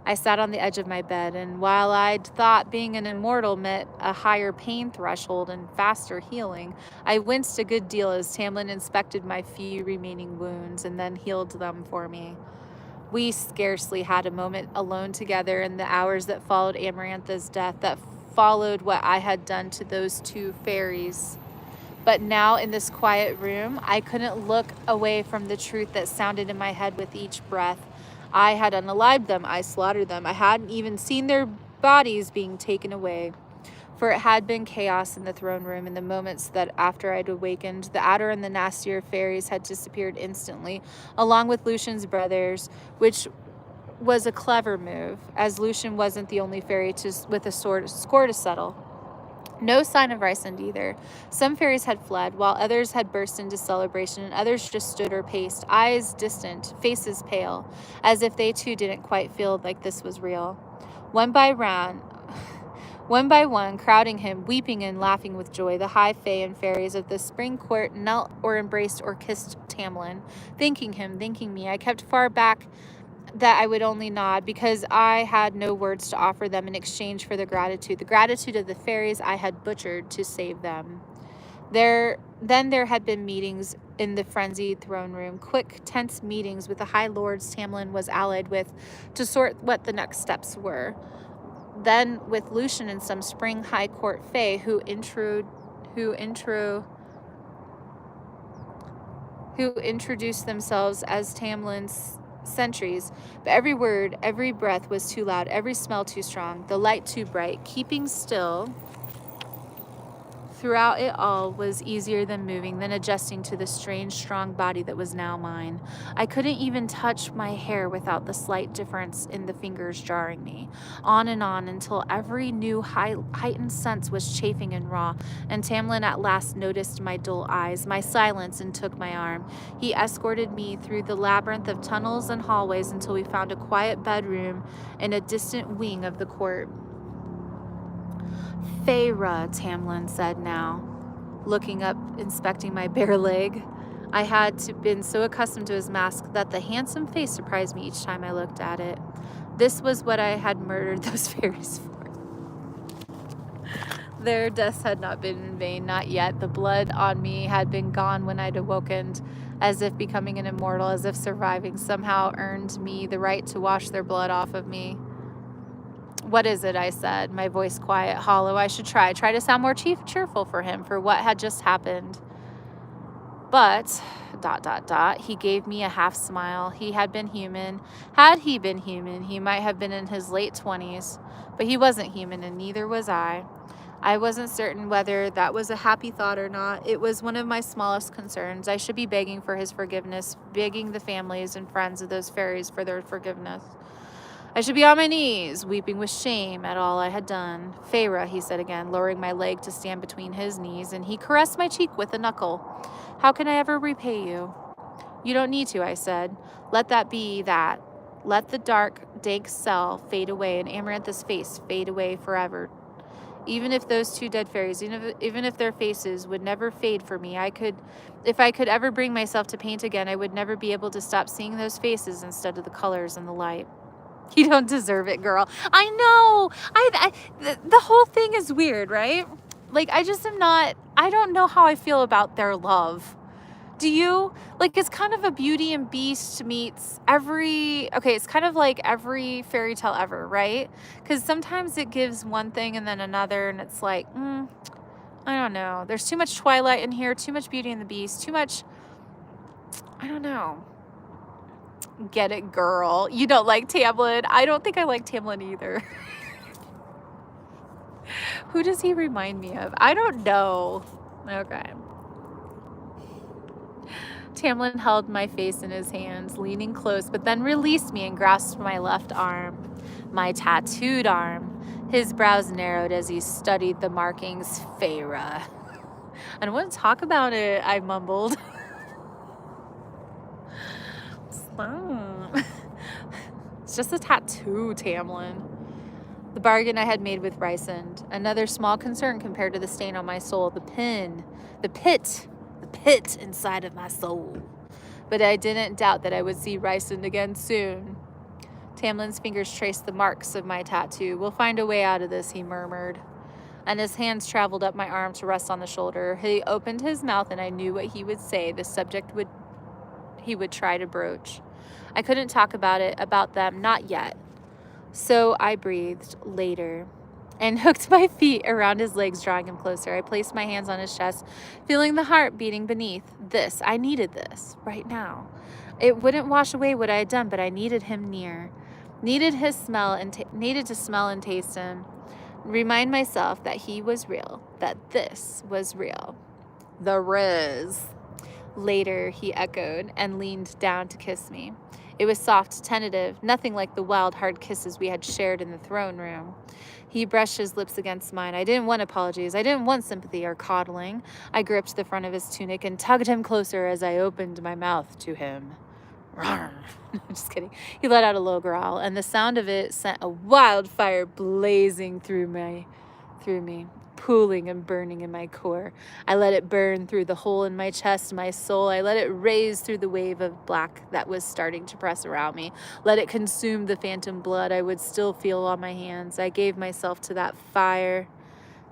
I sat on the edge of my bed, and while I'd thought being an immortal meant a higher pain threshold and faster healing, I winced a good deal as Tamlin inspected my few remaining wounds and then healed them for me. We scarcely had a moment alone together in the hours that followed Amarantha's death, that followed what I had done to those two fairies. But now in this quiet room, I couldn't look away from the truth that sounded in my head with each breath. I had unalived them. I slaughtered them. I hadn't even seen their bodies being taken away. For it had been chaos in the throne room in the moments that after I'd awakened. The adder and the nastier fairies had disappeared instantly, along with Lucian's brothers, which was a clever move, as Lucian wasn't the only fairy with a score to settle. No sign of Ryson either. Some fairies had fled, while others had burst into celebration, and others just stood or paced, eyes distant, faces pale, as if they too didn't quite feel like this was real. One by one, crowding him, weeping and laughing with joy, the high fae and fairies of the spring court knelt or embraced or kissed Tamlin, thanking him, thanking me. I kept far back that I would only nod, because I had no words to offer them in exchange for the gratitude of the fairies I had butchered to save them. Then there had been meetings in the frenzied throne room, quick, tense meetings with the high lords Tamlin was allied with to sort what the next steps were. Then with Lucian and some spring high court fae who introduced themselves as Tamlin's sentries, but every word, every breath was too loud, every smell too strong, the light too bright. Keeping still throughout it all was easier than moving, than adjusting to the strange, strong body that was now mine. I couldn't even touch my hair without the slight difference in the fingers jarring me. On and on until every new heightened sense was chafing and raw, and Tamlin at last noticed my dull eyes, my silence, and took my arm. He escorted me through the labyrinth of tunnels and hallways until we found a quiet bedroom in a distant wing of the court. Feyre, Tamlin said now, looking up, inspecting my bare leg. I had been so accustomed to his mask that the handsome face surprised me each time I looked at it. This was what I had murdered those fairies for. Their deaths had not been in vain, not yet. The blood on me had been gone when I'd awoken, as if becoming an immortal, as if surviving somehow earned me the right to wash their blood off of me. What is it? I said, my voice quiet, hollow. I should try to sound more cheerful for him, for what had just happened. But, ... he gave me a half smile. He had been human. Had he been human, he might have been in his late 20s. But he wasn't human, and neither was I. I wasn't certain whether that was a happy thought or not. It was one of my smallest concerns. I should be begging for his forgiveness, begging the families and friends of those fairies for their forgiveness. I should be on my knees, weeping with shame at all I had done. Feyre, he said again, lowering my leg to stand between his knees, and he caressed my cheek with a knuckle. How can I ever repay you? You don't need to, I said. Let that be that. Let the dark, dank cell fade away and Amarantha's face fade away forever. Even if those two dead fairies, even if their faces would never fade for me, if I could ever bring myself to paint again, I would never be able to stop seeing those faces instead of the colors and the light. You don't deserve it, girl. I know. The whole thing is weird, right? Like, I don't know how I feel about their love. Do you? Like, it's kind of a Beauty and Beast meets it's kind of like every fairy tale ever, right? Because sometimes it gives one thing and then another, and it's like, I don't know. There's too much Twilight in here, too much Beauty and the Beast, too much, I don't know. Get it, girl. You don't like Tamlin. I don't think I like Tamlin either. Who does he remind me of? I don't know. Okay. Tamlin held my face in his hands, leaning close, but then released me and grasped my left arm, my tattooed arm. His brows narrowed as he studied the markings. Feyre. I don't want to talk about it, I mumbled. It's just a tattoo, Tamlin. The bargain I had made with Ryson, another small concern compared to the stain on my soul, the pit inside of my soul. But I didn't doubt that I would see Ryson again soon. Tamlin's fingers traced the marks of my tattoo. We'll find a way out of this, he murmured. And his hands traveled up my arm to rest on the shoulder. He opened his mouth and I knew what he would say, the subject he would try to broach. I couldn't talk about them, not yet. So I breathed later and hooked my feet around his legs, drawing him closer. I placed my hands on his chest, feeling the heart beating beneath. I needed this right now. It wouldn't wash away what I had done, but I needed him near. Needed to smell and taste him. Remind myself that he was real, that this was real. The Riz. Later, he echoed and leaned down to kiss me. It was soft, tentative, nothing like the wild, hard kisses we had shared in the throne room. He brushed his lips against mine. I didn't want apologies. I didn't want sympathy or coddling. I gripped the front of his tunic and tugged him closer as I opened my mouth to him. Just kidding. He let out a low growl, and the sound of it sent a wildfire blazing through me, pooling and burning in my core. I let it burn through the hole in my chest, my soul. I let it raise through the wave of black that was starting to press around me. Let it consume the phantom blood I would still feel on my hands. I gave myself to that fire,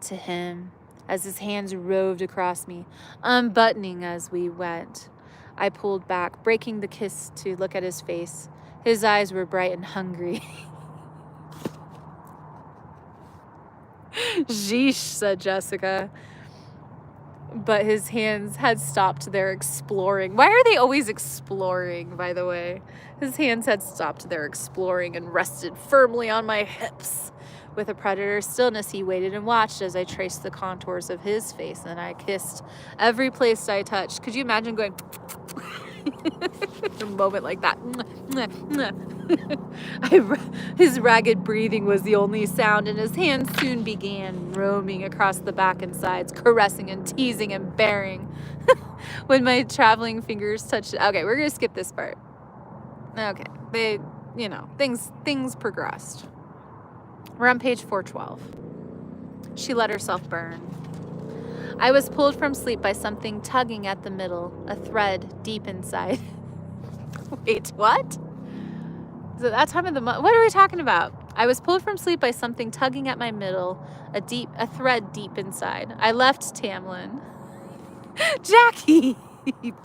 to him, as his hands roved across me, unbuttoning as we went. I pulled back, breaking the kiss to look at his face. His eyes were bright and hungry. Sheesh, said Jessica. But his hands had stopped their exploring. Why are they always exploring, by the way? His hands had stopped their exploring and rested firmly on my hips. With a predator's stillness, he waited and watched as I traced the contours of his face, and I kissed every place I touched. Could you imagine going a moment like that? His ragged breathing was the only sound, and his hands soon began roaming across the back and sides, caressing and teasing and bearing. When my traveling fingers touched... Okay, we're going to skip this part. Okay, things progressed. We're on page 412. She let herself burn. I was pulled from sleep by something tugging at the middle, a thread deep inside. Wait, what? Is it that time of the month? What are we talking about? I was pulled from sleep by something tugging at my middle, a thread deep inside. I left Tamlin. Jackie!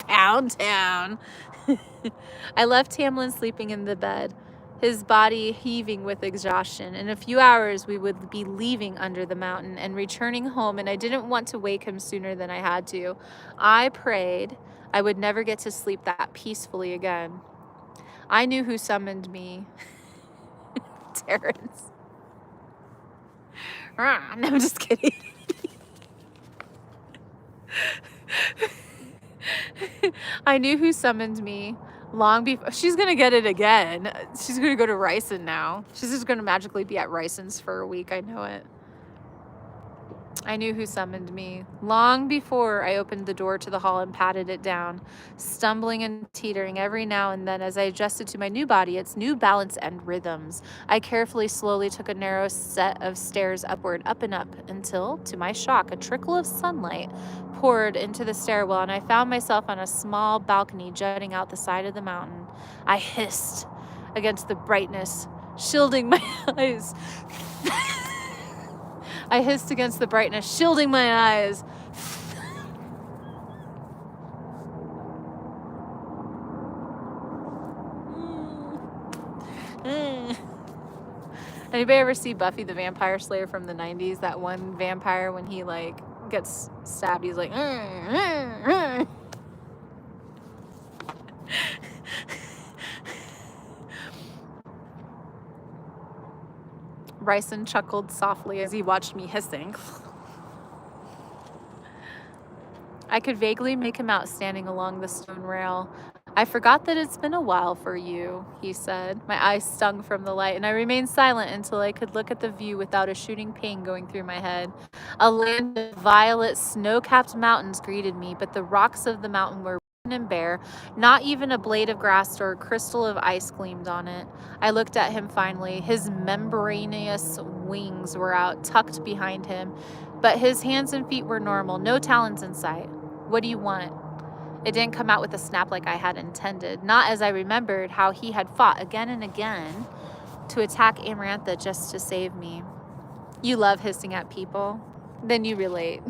Pound Town. I left Tamlin sleeping in the bed, his body heaving with exhaustion. In a few hours, we would be leaving under the mountain and returning home, and I didn't want to wake him sooner than I had to. I prayed I would never get to sleep that peacefully again. I knew who summoned me. Terrence. No, I'm just kidding. I knew who summoned me long before. She's going to get it again. She's going to go to Ryson now. She's just going to magically be at Ryson's for a week. I know it. I knew who summoned me long before I opened the door to the hall and patted it down, stumbling and teetering every now and then as I adjusted to my new body, its new balance and rhythms. I carefully, slowly took a narrow set of stairs upward, up and up, until, to my shock, a trickle of sunlight poured into the stairwell, and I found myself on a small balcony jutting out the side of the mountain. I hissed against the brightness, shielding my eyes. I hissed against the brightness, shielding my eyes. Anybody ever see Buffy the Vampire Slayer from the 90s? That one vampire, when he gets stabbed, he's like... Ryson chuckled softly as he watched me hissing. I could vaguely make him out standing along the stone rail. I forgot that it's been a while for you, he said. My eyes stung from the light, and I remained silent until I could look at the view without a shooting pain going through my head. A land of violet, snow-capped mountains greeted me, but the rocks of the mountain were and bare. Not even a blade of grass or a crystal of ice gleamed on it. I looked at him finally. His membranous wings were out, tucked behind him, but his hands and feet were normal, no talons in sight. What do you want? It didn't come out with a snap like I had intended, not as I remembered how he had fought again and again to attack Amarantha just to save me. You love hissing at people. Then you relate.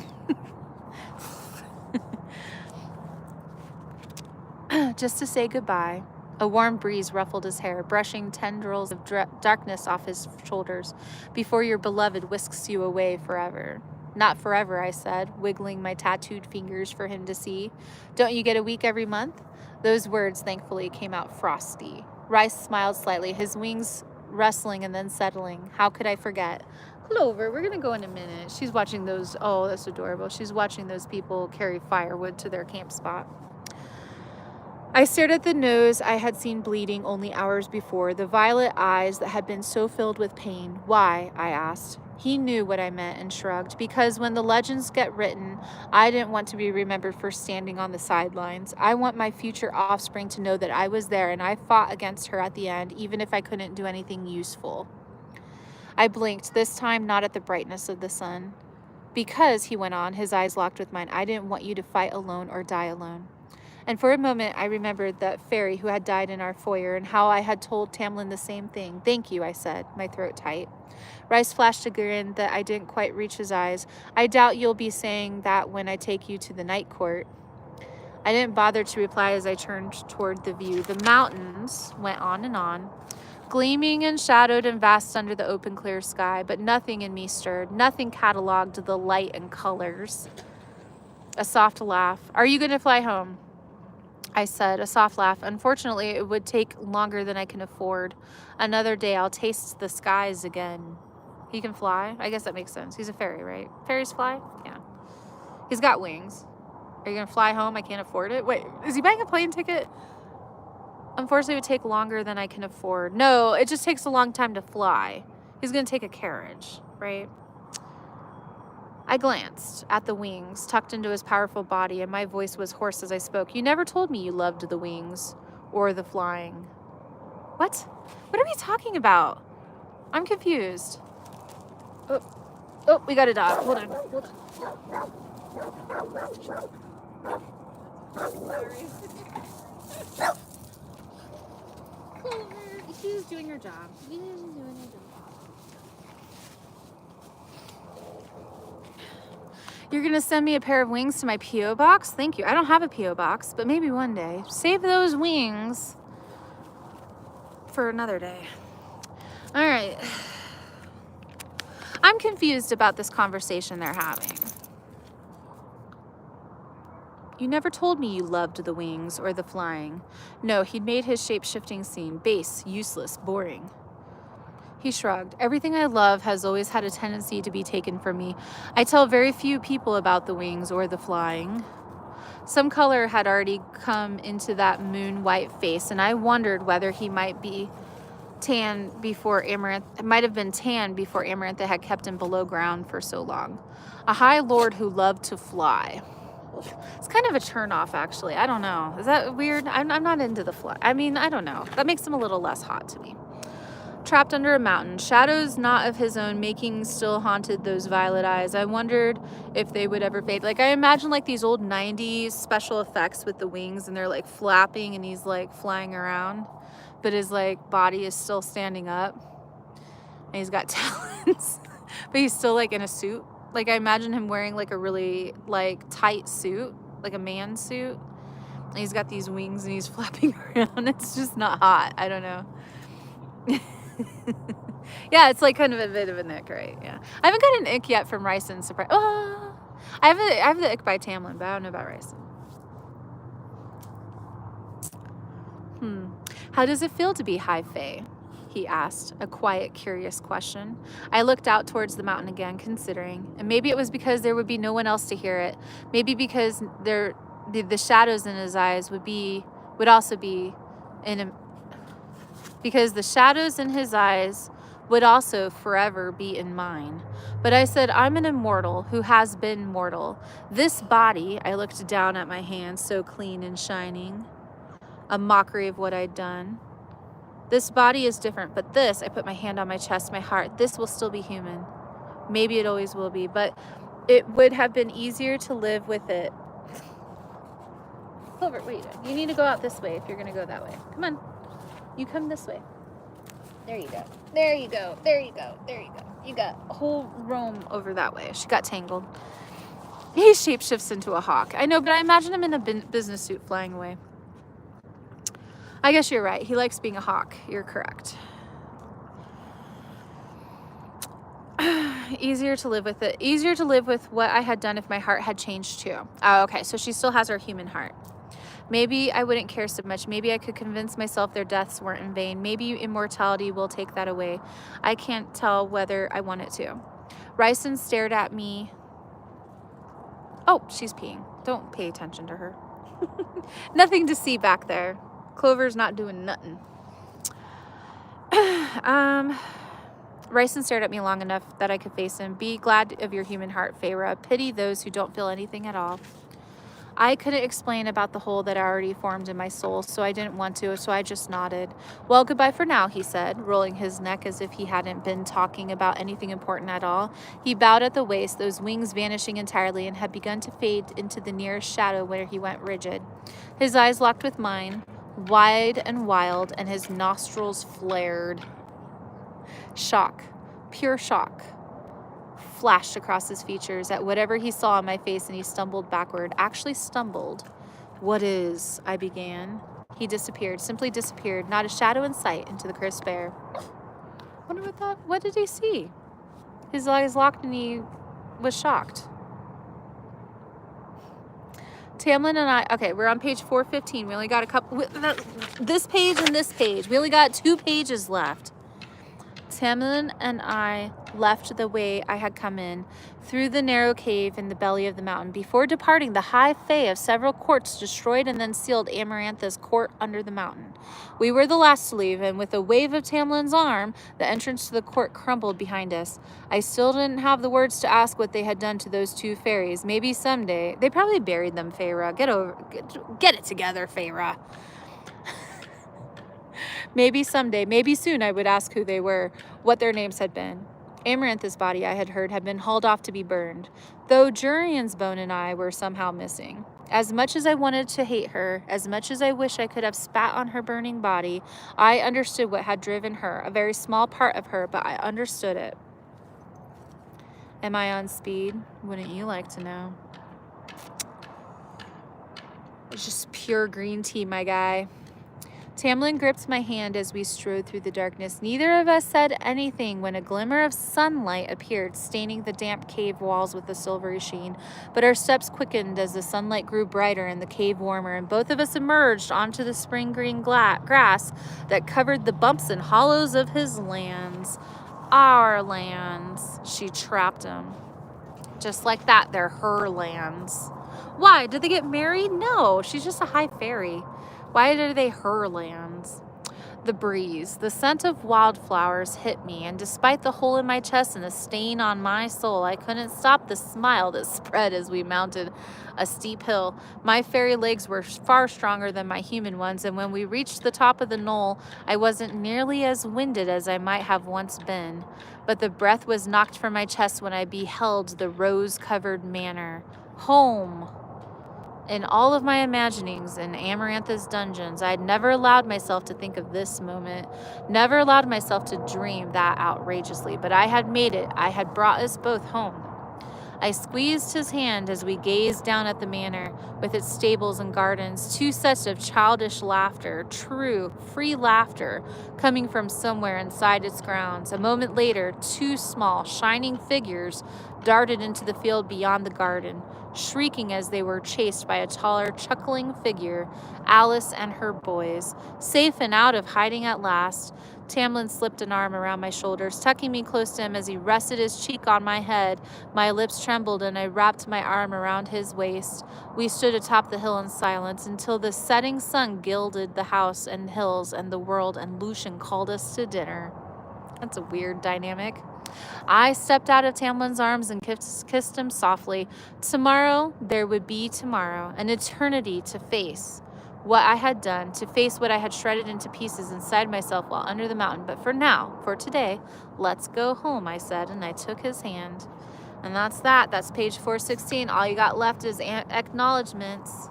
Just to say goodbye. A warm breeze ruffled his hair, brushing tendrils of darkness off his shoulders, before your beloved whisks you away forever. Not forever, I said, wiggling my tattooed fingers for him to see. Don't you get a week every month? Those words, thankfully, came out frosty. Rice smiled slightly, his wings rustling and then settling. How could I forget? Clover, we're gonna go in a minute. She's watching those, oh, that's adorable. She's watching those people carry firewood to their camp spot. I stared at the nose I had seen bleeding only hours before, the violet eyes that had been so filled with pain. Why? I asked. He knew what I meant and shrugged, because when the legends get written, I didn't want to be remembered for standing on the sidelines. I want my future offspring to know that I was there and I fought against her at the end, even if I couldn't do anything useful. I blinked, this time not at the brightness of the sun. Because, he went on, his eyes locked with mine, I didn't want you to fight alone or die alone. And for a moment, I remembered that fairy who had died in our foyer and how I had told Tamlin the same thing. Thank you, I said, my throat tight. Rice flashed a grin that I didn't quite reach his eyes. I doubt you'll be saying that when I take you to the night court. I didn't bother to reply as I turned toward the view. The mountains went on, gleaming and shadowed and vast under the open, clear sky, but nothing in me stirred. Nothing cataloged the light and colors. A soft laugh. Are you going to fly home? I said, a soft laugh. Unfortunately, it would take longer than I can afford. Another day, I'll taste the skies again. He can fly? I guess that makes sense. He's a fairy, right? Fairies fly? Yeah. He's got wings. Are you going to fly home? I can't afford it. Wait, is he buying a plane ticket? Unfortunately, it would take longer than I can afford. No, it just takes a long time to fly. He's going to take a carriage, right? I glanced at the wings tucked into his powerful body, and my voice was hoarse as I spoke. You never told me you loved the wings or the flying. What? What are we talking about? I'm confused. Oh, we got a dog. Hold on. Clover, she's doing her job. You're gonna send me a pair of wings to my P.O. box? Thank you. I don't have a P.O. box, but maybe one day. Save those wings for another day. All right. I'm confused about this conversation they're having. You never told me you loved the wings or the flying. No, he'd made his shape-shifting scene base, useless, boring. He shrugged. Everything I love has always had a tendency to be taken from me. I tell very few people about the wings or the flying. Some color had already come into that moon-white face, and I wondered whether he might be tan before Amarantha, might have been tan before Amarantha had kept him below ground for so long. A high lord who loved to fly. It's kind of a turn-off, actually. I don't know. Is that weird? I'm not into the fly. I mean, I don't know. That makes him a little less hot to me. Trapped under a mountain, shadows not of his own making still haunted those violet eyes. I wondered if they would ever fade. Like, I imagine like these old 90s special effects with the wings, and they're like flapping and he's like flying around, but his like body is still standing up and he's got talons, but he's still like in a suit. Like, I imagine him wearing like a really like tight suit, like a man suit, and he's got these wings and he's flapping around. It's just not hot. I don't know. Yeah, it's like kind of a bit of an ick, right? Yeah, I haven't got an ick yet from Ryson. Surprise! Oh, I have the ick by Tamlin, but I don't know about Ryson. How does it feel to be high fae? He asked, a quiet, curious question. I looked out towards the mountain again, considering, and maybe it was because there would be no one else to hear it. Maybe because the shadows in his eyes would also be in a. Because the shadows in his eyes would also forever be in mine. But I said, I'm an immortal who has been mortal. This body, I looked down at my hands, so clean and shining, a mockery of what I'd done. This body is different, but this, I put my hand on my chest, my heart, this will still be human. Maybe it always will be, but it would have been easier to live with it. Clover, wait, you need to go out this way if you're gonna go that way. Come on. You come this way. There you go. There you go. There you go. There you go. You got a whole roam over that way. She got tangled. He shapeshifts into a hawk. I know, but I imagine him in a business suit flying away. I guess you're right. He likes being a hawk. You're correct. Easier to live with it. Easier to live with what I had done if my heart had changed too. Oh, okay. So she still has her human heart. Maybe I wouldn't care so much. Maybe I could convince myself their deaths weren't in vain. Maybe immortality will take that away. I can't tell whether I want it to. Ryson stared at me. Oh, she's peeing. Don't pay attention to her. Nothing to see back there. Clover's not doing nothing. Ryson stared at me long enough that I could face him. Be glad of your human heart, Feyre. Pity those who don't feel anything at all. I couldn't explain about the hole that I already formed in my soul, so I didn't want to, so I just nodded. Well, goodbye for now, he said, rolling his neck as if he hadn't been talking about anything important at all. He bowed at the waist, those wings vanishing entirely, and had begun to fade into the nearest shadow where he went rigid. His eyes locked with mine, wide and wild, and his nostrils flared. Shock, pure shock, flashed across his features at whatever he saw on my face, and he stumbled backward. Actually stumbled. What is? I began. He disappeared, simply disappeared, not a shadow in sight into the crisp air. Wonder what that, what did he see? His eyes locked and he was shocked. Tamlin and I, okay, we're on page 415. We only got a couple, this page and this page. We only got 2 pages left. Tamlin and I left the way I had come in, through the narrow cave in the belly of the mountain. Before departing, the high fae of several courts destroyed and then sealed Amarantha's court under the mountain. We were the last to leave, and with a wave of Tamlin's arm, the entrance to the court crumbled behind us. I still didn't have the words to ask what they had done to those 2 fairies. Maybe someday. They probably buried them, Feyre. Get it together, Feyre. Maybe someday, maybe soon, I would ask who they were, what their names had been. Amarantha's body, I had heard, had been hauled off to be burned, though Jurian's bone and I were somehow missing. As much as I wanted to hate her, as much as I wish I could have spat on her burning body, I understood what had driven her, a very small part of her, but I understood it. Am I on speed? Wouldn't you like to know? It's just pure green tea, my guy. Tamlin gripped my hand as we strode through the darkness. Neither of us said anything when a glimmer of sunlight appeared, staining the damp cave walls with a silvery sheen. But our steps quickened as the sunlight grew brighter and the cave warmer, and both of us emerged onto the spring green grass that covered the bumps and hollows of his lands. Our lands. She trapped him. Just like that, they're her lands. Why? Did they get married? No, she's just a high fairy. Why are they her lands? The breeze, the scent of wildflowers hit me, and despite the hole in my chest and the stain on my soul, I couldn't stop the smile that spread as we mounted a steep hill. My fairy legs were far stronger than my human ones, and when we reached the top of the knoll, I wasn't nearly as winded as I might have once been. But the breath was knocked from my chest when I beheld the rose-covered manor. Home. In all of my imaginings in Amarantha's dungeons, I had never allowed myself to think of this moment, never allowed myself to dream that outrageously, but I had made it. I had brought us both home. I squeezed his hand as we gazed down at the manor, with its stables and gardens, 2 sets of childish laughter, true, free laughter, coming from somewhere inside its grounds. A moment later, 2 small, shining figures darted into the field beyond the garden, shrieking as they were chased by a taller, chuckling figure, Alice and her boys. Safe and out of hiding at last, Tamlin slipped an arm around my shoulders, tucking me close to him as he rested his cheek on my head. My lips trembled, and I wrapped my arm around his waist. We stood atop the hill in silence until the setting sun gilded the house and hills and the world, and Lucian called us to dinner. That's a weird dynamic. I stepped out of Tamlin's arms and kissed him softly. Tomorrow, there would be tomorrow, an eternity to face what I had done, to face what I had shredded into pieces inside myself while under the mountain. But for now, for today, let's go home, I said, and I took his hand. And that's that. That's page 416. All you got left is acknowledgments.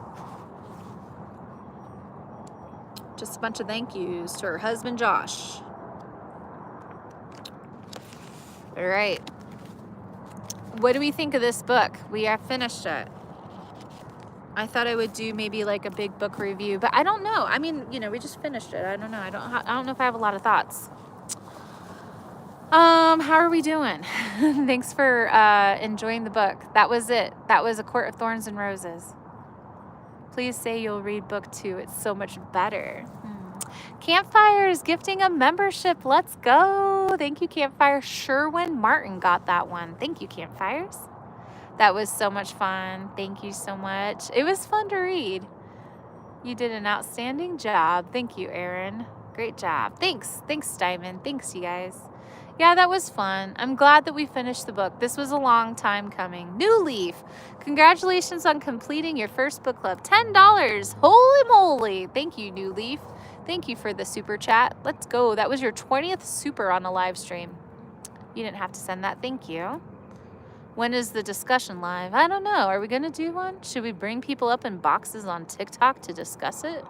Just a bunch of thank yous to her husband, Josh. All right. What do we think of this book? We have finished it. I thought I would do maybe like a big book review, but I don't know. I mean, you know, we just finished it. I don't know. I don't know if I have a lot of thoughts. How are we doing? Thanks for enjoying the book. That was it. That was A Court of Thorns and Roses. Please say you'll read book 2. It's so much better. Campfires, gifting a membership. Let's go. you. Thank you, Campfire. Sherwin Martin got that one. Thank you, Campfires. That was so much fun. Thank you so much. It was fun to read. You did an outstanding job. Thank you, Aaron. Great job. Thanks. Thanks, Diamond. Thanks, you guys. Yeah, that was fun. I'm glad that we finished the book. This was a long time coming. New Leaf. Congratulations on completing your first book club. $10. Holy moly. Thank you, New Leaf. Thank you for the super chat. Let's go. That was your 20th super on a live stream. You didn't have to send that. Thank you. When is the discussion live? I don't know. Are we going to do one? Should we bring people up in boxes on TikTok to discuss it?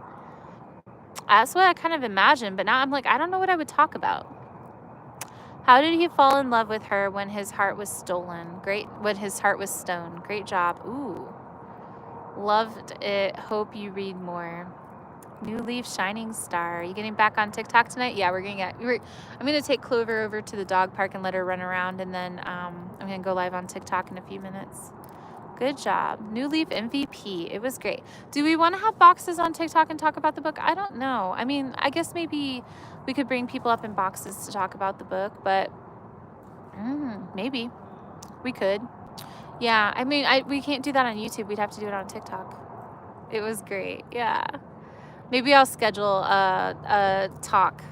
That's what I kind of imagined, but now I'm like, I don't know what I would talk about. How did he fall in love with her when his heart was stolen? Great. When his heart was stoned. Great job. Ooh. Loved it. Hope you read more. New Leaf Shining Star. Are you getting back on TikTok tonight? Yeah, I'm going to take Clover over to the dog park and let her run around, and then I'm going to go live on TikTok in a few minutes. Good job. New Leaf MVP. It was great. Do we want to have boxes on TikTok and talk about the book? I don't know. I mean, I guess maybe we could bring people up in boxes to talk about the book, but maybe we could. Yeah, I mean, we can't do that on YouTube. We'd have to do it on TikTok. It was great. Yeah. Maybe I'll schedule a talk.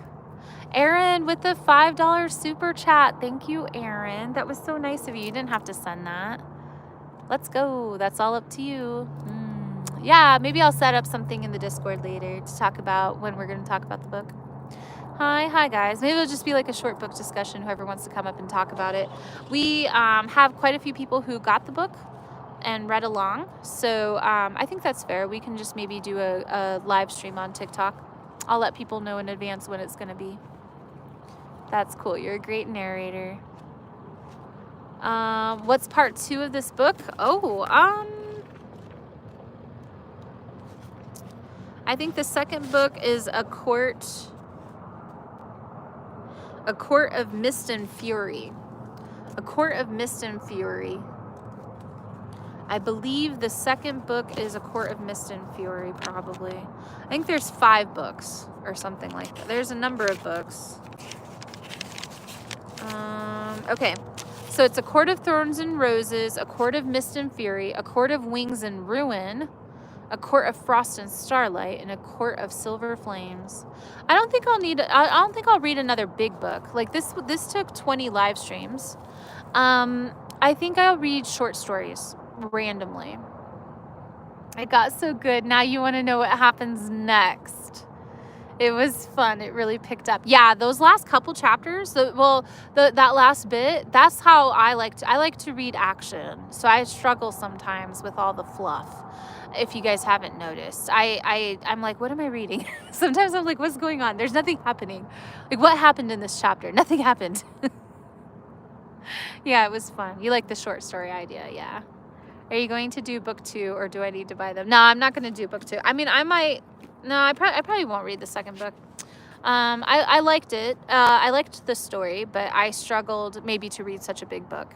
Aaron with the $5 super chat. Thank you, Aaron. That was so nice of you. You didn't have to send that. Let's go. That's all up to you. Yeah, maybe I'll set up something in the Discord later to talk about when we're going to talk about the book. Hi guys. Maybe it'll just be like a short book discussion, whoever wants to come up and talk about it. We have quite a few people who got the book and read along, so I think that's fair. We can just maybe do a live stream on TikTok. I'll let people know in advance when it's going to be. That's cool. You're a great narrator. What's part 2 of this book? I think the second book is a court of mist and fury. A court of mist and fury. I believe the second book is A Court of Mist and Fury, probably. I think there's 5 books or something like that. There's a number of books. Okay. So it's A Court of Thorns and Roses, A Court of Mist and Fury, A Court of Wings and Ruin, A Court of Frost and Starlight, and A Court of Silver Flames. I don't think I'll read another big book. Like this took 20 live streams. I think I'll read short stories randomly. It got so good. Now you want to know what happens next. It was fun. It really picked up. Yeah, those last couple chapters, that last bit, that's how I like to read action. So I struggle sometimes with all the fluff. If you guys haven't noticed, I'm like, what am I reading? Sometimes I'm like, what's going on? There's nothing happening. Like, what happened in this chapter? Nothing happened. Yeah, it was fun. You like the short story idea, yeah. Are you going to do book 2, or do I need to buy them? No, I'm not going to do book 2. I mean, I might. No, I probably won't read the second book. I liked it. I liked the story, but I struggled maybe to read such a big book.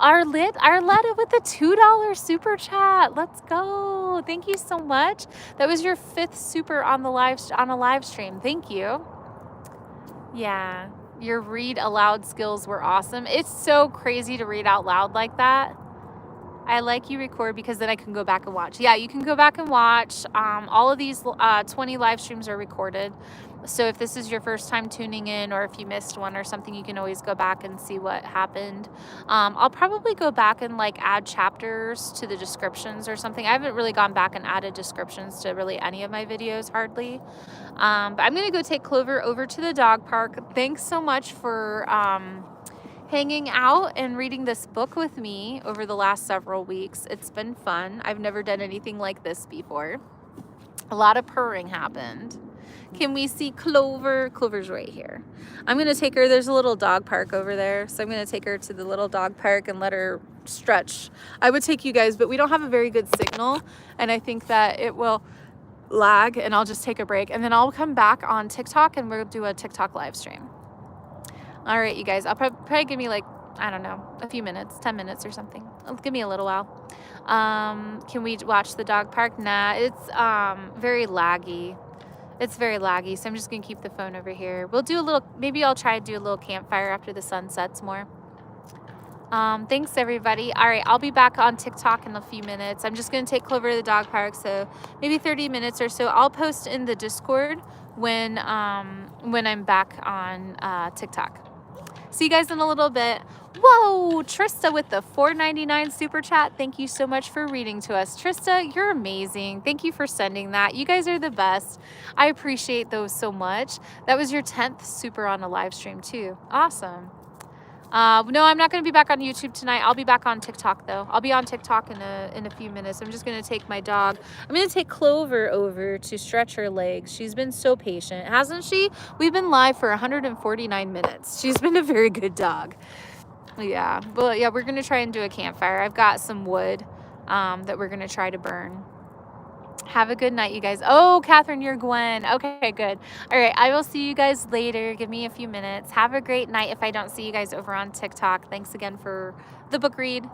Arletta with the $2 super chat. Let's go. Thank you so much. That was your 5th super on a live stream. Thank you. Yeah, your read aloud skills were awesome. It's so crazy to read out loud like that. I like you record because then I can go back and watch. Yeah, you can go back and watch. All of these 20 live streams are recorded. So if this is your first time tuning in, or if you missed one or something, you can always go back and see what happened. I'll probably go back and like add chapters to the descriptions or something. I haven't really gone back and added descriptions to really any of my videos, hardly. But I'm going to go take Clover over to the dog park. Thanks so much for hanging out and reading this book with me over the last several weeks. It's been fun. I've never done anything like this before. A lot of purring happened. Can we see Clover? Clover's right here. I'm going to take her. There's a little dog park over there. So I'm going to take her to the little dog park and let her stretch. I would take you guys, but we don't have a very good signal. And I think that it will lag, and I'll just take a break. And then I'll come back on TikTok and we'll do a TikTok live stream. All right, you guys, I'll probably give me like, I don't know, a few minutes, 10 minutes or something. It'll give me a little while. Can we watch the dog park? Nah, it's very laggy. It's very laggy, so I'm just gonna keep the phone over here. We'll do a little, maybe I'll try to do a little campfire after the sun sets more. Thanks everybody. All right, I'll be back on TikTok in a few minutes. I'm just gonna take Clover to the dog park, so maybe 30 minutes or so. I'll post in the Discord when I'm back on TikTok. See you guys in a little bit. Whoa, Trista with the $4.99 super chat. Thank you so much for reading to us. Trista, you're amazing. Thank you for sending that. You guys are the best. I appreciate those so much. That was your 10th super on a live stream too. Awesome. No, I'm not going to be back on YouTube tonight. I'll be back on TikTok though. I'll be on TikTok in a few minutes. I'm just going to take my dog. I'm going to take Clover over to stretch her legs. She's been so patient, hasn't she? We've been live for 149 minutes. She's been a very good dog. Yeah, but yeah, we're going to try and do a campfire. I've got some wood that we're going to try to burn. Have a good night, you guys. Oh, Catherine, you're Gwen. Okay, good. All right, I will see you guys later. Give me a few minutes. Have a great night if I don't see you guys over on TikTok. Thanks again for the book read.